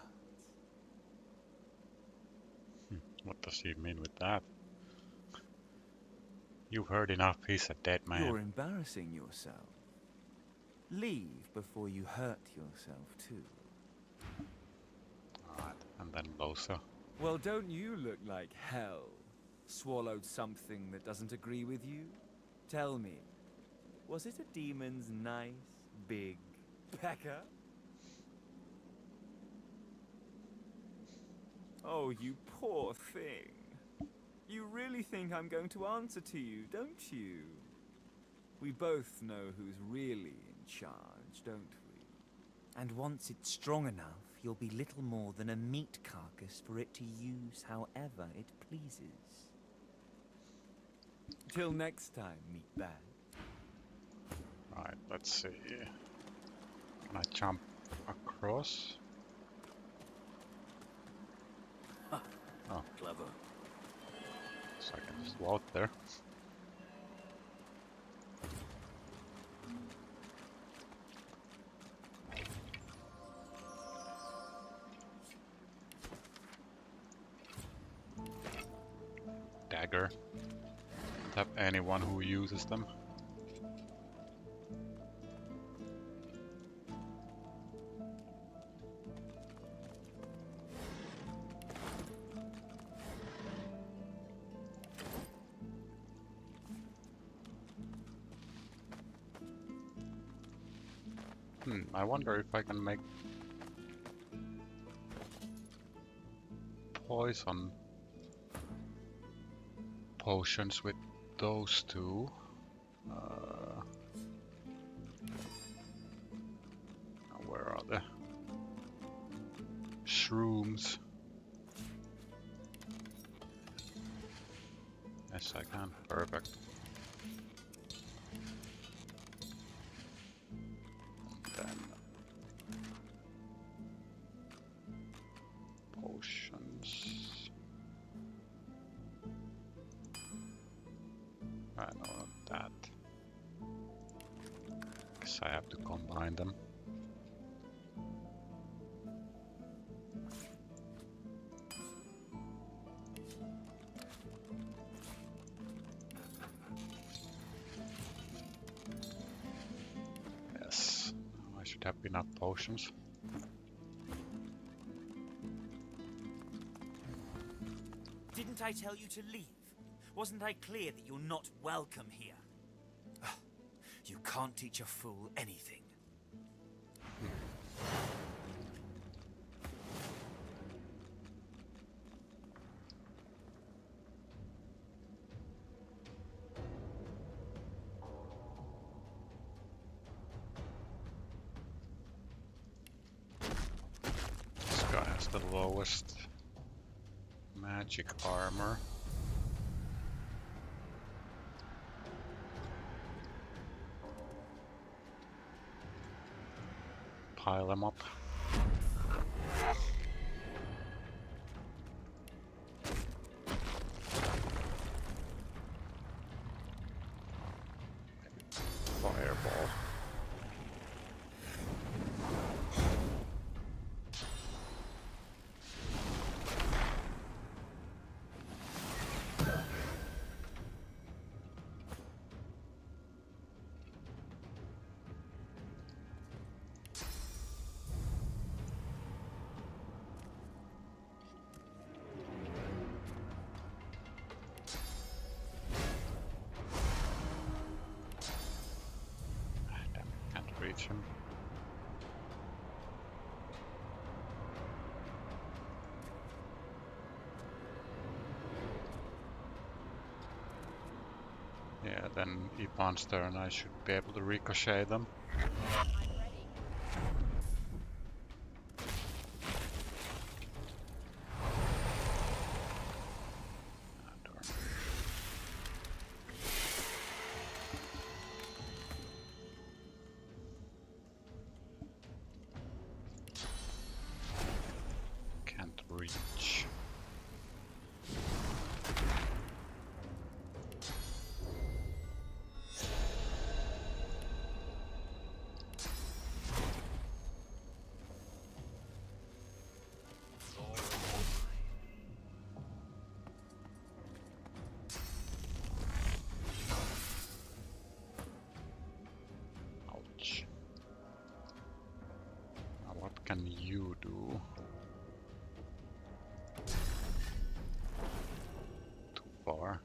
[SPEAKER 1] What does he mean with that? You've heard enough, he's a dead man.
[SPEAKER 6] You're embarrassing yourself. Leave before you hurt yourself too.
[SPEAKER 1] Alright, and then Losa.
[SPEAKER 6] Well, don't you look like hell? Swallowed something that doesn't agree with you? Tell me, was it a demon's nice, big pecker? Oh, you poor thing. You really think I'm going to answer to you, don't you? We both know who's really in charge, don't we? And once it's strong enough, you'll be little more than a meat carcass for it to use however it pleases. Till next time, meatbag.
[SPEAKER 1] Right, let's see. Can I jump across? Oh.
[SPEAKER 8] Clever.
[SPEAKER 1] So I can just float there. Dagger. Tap anyone who uses them. I wonder if I can make poison potions with those two. Where are the shrooms? Yes, I can. Perfect. Then potions. I know that. Guess I have to combine them. Yes, I should have enough potions.
[SPEAKER 18] Didn't I tell you to leave? Wasn't I clear that you're not welcome here? You can't teach a fool anything.
[SPEAKER 1] This guy has the lowest magic armor. Pile them up. Fireball. Reach him. Yeah, then Ipan's turn, I should be able to ricochet them. Can't reach. can you do? Too far.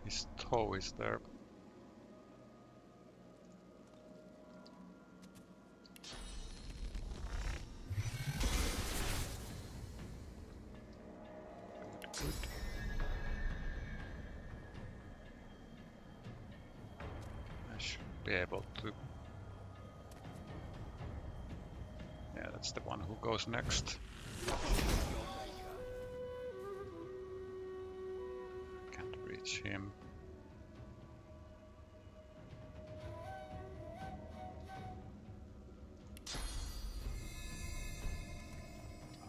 [SPEAKER 1] His toe is there. Good. I should be able to. Yeah, that's the one who goes next. Can't reach him.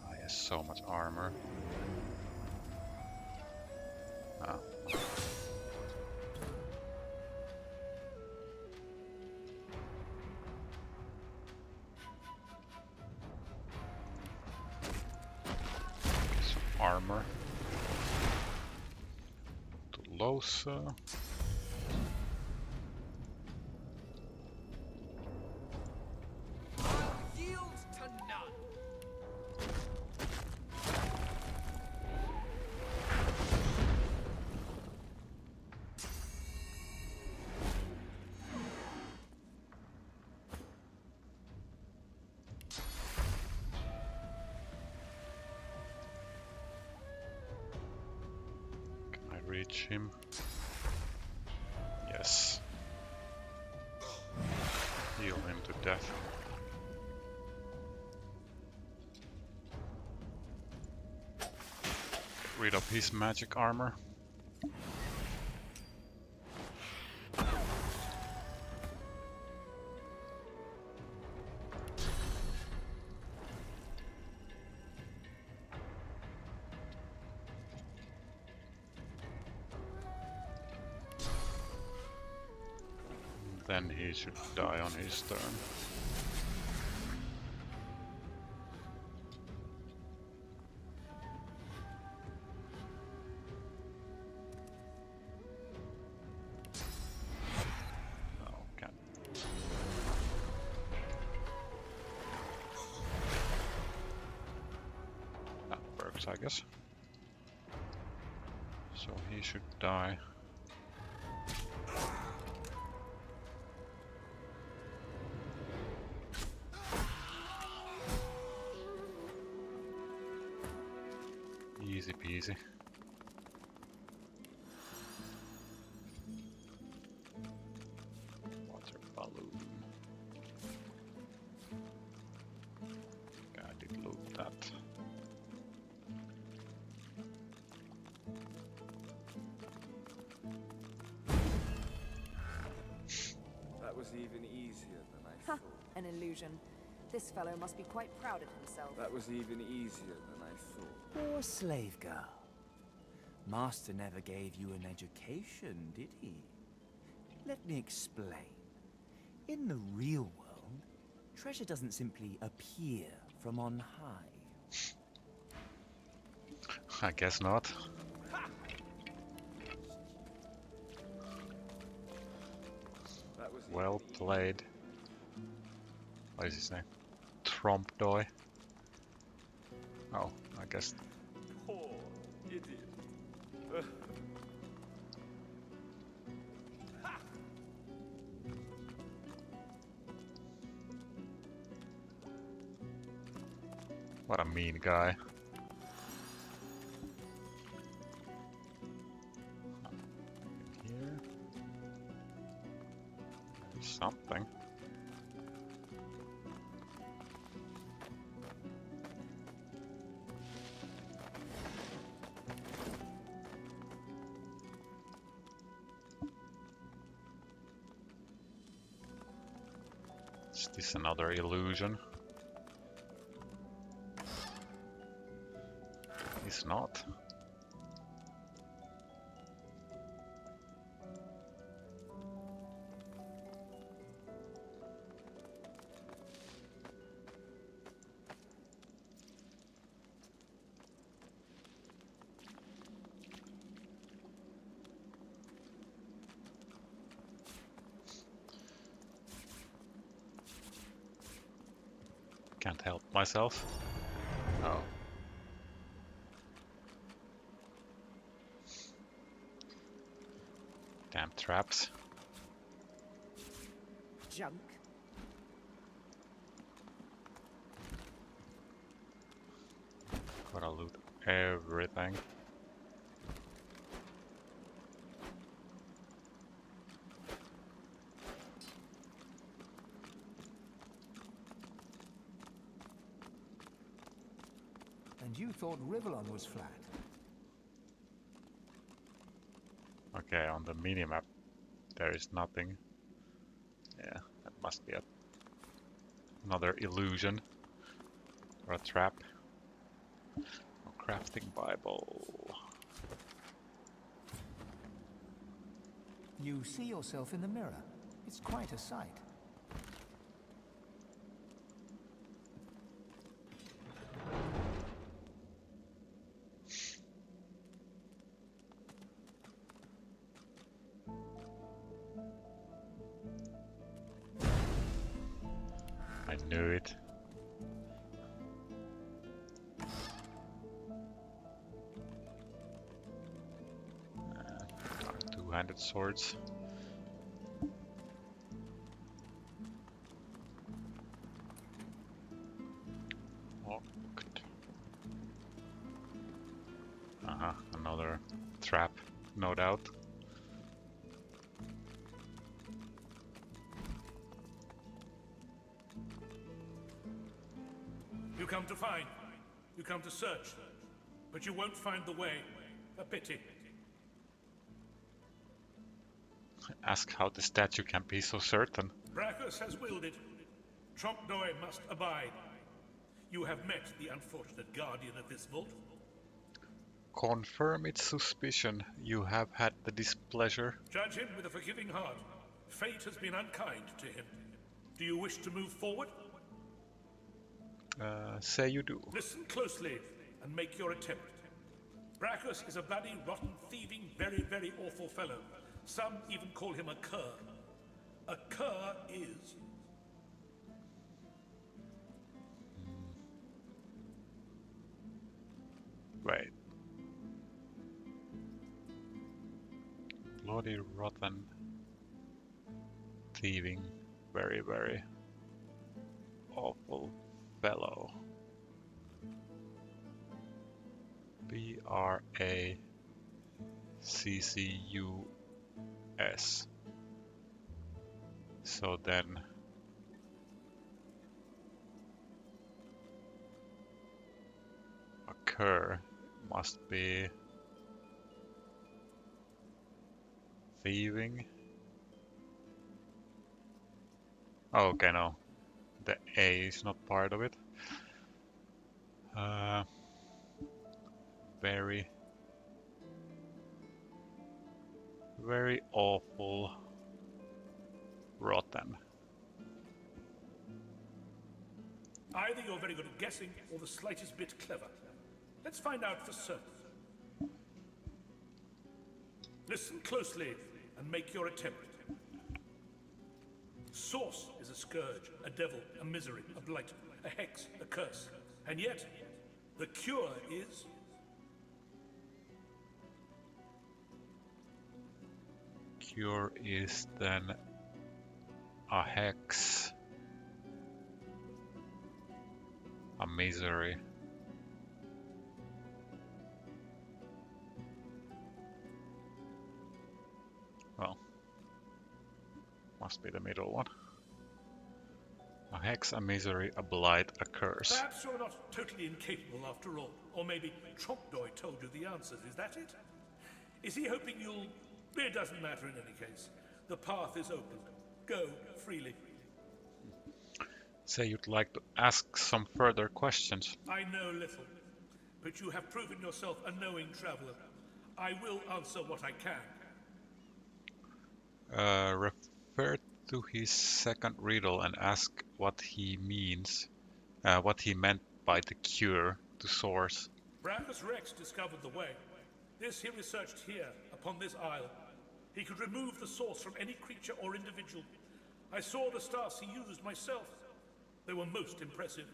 [SPEAKER 1] Ah, he has so much armor. Ah. Some armor. To Losa.
[SPEAKER 4] Yields to none.
[SPEAKER 1] Can I reach him? Yes. Heal him to death. Get rid of his magic armor. Then he should die on his turn. No, can't. That works, I guess. So he should die. Easy peasy. Water balloon. I did loot that.
[SPEAKER 6] That was even easier than I
[SPEAKER 2] Ha!
[SPEAKER 6] thought.
[SPEAKER 2] An illusion. This fellow must be quite proud of himself.
[SPEAKER 6] That was even easier than I thought.
[SPEAKER 18] Poor slave girl. Master never gave you an education, did he? Let me explain. In the real world, treasure doesn't simply appear from on high.
[SPEAKER 1] I guess not.
[SPEAKER 6] That was
[SPEAKER 1] Well played. What is his name? Trompdoy. Oh, I guess.
[SPEAKER 6] Poor idiot.
[SPEAKER 1] What a mean guy. In here. There's something. Is this another illusion? It's not. Can't help myself. Oh. Damn traps.
[SPEAKER 13] Junk.
[SPEAKER 1] Gotta loot everything.
[SPEAKER 4] And you thought Rivellon was flat?
[SPEAKER 1] Okay, on the minimap there is nothing. Yeah, that must be another illusion or a trap. Oh, crafting Bible.
[SPEAKER 4] You see yourself in the mirror. It's quite a sight.
[SPEAKER 1] I knew it. Two-handed swords. Locked. Another trap, no doubt.
[SPEAKER 19] You come to find, you come to search, but you won't find the way. A pity.
[SPEAKER 1] Ask how the statue can be so certain.
[SPEAKER 19] Brachus has willed it. Trompe-l'oeil must abide. You have met the unfortunate guardian of this vault.
[SPEAKER 1] Confirm its suspicion. You have had the displeasure.
[SPEAKER 19] Judge him with a forgiving heart. Fate has been unkind to him. Do you wish to move forward?
[SPEAKER 1] Say you do.
[SPEAKER 19] Listen closely and make your attempt. Brachus is a bloody, rotten, thieving, very, very awful fellow. Some even call him a cur. A cur is...
[SPEAKER 1] Wait. Bloody, rotten, thieving, very, very awful fellow. Braccus. So then a cur must be thieving. Oh, okay, no. The A is not part of it. Very, very awful, rotten.
[SPEAKER 19] Either you're very good at guessing or the slightest bit clever. Let's find out for certain. Listen closely and make your attempt. Source is a scourge, a devil, a misery, a blight, a hex, a curse. And yet, the cure is...
[SPEAKER 1] Cure is then a hex, a misery. Well, must be the middle one. A hex, a misery, a blight, a curse.
[SPEAKER 19] Perhaps you're not totally incapable after all. Or maybe Trompe-l'oeil told you the answers. Is that it? Is he hoping you'll... It doesn't matter in any case. The path is open. Go freely.
[SPEAKER 1] Say you'd like to ask some further questions.
[SPEAKER 19] I know little, but you have proven yourself a knowing traveler. I will answer what I can.
[SPEAKER 1] Refer to his second riddle and ask what he means, what he meant by the cure to source.
[SPEAKER 19] Brachus Rex discovered the way. This he researched here, upon this isle. He could remove the source from any creature or individual. I saw the staffs he used myself. They were most impressive.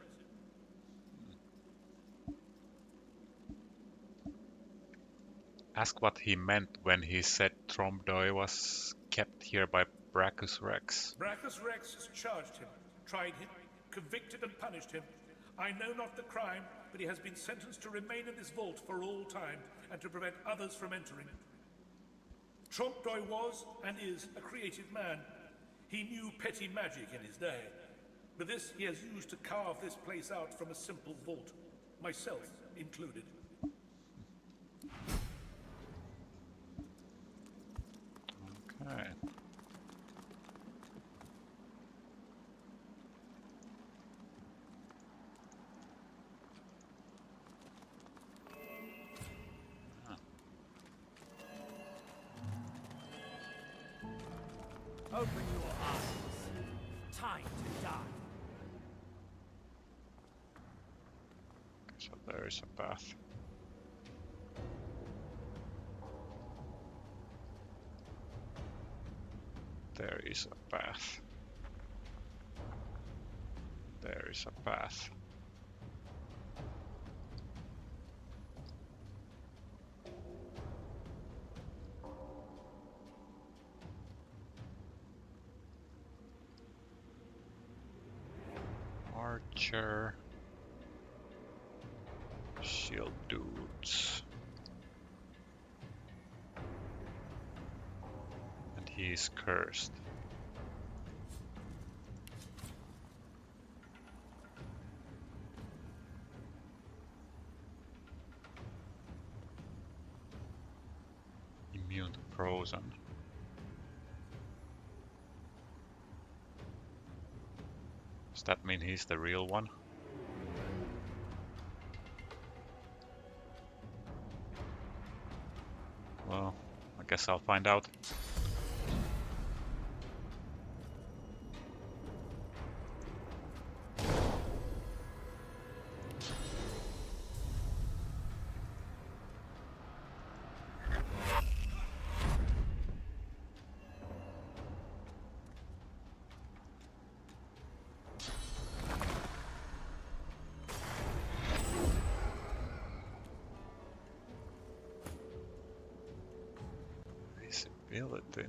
[SPEAKER 1] Ask what he meant when he said Tromdoi was kept here by Brachus Rex.
[SPEAKER 19] Brachus Rex has charged him, tried him, convicted and punished him. I know not the crime, but he has been sentenced to remain in this vault for all time and to prevent others from entering. Tromdoi was and is a creative man. He knew petty magic in his day, but this he has used to carve this place out from a simple vault, myself included.
[SPEAKER 1] Okay.
[SPEAKER 9] Open your eyes. Time to die.
[SPEAKER 1] So there is a path. There is a path. There is a path. Archer. Shield dudes. And he is cursed. Immune to frozen. Does that mean he's the real one? Well, I guess I'll find out. Visibility.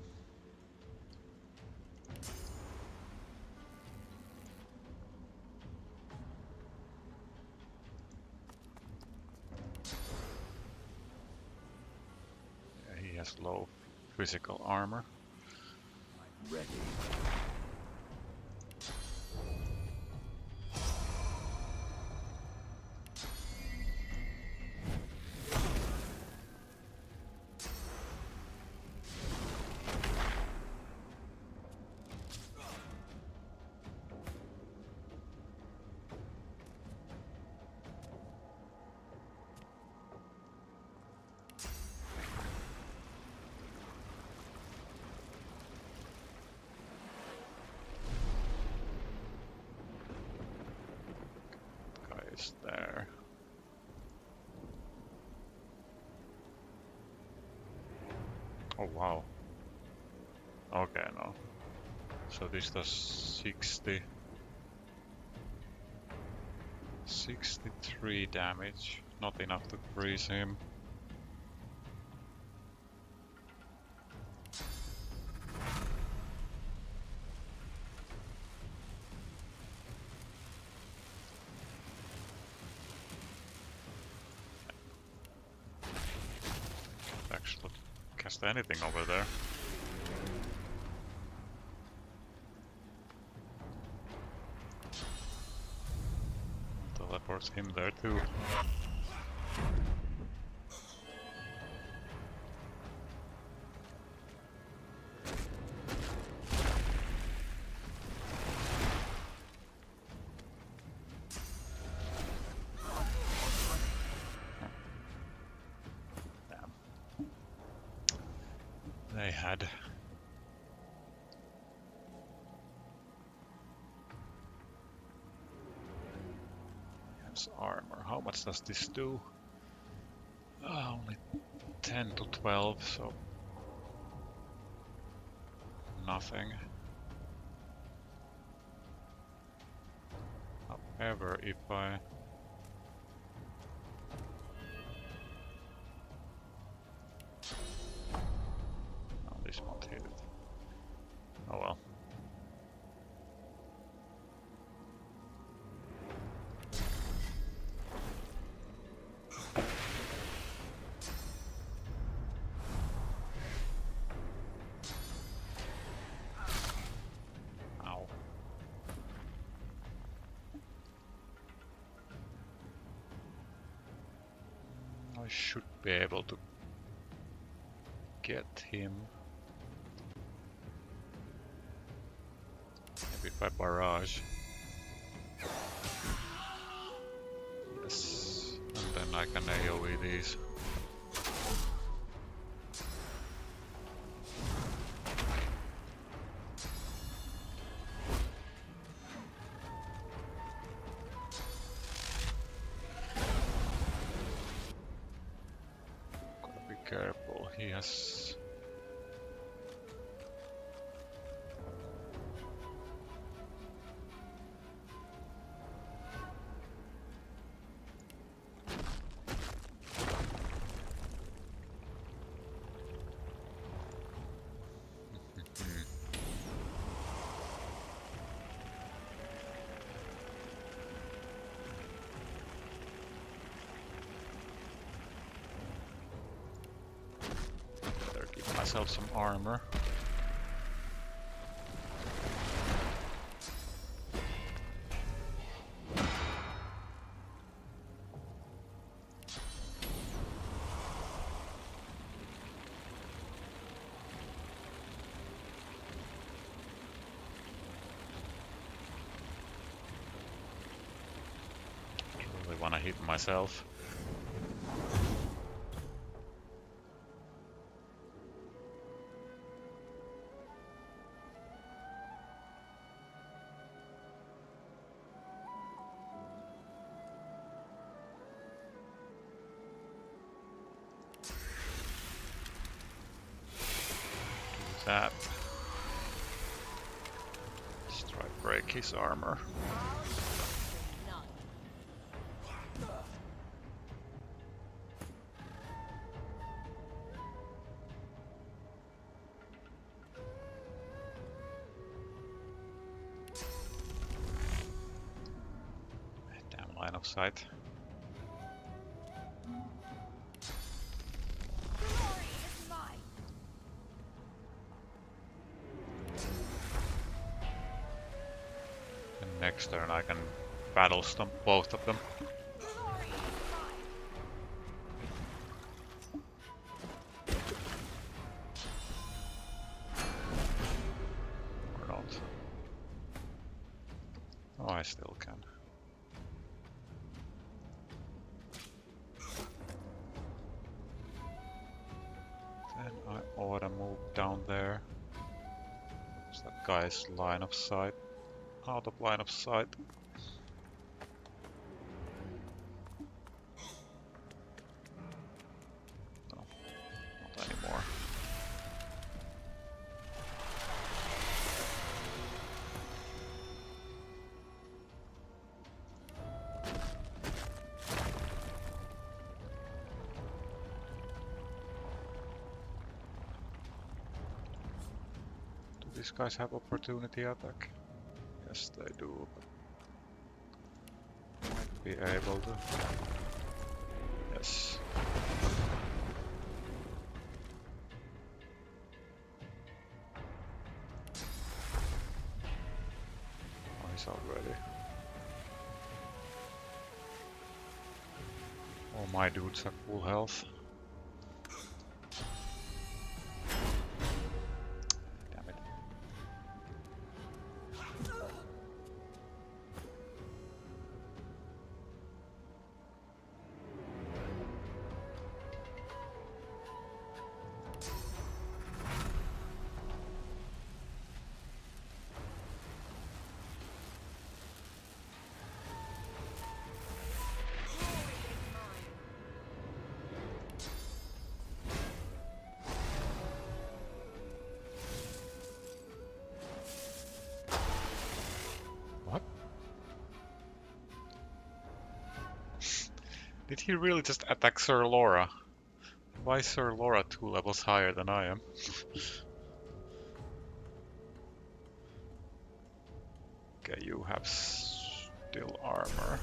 [SPEAKER 1] Yeah, he has low physical armor.
[SPEAKER 8] Ready.
[SPEAKER 1] Guy is there. Oh wow. Okay, no. So this does 63 damage. Not enough to freeze him. Can't actually cast anything over there. Teleports him there too. Damn. They had armor. How much does this do? Only 10 to 12, so nothing. However, if I I should be able to get him. Maybe by barrage. Yes. And then I can AoE these. Gotta be careful, he has... Better give myself some armor. Really wanna hit myself. Do that. Let's try to break his armor. Damn line of sight. And next turn I can battle stomp both of them. Or not. Oh, I still can. Then I ought to move down there. Is that guy's line of sight? Out of line of sight. No, not anymore. Do these guys have opportunity attack? Yes, they do. But might be able to. Yes. Oh, he's already. All my dudes have full health. Damn it. Did he really just attack Sir Laura? Why is Sir Laura 2 levels higher than I am? Okay, you have still armor.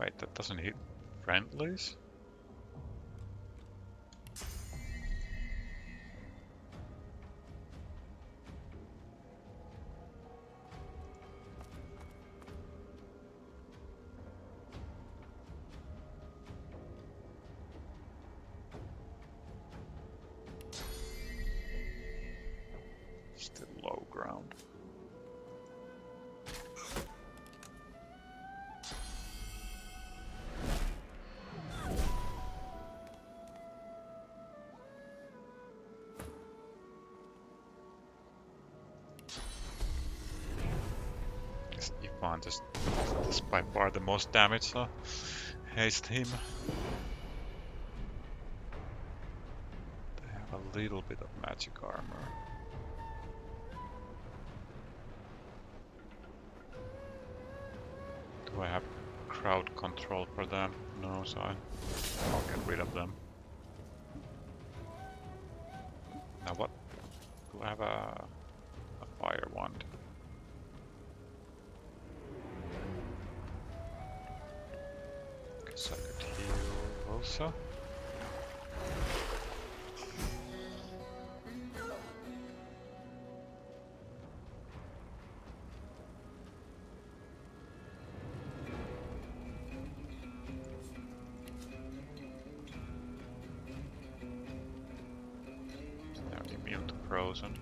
[SPEAKER 1] Wait, that doesn't hit friendlies? ground. Guess Ivan just does by far the most damage, so haste him. They have a little bit of magic armor. Do I have crowd control for them? No, so I'll get rid of them. Now what? Do I have a fire wand? Guess I could heal also. They're immune to frozen.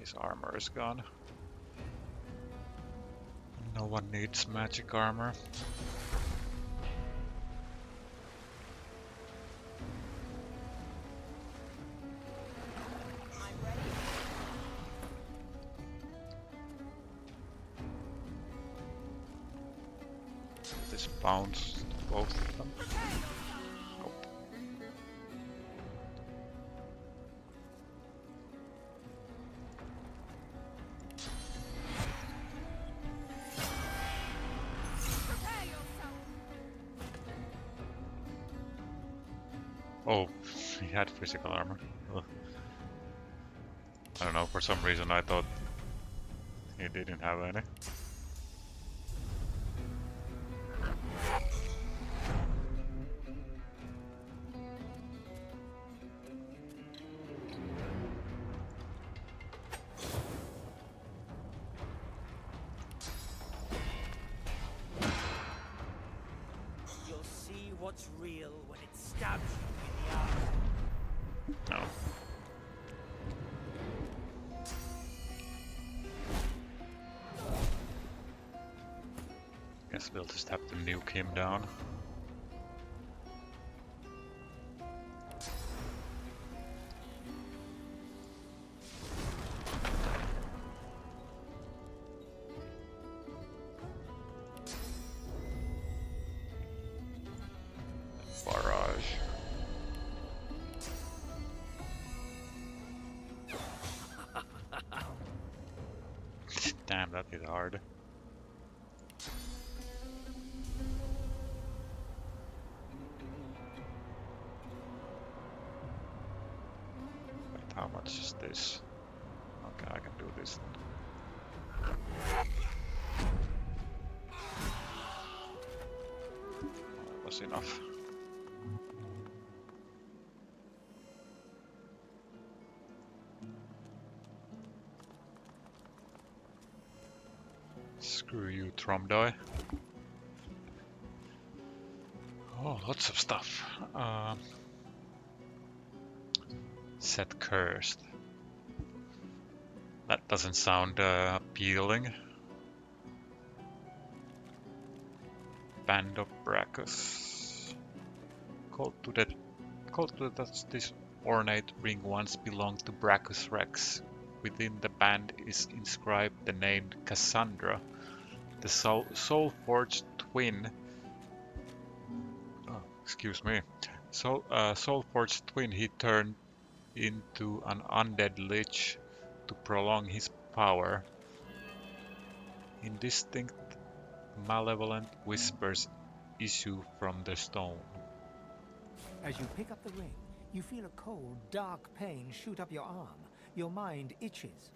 [SPEAKER 1] His armor is gone. No one needs magic armor. This bounced both of them. Nope. Oh, he had physical armor. Ugh. I don't know, for some reason I thought he didn't have any.
[SPEAKER 9] You'll see what's real when it stabs you in the eye.
[SPEAKER 1] No. Guess we'll just have to nuke him down. Barrage. Damn, that hit hard. Wait, how much is this? Okay, I can do this. That was enough. Screw you, Tromdoi. Oh, lots of stuff. Set cursed. That doesn't sound appealing. Band of Brachus. Called to that this ornate ring once belonged to Brachus Rex. Within the band is inscribed the name Cassandra, the soul-forged twin. Oh, excuse me. Soul-forged twin he turned into an undead lich to prolong his power. Indistinct, malevolent whispers issue from the stone.
[SPEAKER 4] As you pick up the ring, you feel a cold, dark pain shoot up your arm. Your mind itches.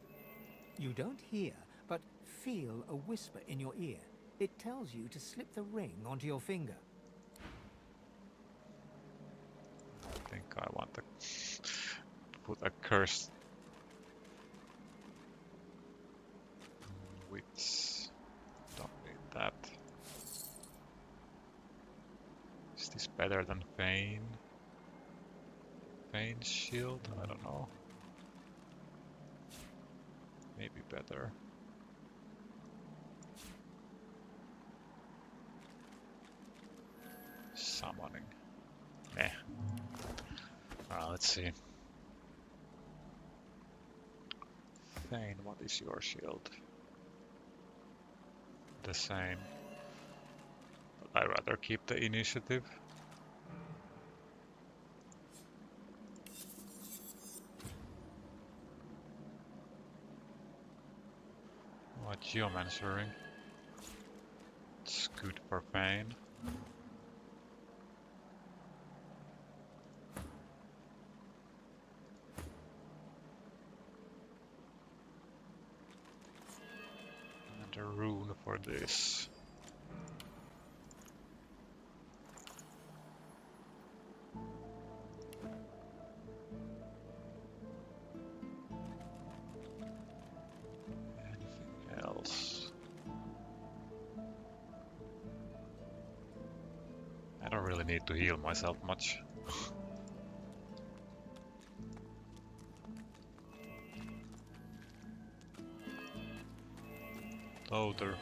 [SPEAKER 4] You don't hear, but feel a whisper in your ear. It tells you to slip the ring onto your finger.
[SPEAKER 1] I think I want to put a curse. that. Is this better than Fane? Fane's shield? I don't know. Maybe better. Summoning. Meh. Let's see. Fane, what is your shield? The same. But I'd rather keep the initiative. What geomancery? It's good for Fane. And a rune for this. Anything else? I don't really need to heal myself much. Loader.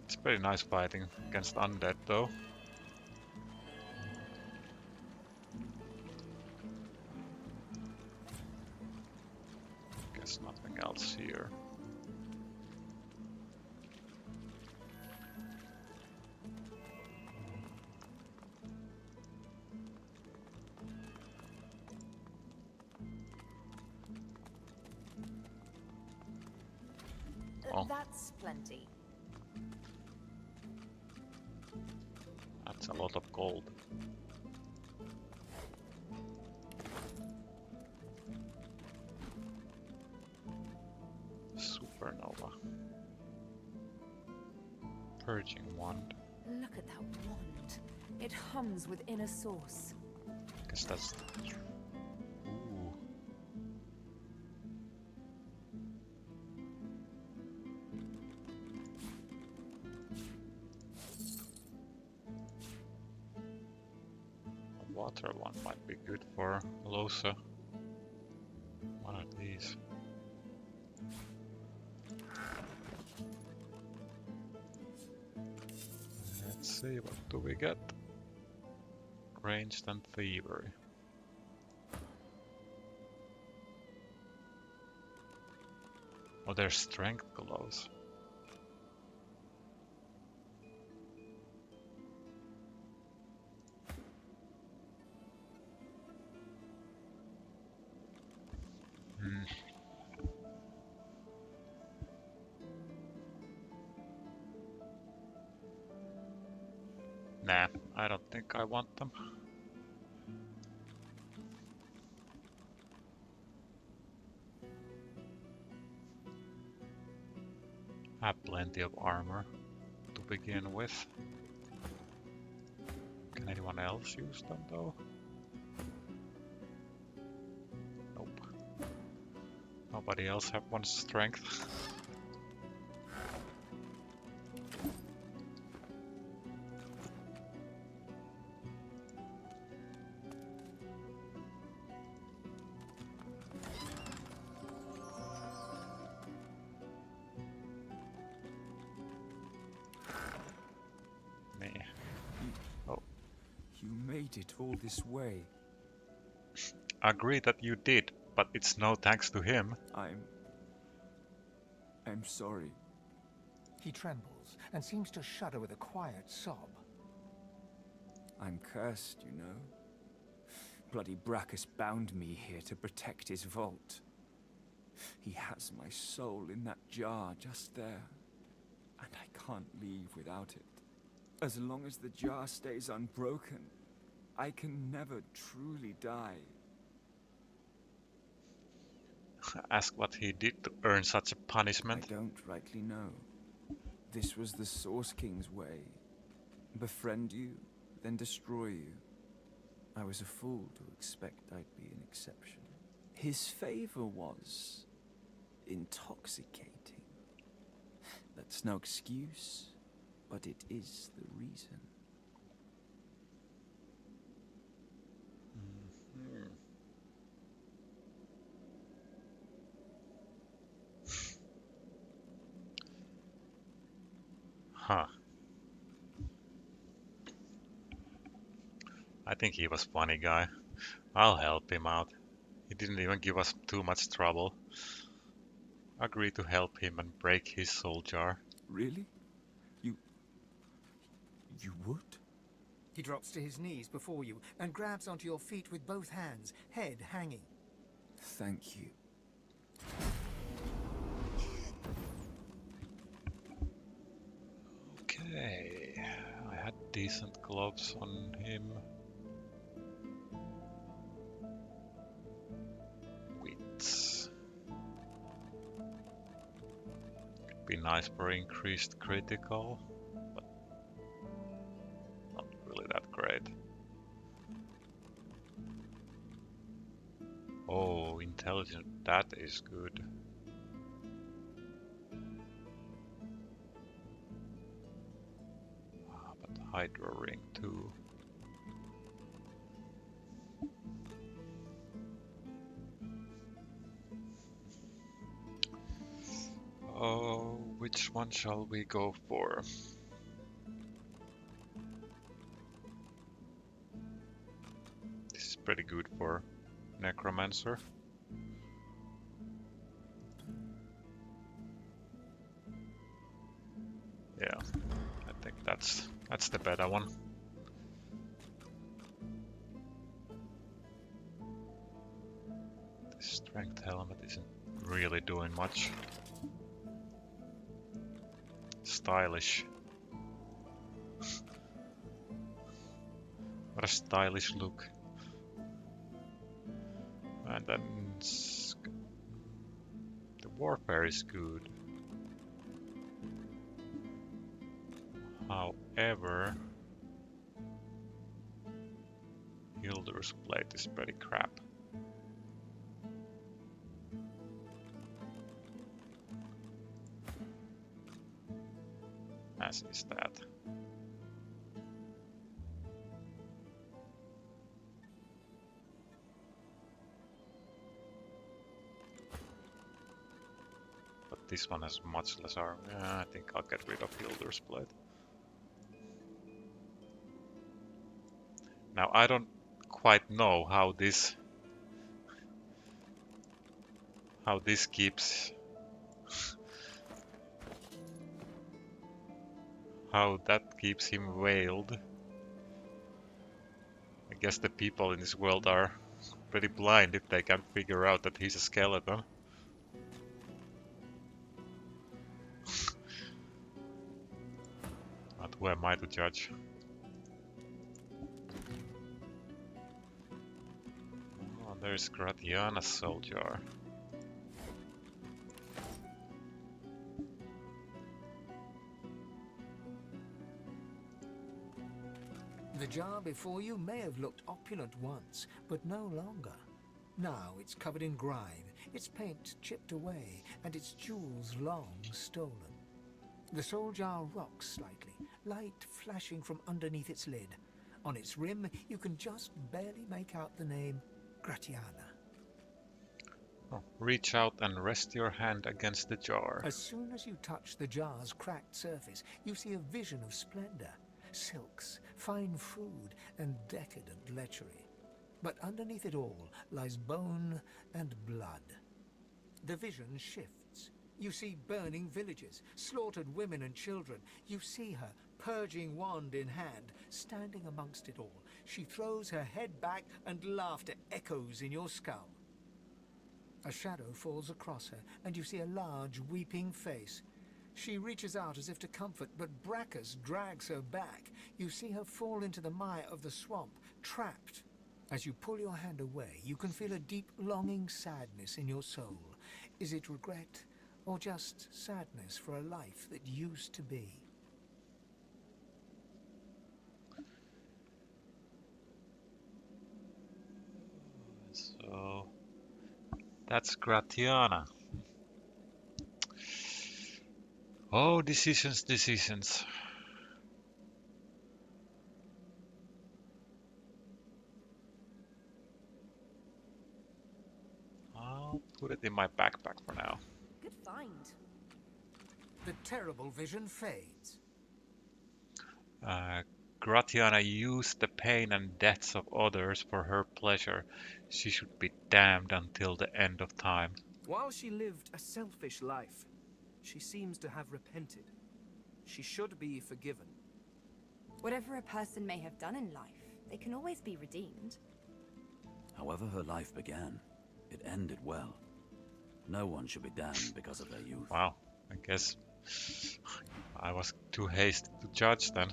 [SPEAKER 1] It's pretty nice fighting against undead though. Guess nothing else here. Oh.
[SPEAKER 2] That's plenty.
[SPEAKER 1] That's a lot of gold. Supernova. Purging wand.
[SPEAKER 2] Look at that wand. It hums with inner source.
[SPEAKER 1] Guess that's... Ooh. A water one might be good for Losa. What are these? Let's see, what do we get? Ranged and thievery. Oh, there's strength gloves. Nah, I don't think I want them. I have plenty of armor to begin with. Can anyone else use them though? Nope. Nobody else have one strength.
[SPEAKER 18] It all this way.
[SPEAKER 1] Agree that you did, but it's no thanks to him.
[SPEAKER 18] I'm sorry.
[SPEAKER 4] He trembles and seems to shudder with a quiet sob.
[SPEAKER 18] I'm cursed, you know. Bloody Bracchus bound me here to protect his vault. He has my soul in that jar just there, and I can't leave without it. As long as the jar stays unbroken, I can never truly die.
[SPEAKER 1] Ask what he did to earn such a punishment.
[SPEAKER 18] I don't rightly know. This was the Source King's way. Befriend you, then destroy you. I was a fool to expect I'd be an exception. His favor was, intoxicating. That's no excuse, but it is the reason.
[SPEAKER 1] Huh. I think he was funny guy. I'll help him out. He didn't even give us too much trouble. Agree to help him and break his soul jar.
[SPEAKER 18] Really? You would?
[SPEAKER 4] He drops to his knees before you and grabs onto your feet with both hands, head hanging.
[SPEAKER 18] Thank you.
[SPEAKER 1] Okay, I had decent gloves on him. Wits. Could be nice for increased critical, but not really that great. Oh, intelligent, that is good. But Hydro Ring too. Oh, which one shall we go for? This is pretty good for Necromancer. Yeah, I think that's the better one. The strength helmet isn't really doing much. Stylish. What a stylish look. And then the warfare is good. However, Hilder's blade is pretty crap. As is that. But this one has much less armor. Yeah, I think I'll get rid of Hilder's blade. Now I don't quite know how this keeps how that keeps him veiled. I guess the people in this world are pretty blind if they can't figure out that he's a skeleton. But who am I to judge? Oh, there's Gratiana's soul jar.
[SPEAKER 4] The jar before you may have looked opulent once, but no longer. Now it's covered in grime, its paint chipped away, and its jewels long stolen. The soul jar rocks slightly, light flashing from underneath its lid. On its rim, you can just barely make out the name Gratiana.
[SPEAKER 1] Oh, reach out and rest your hand against the jar.
[SPEAKER 4] As soon as you touch the jar's cracked surface, you see a vision of splendor. Silks, fine food, and decadent lechery. But underneath it all lies bone and blood. The vision shifts. You see burning villages, slaughtered women and children. You see her, purging wand in hand, standing amongst it all. She throws her head back and laughter echoes in your skull. A shadow falls across her, and you see a large, weeping face. She reaches out as if to comfort, but Bracchus drags her back. You see her fall into the mire of the swamp, trapped. As you pull your hand away, you can feel a deep, longing sadness in your soul. Is it regret, or just sadness for a life that used to be?
[SPEAKER 1] So that's Gratiana. Oh, decisions, decisions. I'll put it in my backpack for now.
[SPEAKER 13] Good find.
[SPEAKER 4] The terrible vision fades.
[SPEAKER 1] Gratiana used the pain and deaths of others for her pleasure. She should be damned until the end of time.
[SPEAKER 5] While she lived a selfish life, she seems to have repented. She should be forgiven.
[SPEAKER 11] Whatever a person may have done in life, they can always be redeemed.
[SPEAKER 20] However her life began, it ended well. No one should be damned because of their youth.
[SPEAKER 1] Wow, I guess I was too hasty to judge then.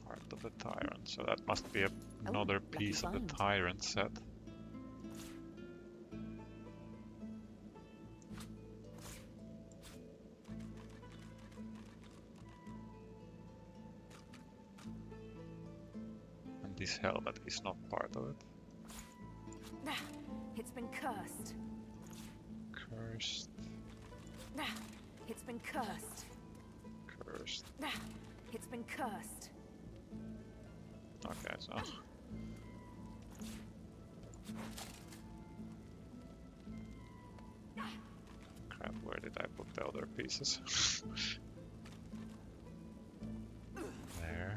[SPEAKER 1] Heart of the Tyrant, so that must be another piece of the Tyrant set. And this helmet is not part of it.
[SPEAKER 2] It's been cursed.
[SPEAKER 1] Cursed.
[SPEAKER 2] It's been cursed.
[SPEAKER 1] Cursed.
[SPEAKER 2] It's been cursed.
[SPEAKER 1] Okay, so crap, where did I put the other pieces? There.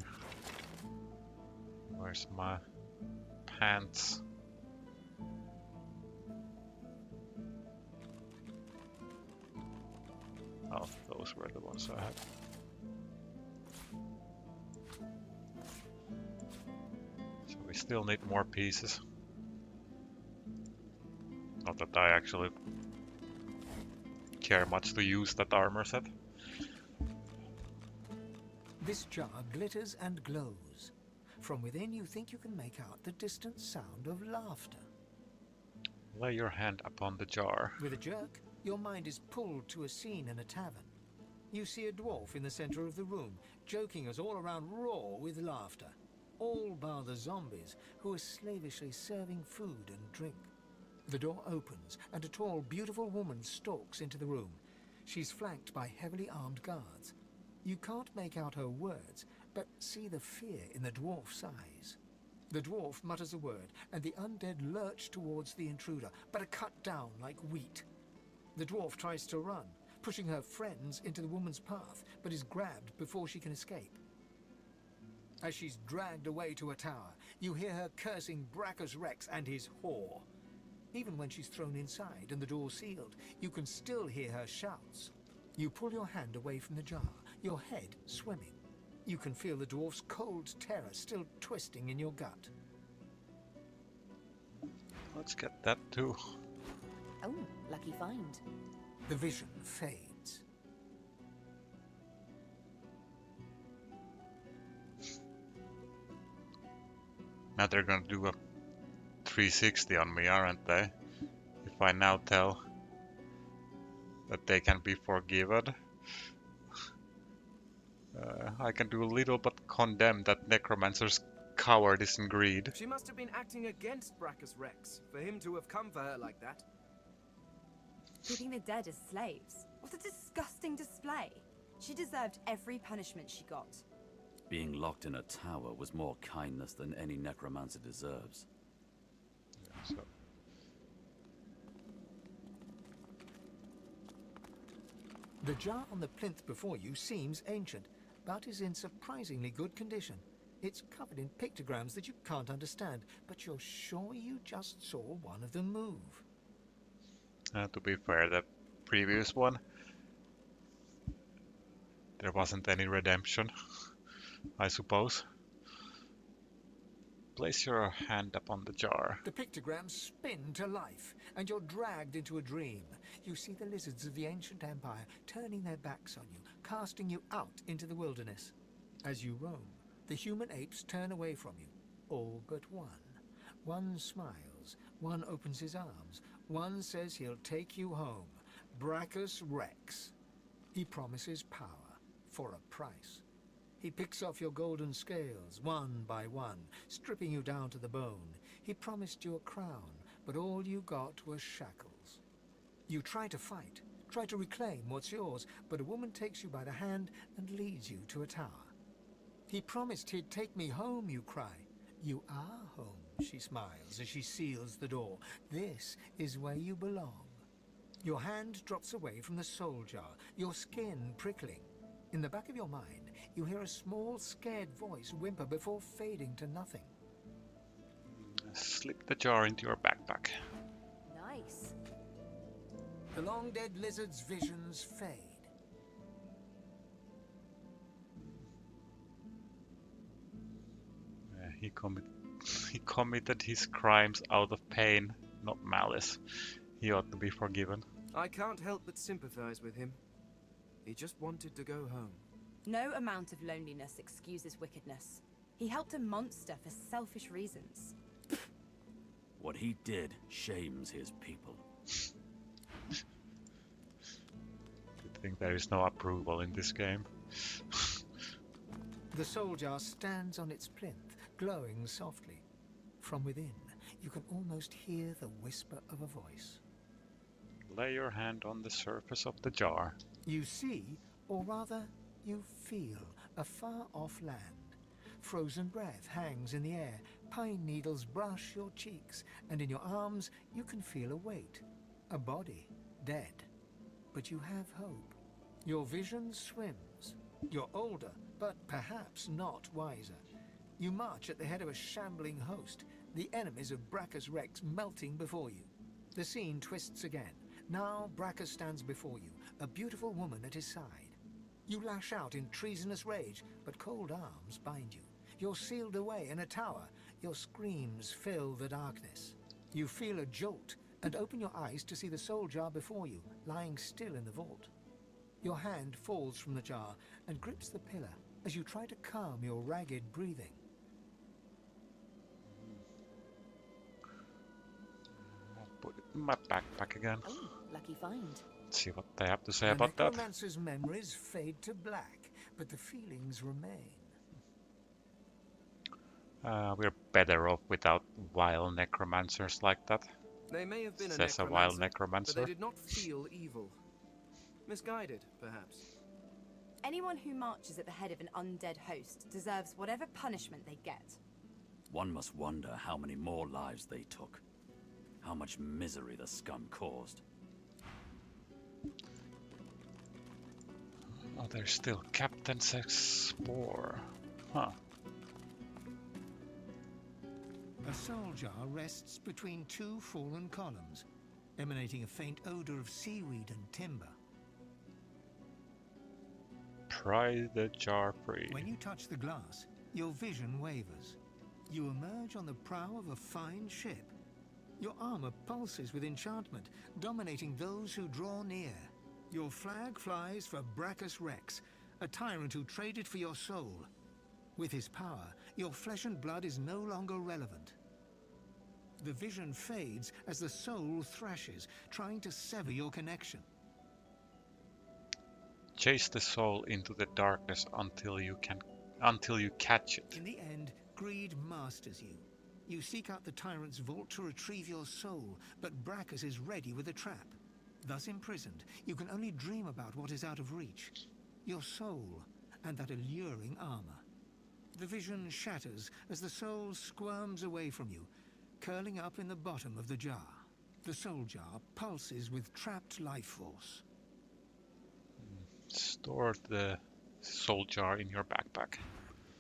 [SPEAKER 1] Where's my pants? Oh, those were the ones I had. So we still need more pieces. Not that I actually care much to use that armor set.
[SPEAKER 4] This jar glitters and glows. From within you think you can make out the distant sound of laughter.
[SPEAKER 1] Lay your hand upon the jar.
[SPEAKER 4] With a jerk, your mind is pulled to a scene in a tavern. You see a dwarf in the center of the room, joking us all around roar with laughter. All bar the zombies, who are slavishly serving food and drink. The door opens, and a tall, beautiful woman stalks into the room. She's flanked by heavily armed guards. You can't make out her words, but see the fear in the dwarf's eyes. The dwarf mutters a word, and the undead lurch towards the intruder, but are cut down like wheat. The dwarf tries to run, pushing her friends into the woman's path, but is grabbed before she can escape. As she's dragged away to a tower, you hear her cursing Brachus Rex and his whore. Even when she's thrown inside and the door sealed, you can still hear her shouts. You pull your hand away from the jar, your head swimming. You can feel the dwarf's cold terror still twisting in your gut.
[SPEAKER 1] Let's get that too.
[SPEAKER 2] Oh, lucky find.
[SPEAKER 4] The vision fades.
[SPEAKER 1] Now they're gonna do a 360 on me, aren't they? If I now tell that they can be forgiven. I can do little but condemn that necromancer's cowardice and greed.
[SPEAKER 5] She must have been acting against Brachus Rex, for him to have come for her like that.
[SPEAKER 11] Keeping the dead as slaves. What a disgusting display. She deserved every punishment she got.
[SPEAKER 20] Being locked in a tower was more kindness than any necromancer deserves.
[SPEAKER 1] Yeah, so.
[SPEAKER 4] The jar on the plinth before you seems ancient, but is in surprisingly good condition. It's covered in pictograms that you can't understand, but you're sure you just saw one of them move.
[SPEAKER 1] To be fair, the previous one, there wasn't any redemption, I suppose. Place your hand upon the jar.
[SPEAKER 4] The pictograms spin to life, and you're dragged into a dream. You see the lizards of the ancient empire turning their backs on you, casting you out into the wilderness. As you roam, the human apes turn away from you, all but one. One smiles, one opens his arms, one says he'll take you home. Brachus Rex. He promises power for a price. He picks off your golden scales, one by one, stripping you down to the bone. He promised you a crown, but all you got were shackles. You try to fight, try to reclaim what's yours, but a woman takes you by the hand and leads you to a tower. He promised he'd take me home, you cry. You are home, she smiles as she seals the door. This is where you belong. Your hand drops away from the soul jar, your skin prickling. In the back of your mind, you hear a small, scared voice whimper before fading to nothing.
[SPEAKER 1] Slip the jar into your backpack.
[SPEAKER 2] Nice.
[SPEAKER 4] The long-dead lizard's visions fade.
[SPEAKER 1] He committed his crimes out of pain, not malice. He ought to be forgiven.
[SPEAKER 21] I can't help but sympathize with him. He just wanted to go home.
[SPEAKER 11] No amount of loneliness excuses wickedness. He helped a monster for selfish reasons.
[SPEAKER 20] What he did shames his people.
[SPEAKER 1] I think there is no approval in this game.
[SPEAKER 4] The soul jar stands on its plinth, glowing softly. From within, you can almost hear the whisper of a voice.
[SPEAKER 1] Lay your hand on the surface of the jar.
[SPEAKER 4] You see, or rather, you feel a far-off land. Frozen breath hangs in the air, pine needles brush your cheeks, and in your arms you can feel a weight. A body, dead. But you have hope. Your vision swims. You're older, but perhaps not wiser. You march at the head of a shambling host, the enemies of Brachus Rex melting before you. The scene twists again. Now Brachus stands before you, a beautiful woman at his side. You lash out in treasonous rage, but cold arms bind you. You're sealed away in a tower. Your screams fill the darkness. You feel a jolt and open your eyes to see the soul jar before you, lying still in the vault. Your hand falls from the jar and grips the pillar as you try to calm your ragged breathing.
[SPEAKER 1] Put it in my backpack again.
[SPEAKER 2] Oh, lucky find.
[SPEAKER 1] Let's see what they have to say
[SPEAKER 4] The
[SPEAKER 1] about that.
[SPEAKER 4] necromancer's memories fade to black, but the feelings remain.
[SPEAKER 1] We're better off without wild necromancers like that.
[SPEAKER 21] They may have been
[SPEAKER 1] Says
[SPEAKER 21] a
[SPEAKER 1] a wild
[SPEAKER 21] but
[SPEAKER 1] necromancer.
[SPEAKER 21] they did not feel evil. Misguided, perhaps.
[SPEAKER 11] Anyone who marches at the head of an undead host deserves whatever punishment they get.
[SPEAKER 20] One must wonder how many more lives they took. How much misery the scum caused.
[SPEAKER 1] Oh, there's still Captain Spore. Huh.
[SPEAKER 4] A soul jar rests between two fallen columns, emanating a faint odor of seaweed and timber.
[SPEAKER 1] Pry the jar free.
[SPEAKER 4] When you touch the glass, your vision wavers. You emerge on the prow of a fine ship. Your armor pulses with enchantment, dominating those who draw near. Your flag flies for Brachus Rex, a tyrant who traded for your soul. With his power, your flesh and blood is no longer relevant. The vision fades as the soul thrashes, trying to sever your connection.
[SPEAKER 1] Chase the soul into the darkness until you catch it.
[SPEAKER 4] In the end, greed masters you. You seek out the tyrant's vault to retrieve your soul, but Brachus is ready with a trap. Thus imprisoned, you can only dream about what is out of reach. Your soul and that alluring armor. The vision shatters as the soul squirms away from you, curling up in the bottom of the jar. The soul jar pulses with trapped life force.
[SPEAKER 1] Store the soul jar in your backpack.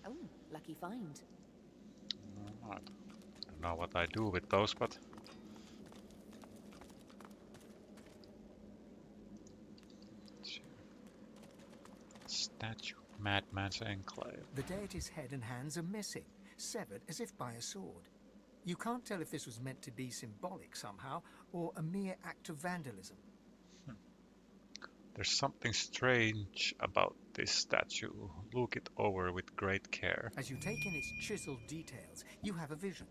[SPEAKER 2] Oh, lucky find.
[SPEAKER 1] I don't know what I do with those, but... Statue of Madman's Enclave.
[SPEAKER 4] The deity's head and hands are missing, severed as if by a sword. You can't tell if this was meant to be symbolic somehow, or a mere act of vandalism.
[SPEAKER 1] There's something strange about this statue. Look it over with great care.
[SPEAKER 4] As you take in its chiseled details, you have a vision.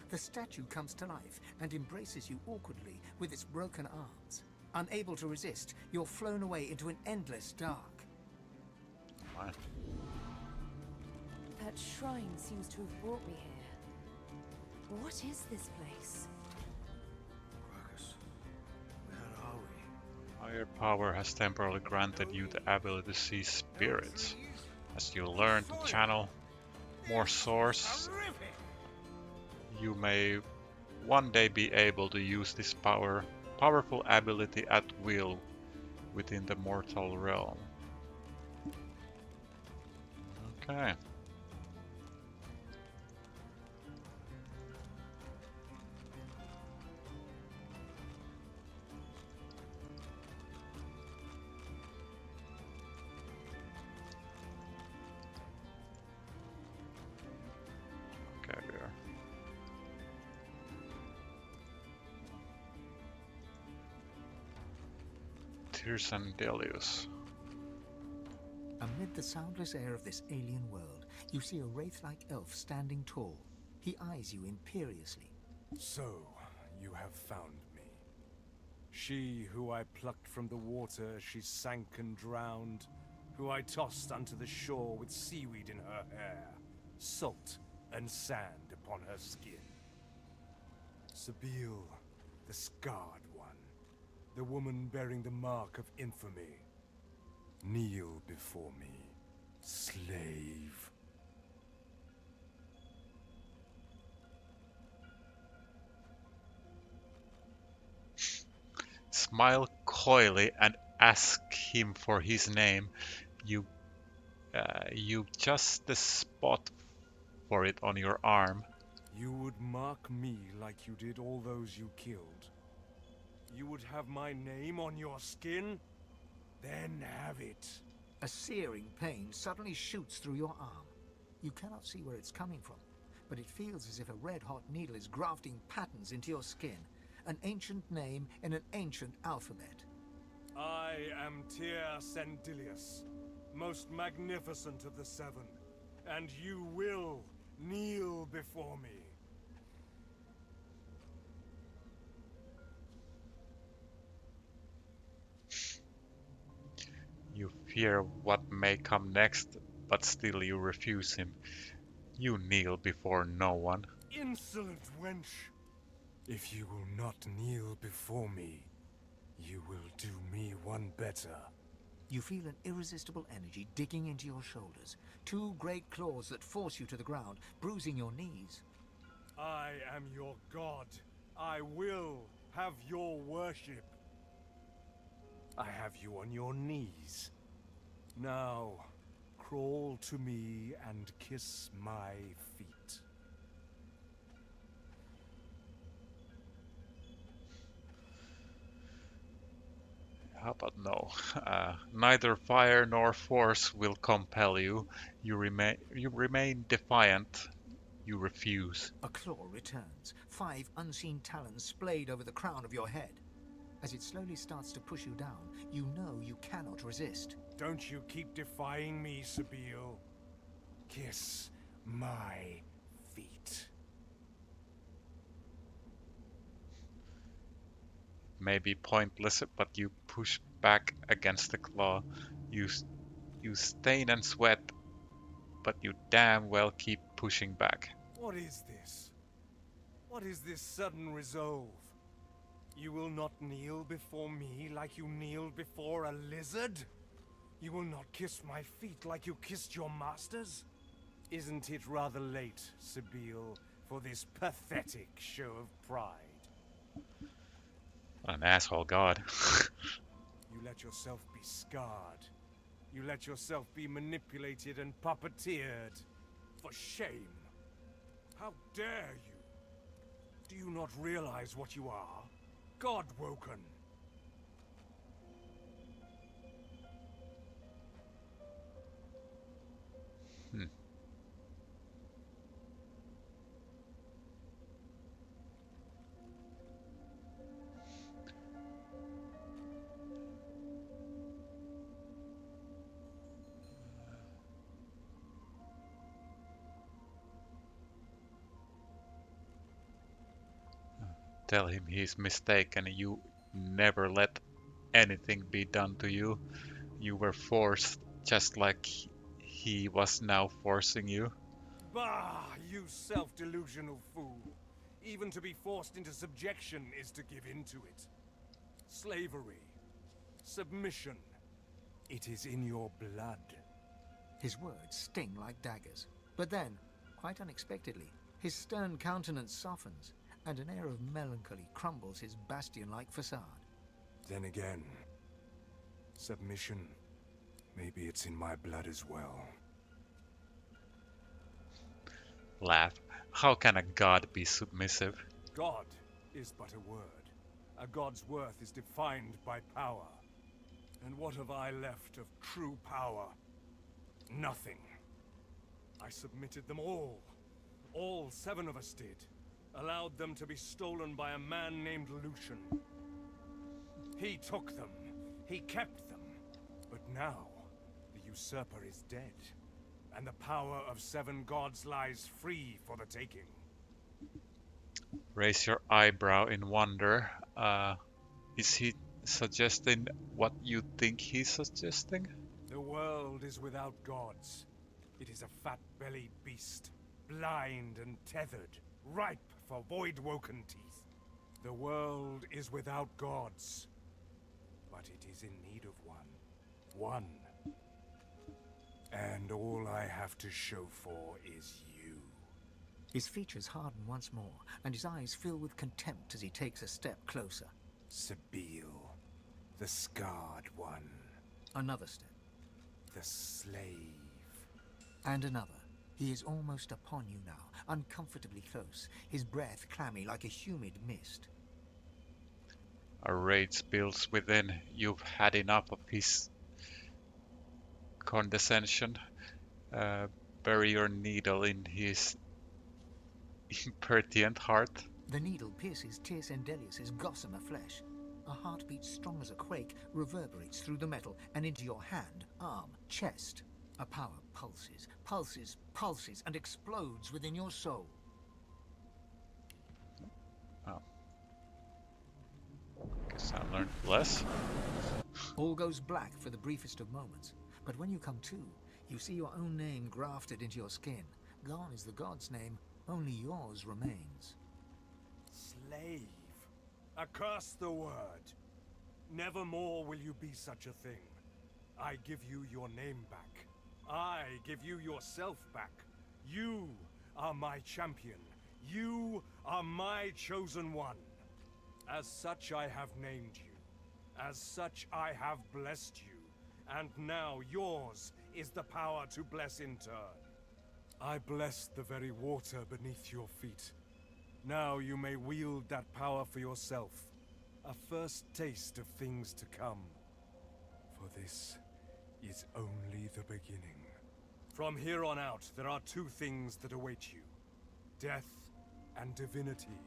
[SPEAKER 4] The statue comes to life and embraces you awkwardly with its broken arms. Unable to resist, you're flown away into an endless dark.
[SPEAKER 1] What?
[SPEAKER 2] That shrine seems to have brought me here. What is this place?
[SPEAKER 1] Fire power has temporarily granted you the ability to see spirits. As you learn to channel more source, you may one day be able to use this powerful ability at will within the mortal realm. Okay. Okay, we are. Tirsan Delius.
[SPEAKER 4] Amid the soundless air of this alien world, you see a wraith-like elf standing tall. He eyes you imperiously.
[SPEAKER 3] So, you have found me. She who I plucked from the water as she sank and drowned, who I tossed unto the shore with seaweed in her hair, salt and sand upon her skin. Sabine, the scarred one, the woman bearing the mark of infamy. Kneel before me, slave.
[SPEAKER 1] Smile coyly and ask him for his name. You just the spot for it on your arm.
[SPEAKER 3] You would mark me like you did all those you killed. You would have my name on your skin? Then have it.
[SPEAKER 4] A searing pain suddenly shoots through your arm. You cannot see where it's coming from, but it feels as if a red-hot needle is grafting patterns into your skin. An ancient name in an ancient alphabet.
[SPEAKER 3] I am Tyr Sendilius, most magnificent of the seven, and you will kneel before me.
[SPEAKER 1] You fear what may come next, but still you refuse him. You kneel before no one.
[SPEAKER 3] Insolent wench! If you will not kneel before me, you will do me one better.
[SPEAKER 4] You feel an irresistible energy digging into your shoulders. Two great claws that force you to the ground, bruising your knees.
[SPEAKER 3] I am your god. I will have your worship. I have you on your knees. Now, crawl to me and kiss my feet.
[SPEAKER 1] How about no? Neither fire nor force will compel you. You remain defiant. You refuse.
[SPEAKER 4] A claw returns. 5 unseen talons splayed over the crown of your head. As it slowly starts to push you down, you know you cannot resist.
[SPEAKER 3] Don't you keep defying me, Sabine. Kiss my feet.
[SPEAKER 1] May be pointless, but you push back against the claw. You stain and sweat, but you damn well keep pushing back.
[SPEAKER 3] What is this? What is this sudden resolve? You will not kneel before me like you kneeled before a lizard? You will not kiss my feet like you kissed your masters? Isn't it rather late, Sabine, for this pathetic show of pride?
[SPEAKER 1] An asshole god.
[SPEAKER 3] You let yourself be scarred. You let yourself be manipulated and puppeteered. For shame. How dare you? Do you not realize what you are? God-woken.
[SPEAKER 1] Tell him he's mistaken. You never let anything be done to you. You were forced, just like he was now forcing you.
[SPEAKER 3] Bah, you self-delusional fool. Even to be forced into subjection is to give in to it. Slavery. Submission. It is in your blood.
[SPEAKER 4] His words sting like daggers. But then, quite unexpectedly, his stern countenance softens, and an air of melancholy crumbles his bastion-like facade.
[SPEAKER 3] Then again, submission. Maybe it's in my blood as well.
[SPEAKER 1] Laugh. How can a god be submissive?
[SPEAKER 3] God is but a word. A god's worth is defined by power. And what have I left of true power? Nothing. I submitted them all. All 7 of us did. Allowed them to be stolen by a man named Lucian. He took them. He kept them. But now, the usurper is dead. And the power of 7 gods lies free for the taking.
[SPEAKER 1] Raise your eyebrow in wonder. Is he suggesting what you think he's suggesting?
[SPEAKER 3] The world is without gods. It is a fat-bellied beast, blind and tethered, ripe for void-woken teeth. The world is without gods, but it is in need of one. One. And all I have to show for is you.
[SPEAKER 4] His features harden once more, and his eyes fill with contempt as he takes a step closer.
[SPEAKER 3] Sabille, the scarred one.
[SPEAKER 4] Another step.
[SPEAKER 3] The slave.
[SPEAKER 4] And another. He is almost upon you now, uncomfortably close, his breath clammy like a humid mist.
[SPEAKER 1] A rage builds within. You've had enough of his condescension. Bury your needle in his impertinent heart.
[SPEAKER 4] The needle pierces Tierce Endelius's gossamer flesh. A heartbeat strong as a quake reverberates through the metal and into your hand, arm, chest. A power pulses, pulses, pulses, and explodes within your soul.
[SPEAKER 1] Oh. Guess I learned less.
[SPEAKER 4] All goes black for the briefest of moments, but when you come to, you see your own name grafted into your skin. Gone is the god's name, only yours remains.
[SPEAKER 3] Slave. Accursed the word. Nevermore will you be such a thing. I give you your name back. I give you yourself back. You are my champion. You are my chosen one. As such I have named you. As such I have blessed you. And now yours is the power to bless in turn. I blessed the very water beneath your feet. Now you may wield that power for yourself. A first taste of things to come. For this is only the beginning. From here on out, there are 2 things that await you. Death and divinity.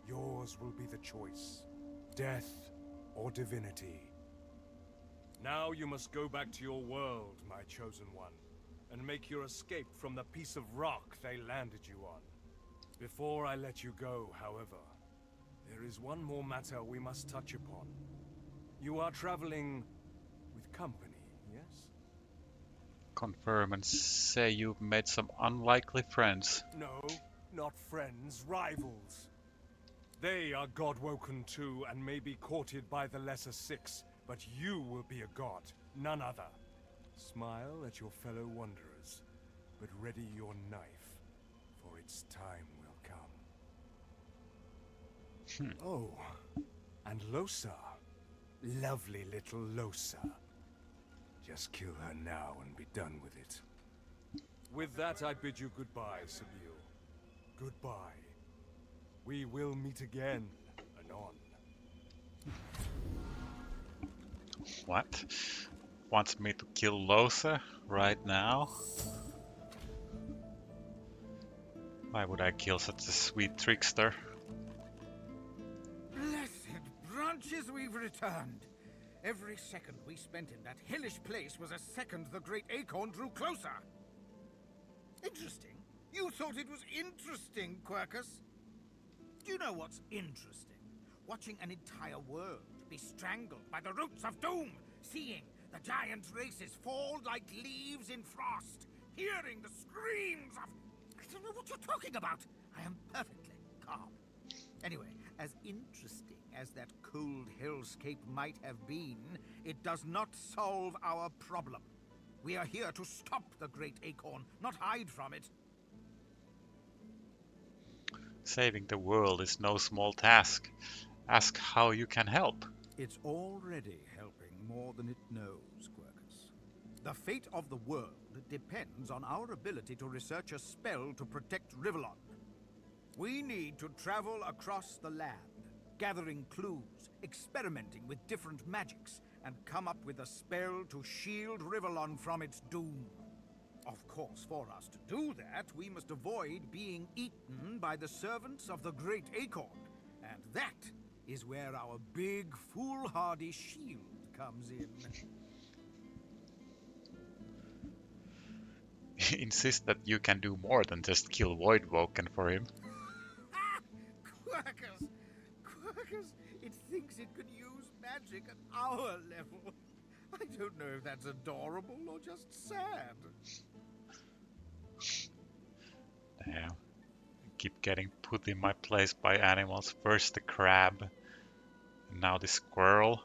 [SPEAKER 3] Yours will be the choice. Death or divinity. Now you must go back to your world, my chosen one, and make your escape from the piece of rock they landed you on. Before I let you go, however, there is one more matter we must touch upon. You are traveling with company, yes?
[SPEAKER 1] Confirm and say you've made some unlikely friends.
[SPEAKER 3] No, not friends, rivals. They are god-woken too, and may be courted by the lesser 6, but you will be a god, none other. Smile at your fellow wanderers, but ready your knife, for its time will come. Oh, and Lohse. Lovely little Lohse. Just kill her now and be done with it. With that, I bid you goodbye, Sabille. Goodbye. We will meet again, anon.
[SPEAKER 1] What? Wants me to kill Lohse right now? Why would I kill such a sweet trickster?
[SPEAKER 9] Blessed branches, we've returned. Every second we spent in that hellish place was a second the great acorn drew closer. Interesting. You thought it was interesting, Quercus? Do you know what's interesting? Watching an entire world be strangled by the roots of doom, seeing the giant races fall like leaves in frost, hearing the screams of... I don't know what you're talking about. I am perfectly calm. Anyway, As interesting as that cold hellscape might have been, it does not solve our problem. We are here to stop the Great Acorn, not hide from it.
[SPEAKER 1] Saving the world is no small task. Ask how you can help.
[SPEAKER 9] It's already helping more than it knows, Quercus. The fate of the world depends on our ability to research a spell to protect Rivellon. We need to travel across the land, gathering clues, experimenting with different magics, and come up with a spell to shield Rivellon from its doom. Of course, for us to do that, we must avoid being eaten by the servants of the Great Acorn. And that is where our big, foolhardy shield comes in.
[SPEAKER 1] Insist that you can do more than just kill Voidwoken for him.
[SPEAKER 9] Quercus, it thinks it could use magic at our level. I don't know if that's adorable or just sad.
[SPEAKER 1] Damn. I keep getting put in my place by animals. First the crab, and now the squirrel.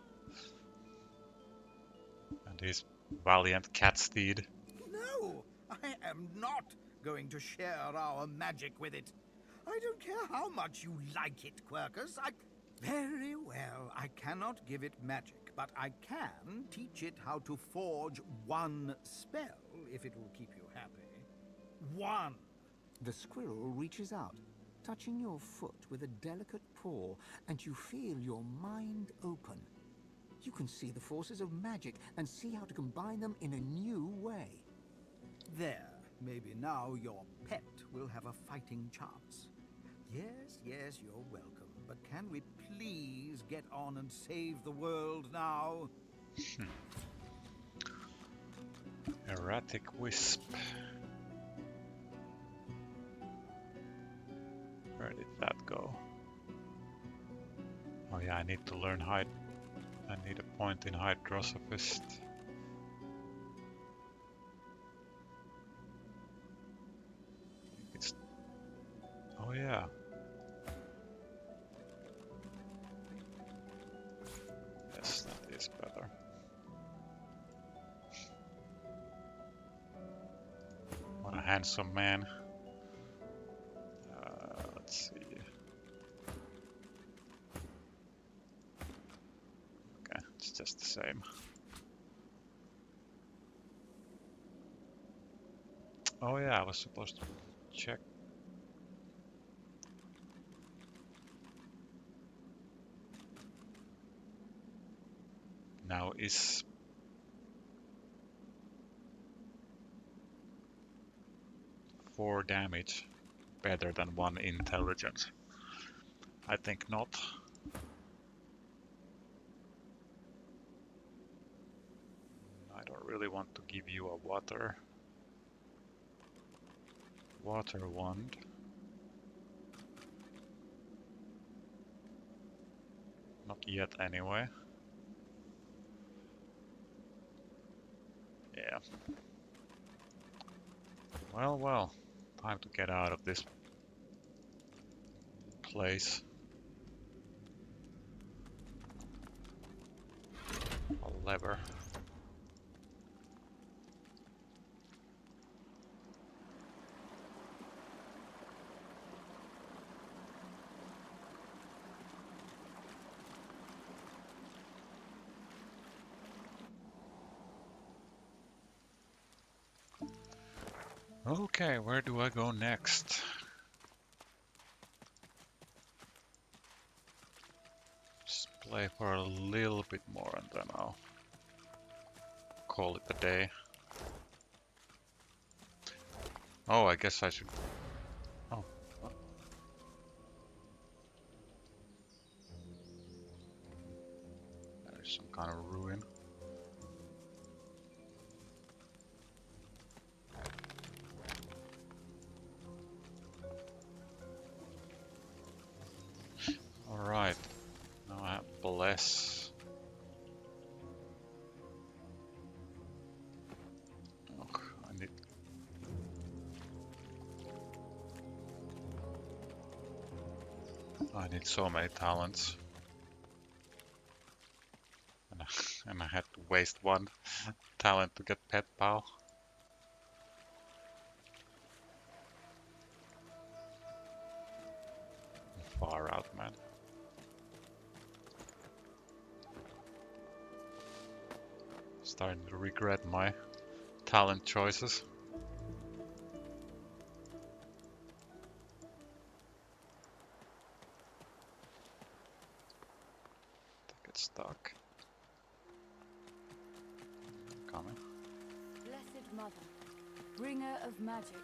[SPEAKER 1] And his valiant cat steed.
[SPEAKER 9] No, I am not going to share our magic with it. I don't care how much you like it, Quercus. Very well, I cannot give it magic, but I can teach it how to forge one spell, if it will keep you happy. One.
[SPEAKER 4] The squirrel reaches out, touching your foot with a delicate paw, and you feel your mind open. You can see the forces of magic and see how to combine them in a new way.
[SPEAKER 9] There, maybe now your pet will have a fighting chance. Yes, you're welcome. But can we please get on and save the world now?
[SPEAKER 1] Erratic Wisp. Where did that go? Oh yeah, I need to learn I need a point in Hydrosophist. Oh yeah. Yes, that is better. What a handsome man. Let's see. Okay, it's just the same. Oh yeah, I was supposed to check. Now is 4 damage better than 1 intelligence? I think not. I don't really want to give you a water wand. Not yet anyway. Yeah. Well, time to get out of this place. A lever. Okay, where do I go next? Just play for a little bit more and then I'll call it a day. Oh, I guess I should... Oh. There's some kind of ruin. Alright, now I have bless. Oh, I need so many talents. And I had to waste one talent to get Pet Pal. Far out, man. Starting to regret my talent choices. Get stuck. Coming.
[SPEAKER 15] Blessed Mother, bringer of magic,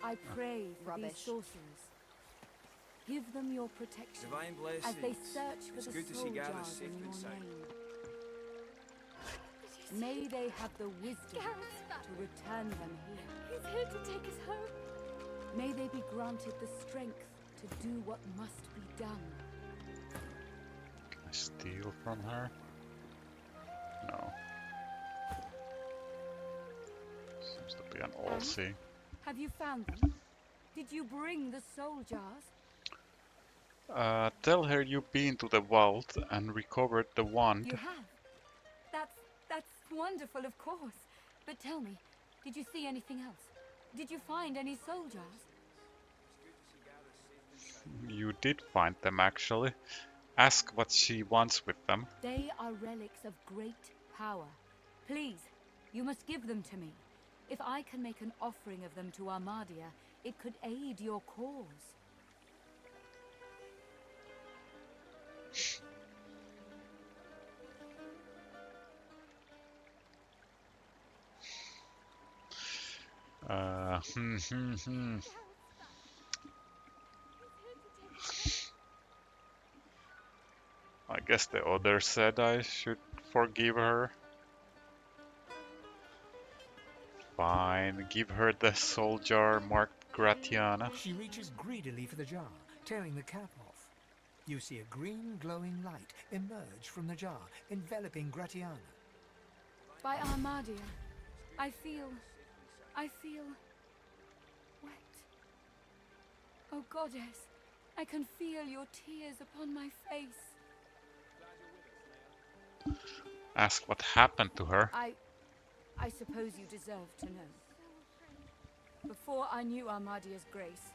[SPEAKER 15] I pray for these
[SPEAKER 11] Rubbish.
[SPEAKER 15] sorcerers. Give them your protection
[SPEAKER 17] Divine
[SPEAKER 15] as they
[SPEAKER 17] blessings.
[SPEAKER 15] search for
[SPEAKER 17] It's
[SPEAKER 15] the
[SPEAKER 17] good to
[SPEAKER 15] soul
[SPEAKER 17] see Gareth
[SPEAKER 15] jars
[SPEAKER 17] safe
[SPEAKER 15] in
[SPEAKER 17] and
[SPEAKER 15] your
[SPEAKER 17] sound.
[SPEAKER 15] name. May they have the wisdom to return them here.
[SPEAKER 7] He's here to take us home.
[SPEAKER 15] May they be granted the strength to do what must be done.
[SPEAKER 1] Can I steal from her? No. Seems to be an all-seeing.
[SPEAKER 15] Have you found them? Did you bring the soul jars?
[SPEAKER 1] Tell her you've been to the vault and recovered the wand.
[SPEAKER 15] You have. That's wonderful, of course. But tell me, did you see anything else? Did you find any soul jars?
[SPEAKER 1] You did find them, actually. Ask what she wants with them.
[SPEAKER 15] They are relics of great power. Please, you must give them to me. If I can make an offering of them to Armadia, it could aid your cause.
[SPEAKER 1] Uh, hmm, hmm, hmm. I guess the other said I should forgive her. Fine, give her the soul jar marked Gratiana.
[SPEAKER 4] She reaches greedily for the jar, tearing the cap off. You see a green glowing light emerge from the jar, enveloping Gratiana.
[SPEAKER 15] By Armadia, I feel wet. Oh goddess, I can feel your tears upon my face.
[SPEAKER 1] Ask what happened to her.
[SPEAKER 15] I suppose you deserve to know. Before I knew Armadia's grace,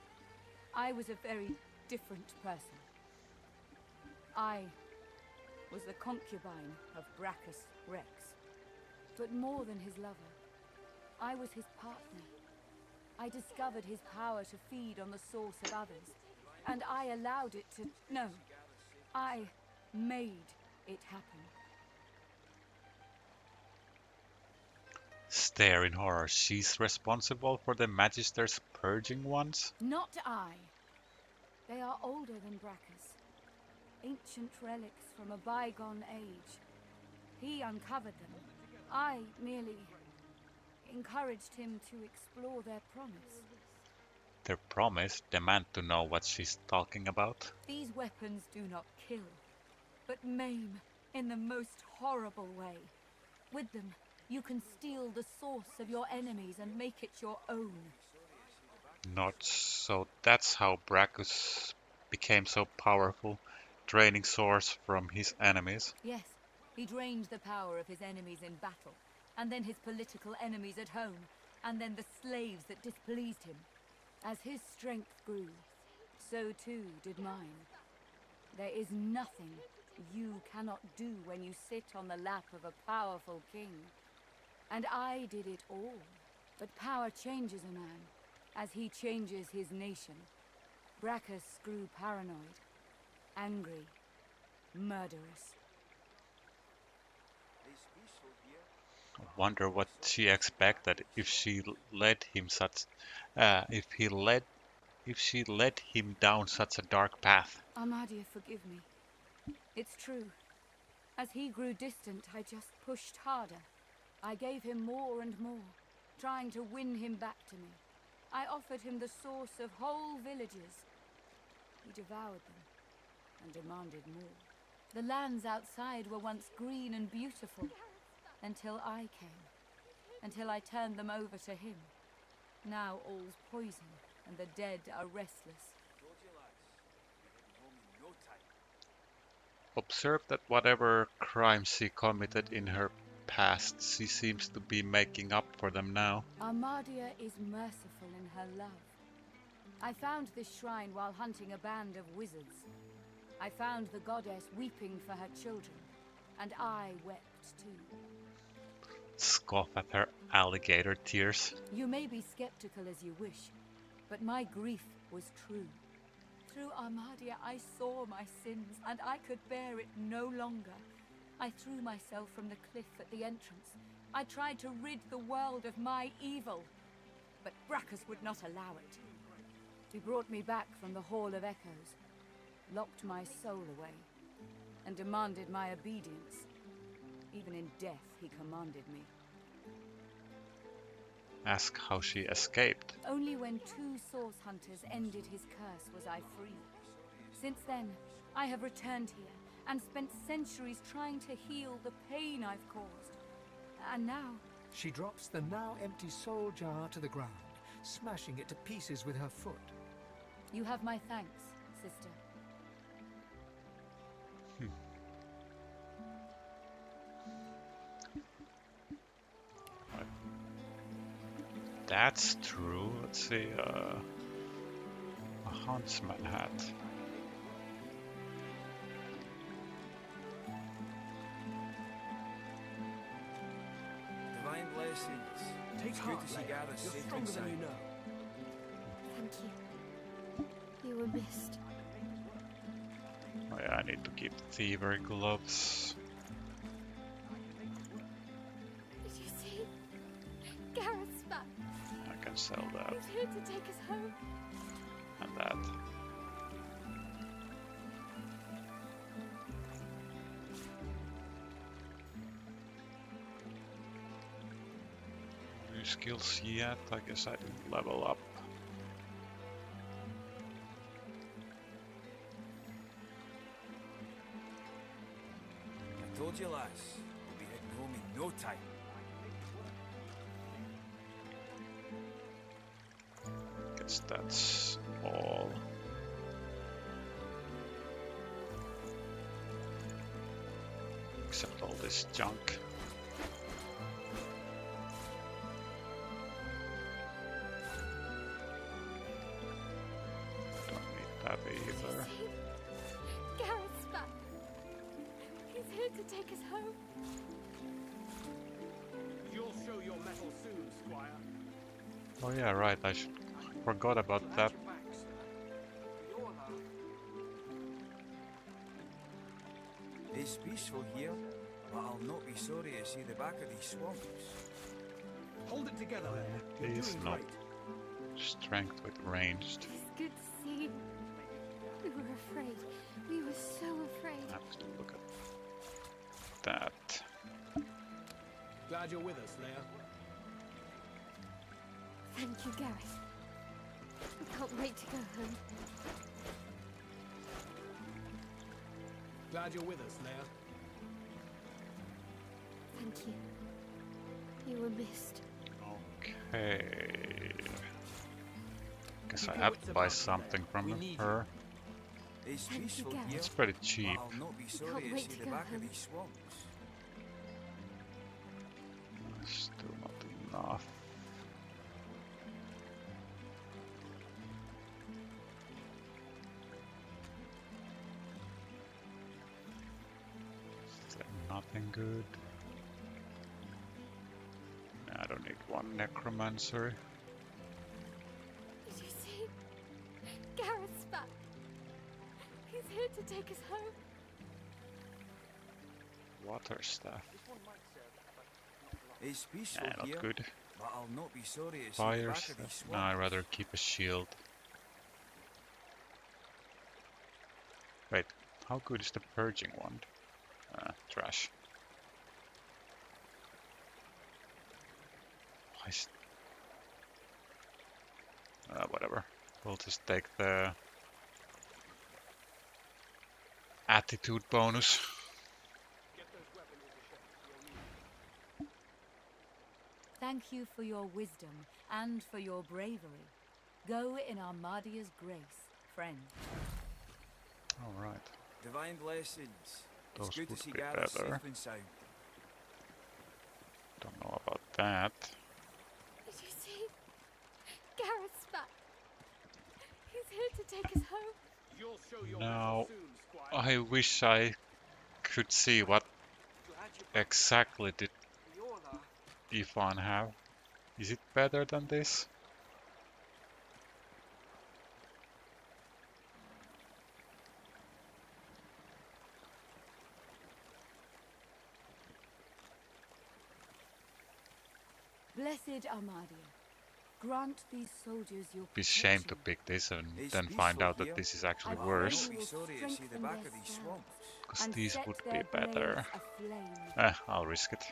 [SPEAKER 15] I was a very different person. I was the concubine of Brachus Rex. But more than his lover, I was his partner. I discovered his power to feed on the source of others, and I allowed it to... No, I made it happen.
[SPEAKER 1] Stare in horror. She's responsible for the Magister's purging ones?
[SPEAKER 15] Not I. They are older than Brachus. Ancient relics from a bygone age. He uncovered them. I merely encouraged him to explore their promise.
[SPEAKER 1] Their promise? Demand to know what she's talking about?
[SPEAKER 15] These weapons do not kill, but maim in the most horrible way. With them, you can steal the source of your enemies and make it your own.
[SPEAKER 1] Not so that's how Brachus became so powerful, draining source from his enemies.
[SPEAKER 15] Yes, he drained the power of his enemies in battle, and then his political enemies at home, and then the slaves that displeased him. As his strength grew, so too did mine. There is nothing you cannot do when you sit on the lap of a powerful king. And I did it all. But power changes a man, as he changes his nation. Brachus grew paranoid, angry, murderous.
[SPEAKER 1] I wonder what she expected if she led him such if she led him down such a dark path.
[SPEAKER 15] Armadia, forgive me. It's true. As he grew distant, I just pushed harder. I gave him more and more, trying to win him back to me. I offered him the source of whole villages. He devoured them and demanded more. The lands outside were once green and beautiful, until I came, until I turned them over to him. Now all's poison, and the dead are restless.
[SPEAKER 17] Told you, lads. We're heading home in no time.
[SPEAKER 1] Observe that whatever crimes she committed in her past, she seems to be making up for them now.
[SPEAKER 15] Armadia is merciful in her love. I found this shrine while hunting a band of wizards. I found the goddess weeping for her children, and I wept too.
[SPEAKER 1] Scoff at her alligator tears.
[SPEAKER 15] You may be skeptical as you wish, but my grief was true. Through Armadia I saw my sins, and I could bear it no longer. I threw myself from the cliff at the entrance. I tried to rid the world of my evil, but Brachus would not allow it. He brought me back from the Hall of Echoes, locked my soul away, and demanded my obedience. Even in death, he commanded me.
[SPEAKER 1] Ask how she escaped.
[SPEAKER 15] Only when 2 source hunters ended his curse was I free. Since then, I have returned here and spent centuries trying to heal the pain I've caused. And now...
[SPEAKER 4] She drops the now empty soul jar to the ground, smashing it to pieces with her foot.
[SPEAKER 15] You have my thanks, sister.
[SPEAKER 1] That's true. Let's see. A huntsman hat.
[SPEAKER 17] Divine blessings.
[SPEAKER 5] Take
[SPEAKER 17] It's
[SPEAKER 5] heart,
[SPEAKER 17] good to see
[SPEAKER 5] Leia.
[SPEAKER 17] Gareth's
[SPEAKER 5] You're
[SPEAKER 17] safe
[SPEAKER 5] stronger
[SPEAKER 17] and
[SPEAKER 5] than you
[SPEAKER 17] sound.
[SPEAKER 5] know.
[SPEAKER 7] Thank you. You were missed.
[SPEAKER 1] Oh yeah, I need to keep thievery gloves.
[SPEAKER 7] Did you see? Gareth's back.
[SPEAKER 1] I can sell that
[SPEAKER 7] He's here to take us home.
[SPEAKER 1] and that. New skills yet? I guess I didn't level up.
[SPEAKER 17] I told you, lass. We'll be heading home in no time.
[SPEAKER 1] Guess that's all. Except all this junk. Don't need that either.
[SPEAKER 7] Gareth's back. He's here to take us home.
[SPEAKER 5] You'll show your mettle soon, Squire.
[SPEAKER 1] Oh yeah, right, I forgot about that.
[SPEAKER 17] It's peaceful here, but I'll not be sorry to see the back of these swamps.
[SPEAKER 5] Hold it together there. You're
[SPEAKER 1] Please
[SPEAKER 5] doing
[SPEAKER 1] not.
[SPEAKER 5] great.
[SPEAKER 1] Strength with ranged.
[SPEAKER 7] It's good to see you. We were afraid. We were so afraid.
[SPEAKER 1] I have to look at that.
[SPEAKER 5] Glad you're with us, Leia.
[SPEAKER 7] Thank you, Gareth. I can't wait to go home.
[SPEAKER 5] Glad you're with us, Leia.
[SPEAKER 7] Thank you. You were missed.
[SPEAKER 1] Okay. Guess I have to buy something from her.
[SPEAKER 17] It's
[SPEAKER 7] Thank you,
[SPEAKER 17] peaceful
[SPEAKER 7] Gareth.
[SPEAKER 17] here,
[SPEAKER 1] It's pretty cheap.
[SPEAKER 17] but I'll not be sorry
[SPEAKER 7] can't
[SPEAKER 17] to
[SPEAKER 7] wait
[SPEAKER 17] see
[SPEAKER 7] to
[SPEAKER 17] the
[SPEAKER 7] go
[SPEAKER 17] back of
[SPEAKER 7] home.
[SPEAKER 17] these swamps.
[SPEAKER 1] Still not enough. Is there nothing good? I don't need one necromancer.
[SPEAKER 7] Did you see? Gareth's back. He's here to take us home.
[SPEAKER 1] Water staff.
[SPEAKER 17] It's peaceful
[SPEAKER 1] Yeah, not
[SPEAKER 17] here,
[SPEAKER 1] good.
[SPEAKER 17] but I'll not be sorry to see the
[SPEAKER 1] Fire
[SPEAKER 17] back of
[SPEAKER 1] staff.
[SPEAKER 17] these
[SPEAKER 1] No, I'd
[SPEAKER 17] swamps.
[SPEAKER 1] rather keep a shield. Wait, how good is the purging wand? Trash. Whatever. We'll just take the attitude bonus.
[SPEAKER 15] Thank you for your wisdom and for your bravery. Go in Armadia's grace, friend.
[SPEAKER 1] All right.
[SPEAKER 17] Divine blessings.
[SPEAKER 1] Those
[SPEAKER 17] It's good to
[SPEAKER 1] would
[SPEAKER 17] see
[SPEAKER 1] be
[SPEAKER 17] Gareth
[SPEAKER 1] better.
[SPEAKER 17] safe and sound.
[SPEAKER 1] Don't know about that.
[SPEAKER 7] Did you see? Gareth's back. He's here to take us home.
[SPEAKER 19] You'll show your
[SPEAKER 1] Now,
[SPEAKER 19] mettle soon, Squire.
[SPEAKER 1] I wish I could see what exactly did Ifan have. Is it better than this?
[SPEAKER 15] Blessed Armadia, grant these soldiers your
[SPEAKER 1] Be shame to
[SPEAKER 15] protection.
[SPEAKER 1] pick this and
[SPEAKER 17] It's
[SPEAKER 1] then find
[SPEAKER 17] peaceful
[SPEAKER 1] out that
[SPEAKER 17] here.
[SPEAKER 1] this is actually
[SPEAKER 17] I'll
[SPEAKER 1] worse.
[SPEAKER 17] not be sorry to see the back of these swamps.
[SPEAKER 1] Because
[SPEAKER 15] And
[SPEAKER 1] these
[SPEAKER 15] set
[SPEAKER 1] would be
[SPEAKER 15] their
[SPEAKER 1] better.
[SPEAKER 15] blades aflame.
[SPEAKER 1] I'll risk it.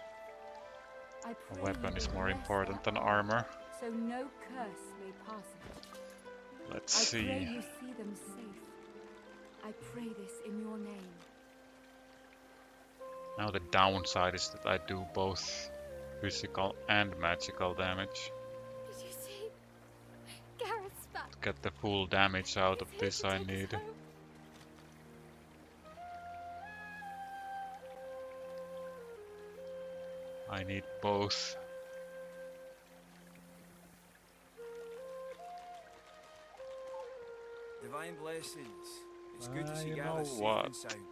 [SPEAKER 15] I
[SPEAKER 1] A
[SPEAKER 15] pray
[SPEAKER 1] weapon
[SPEAKER 15] you
[SPEAKER 1] is
[SPEAKER 15] will
[SPEAKER 1] more
[SPEAKER 15] bless
[SPEAKER 1] important
[SPEAKER 15] their
[SPEAKER 1] than armor.
[SPEAKER 15] so no curse may pass it.
[SPEAKER 1] Let's
[SPEAKER 15] I pray
[SPEAKER 1] see.
[SPEAKER 15] you see them safe. I pray this in your name.
[SPEAKER 1] Now the downside is that I do both physical and magical damage.
[SPEAKER 7] Did you see? Gareth's back.
[SPEAKER 1] To get the full damage out of this I need. I need both.
[SPEAKER 17] Divine blessings. It's good to see
[SPEAKER 1] You know
[SPEAKER 17] Gareth safe
[SPEAKER 1] what?
[SPEAKER 17] and sound.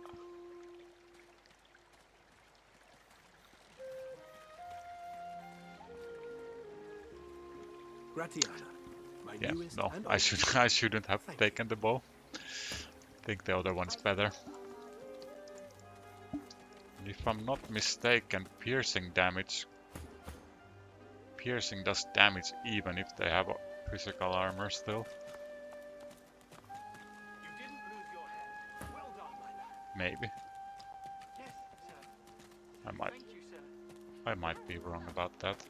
[SPEAKER 5] Gratiana, my
[SPEAKER 1] Yeah,
[SPEAKER 5] newest
[SPEAKER 1] no,
[SPEAKER 5] and
[SPEAKER 1] I shouldn't have taken the bow. I think the other one's better. And if I'm not mistaken, piercing does damage even if they have a physical armor still.
[SPEAKER 19] You didn't lose your head. Well done, my lad.
[SPEAKER 1] Maybe.
[SPEAKER 19] Yes, sir.
[SPEAKER 1] I might.
[SPEAKER 19] Thank you, sir.
[SPEAKER 1] I might be wrong about that.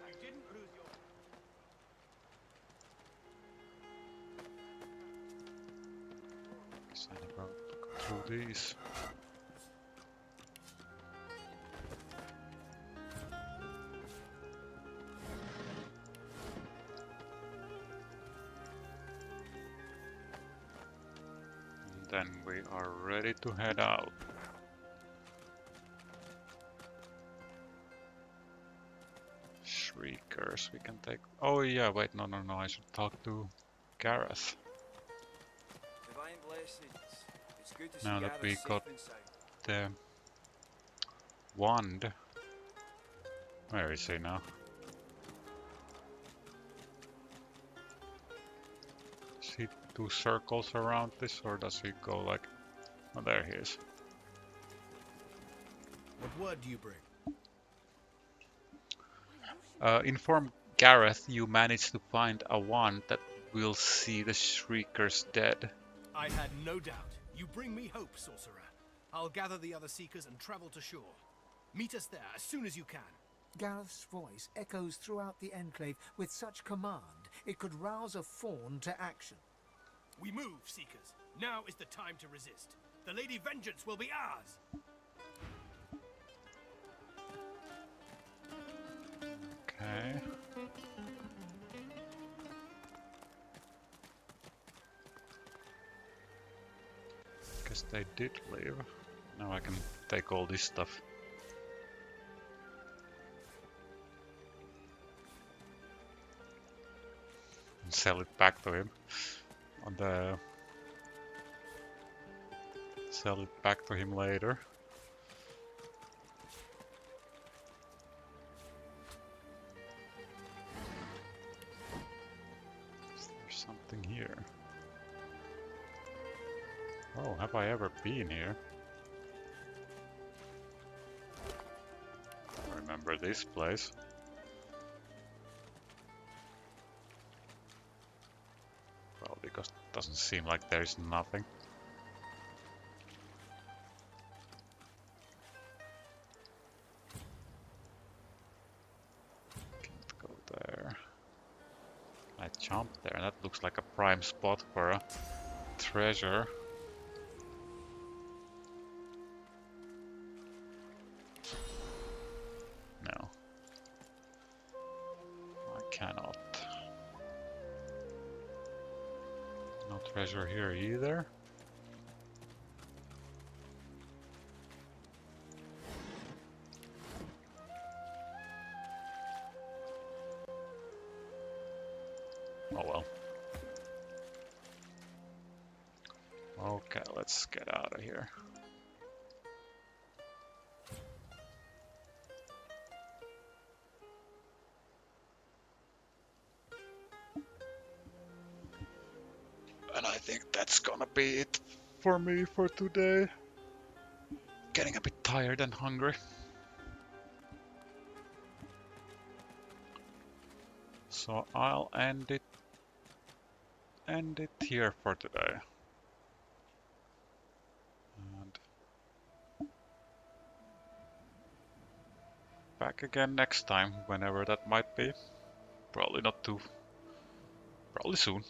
[SPEAKER 19] You didn't lose your
[SPEAKER 1] Guess I never look through these. Then we are ready to head out. Shriekers, we can take... Oh yeah, wait, no, I should talk to Gareth.
[SPEAKER 17] Divine blessings. It's good to see
[SPEAKER 1] Now
[SPEAKER 17] Gareth
[SPEAKER 1] that we
[SPEAKER 17] safe
[SPEAKER 1] got
[SPEAKER 17] and sound.
[SPEAKER 1] the wand. Where is he now? Does he do circles around this, or does he go like... Oh, there he is.
[SPEAKER 5] What word do you bring?
[SPEAKER 1] Inform Gareth you managed to find a wand that will see the Shriekers dead.
[SPEAKER 5] I had no doubt. You bring me hope, sorcerer. I'll gather the other seekers and travel to shore. Meet us there as soon as you can.
[SPEAKER 4] Gareth's voice echoes throughout the Enclave with such command it could rouse a fawn to action.
[SPEAKER 5] We move, seekers. Now is the time to resist. The Lady Vengeance will be ours.
[SPEAKER 1] Okay. Guess they did leave. Now I can take all this stuff. And sell it back to him. On the... Sell it back to him later. Something here. Oh, have I ever been here? I remember this place. Well, because it doesn't seem like there is nothing. Can't go there. I jumped there, that looks like a prime spot for a treasure. No. I cannot. Not treasure here either. Oh well. Okay, let's get out of here. And I think that's gonna be it for me for today. Getting a bit tired and hungry. So I'll end it here for today. And back again next time, whenever that might be. Probably not too. Probably soon.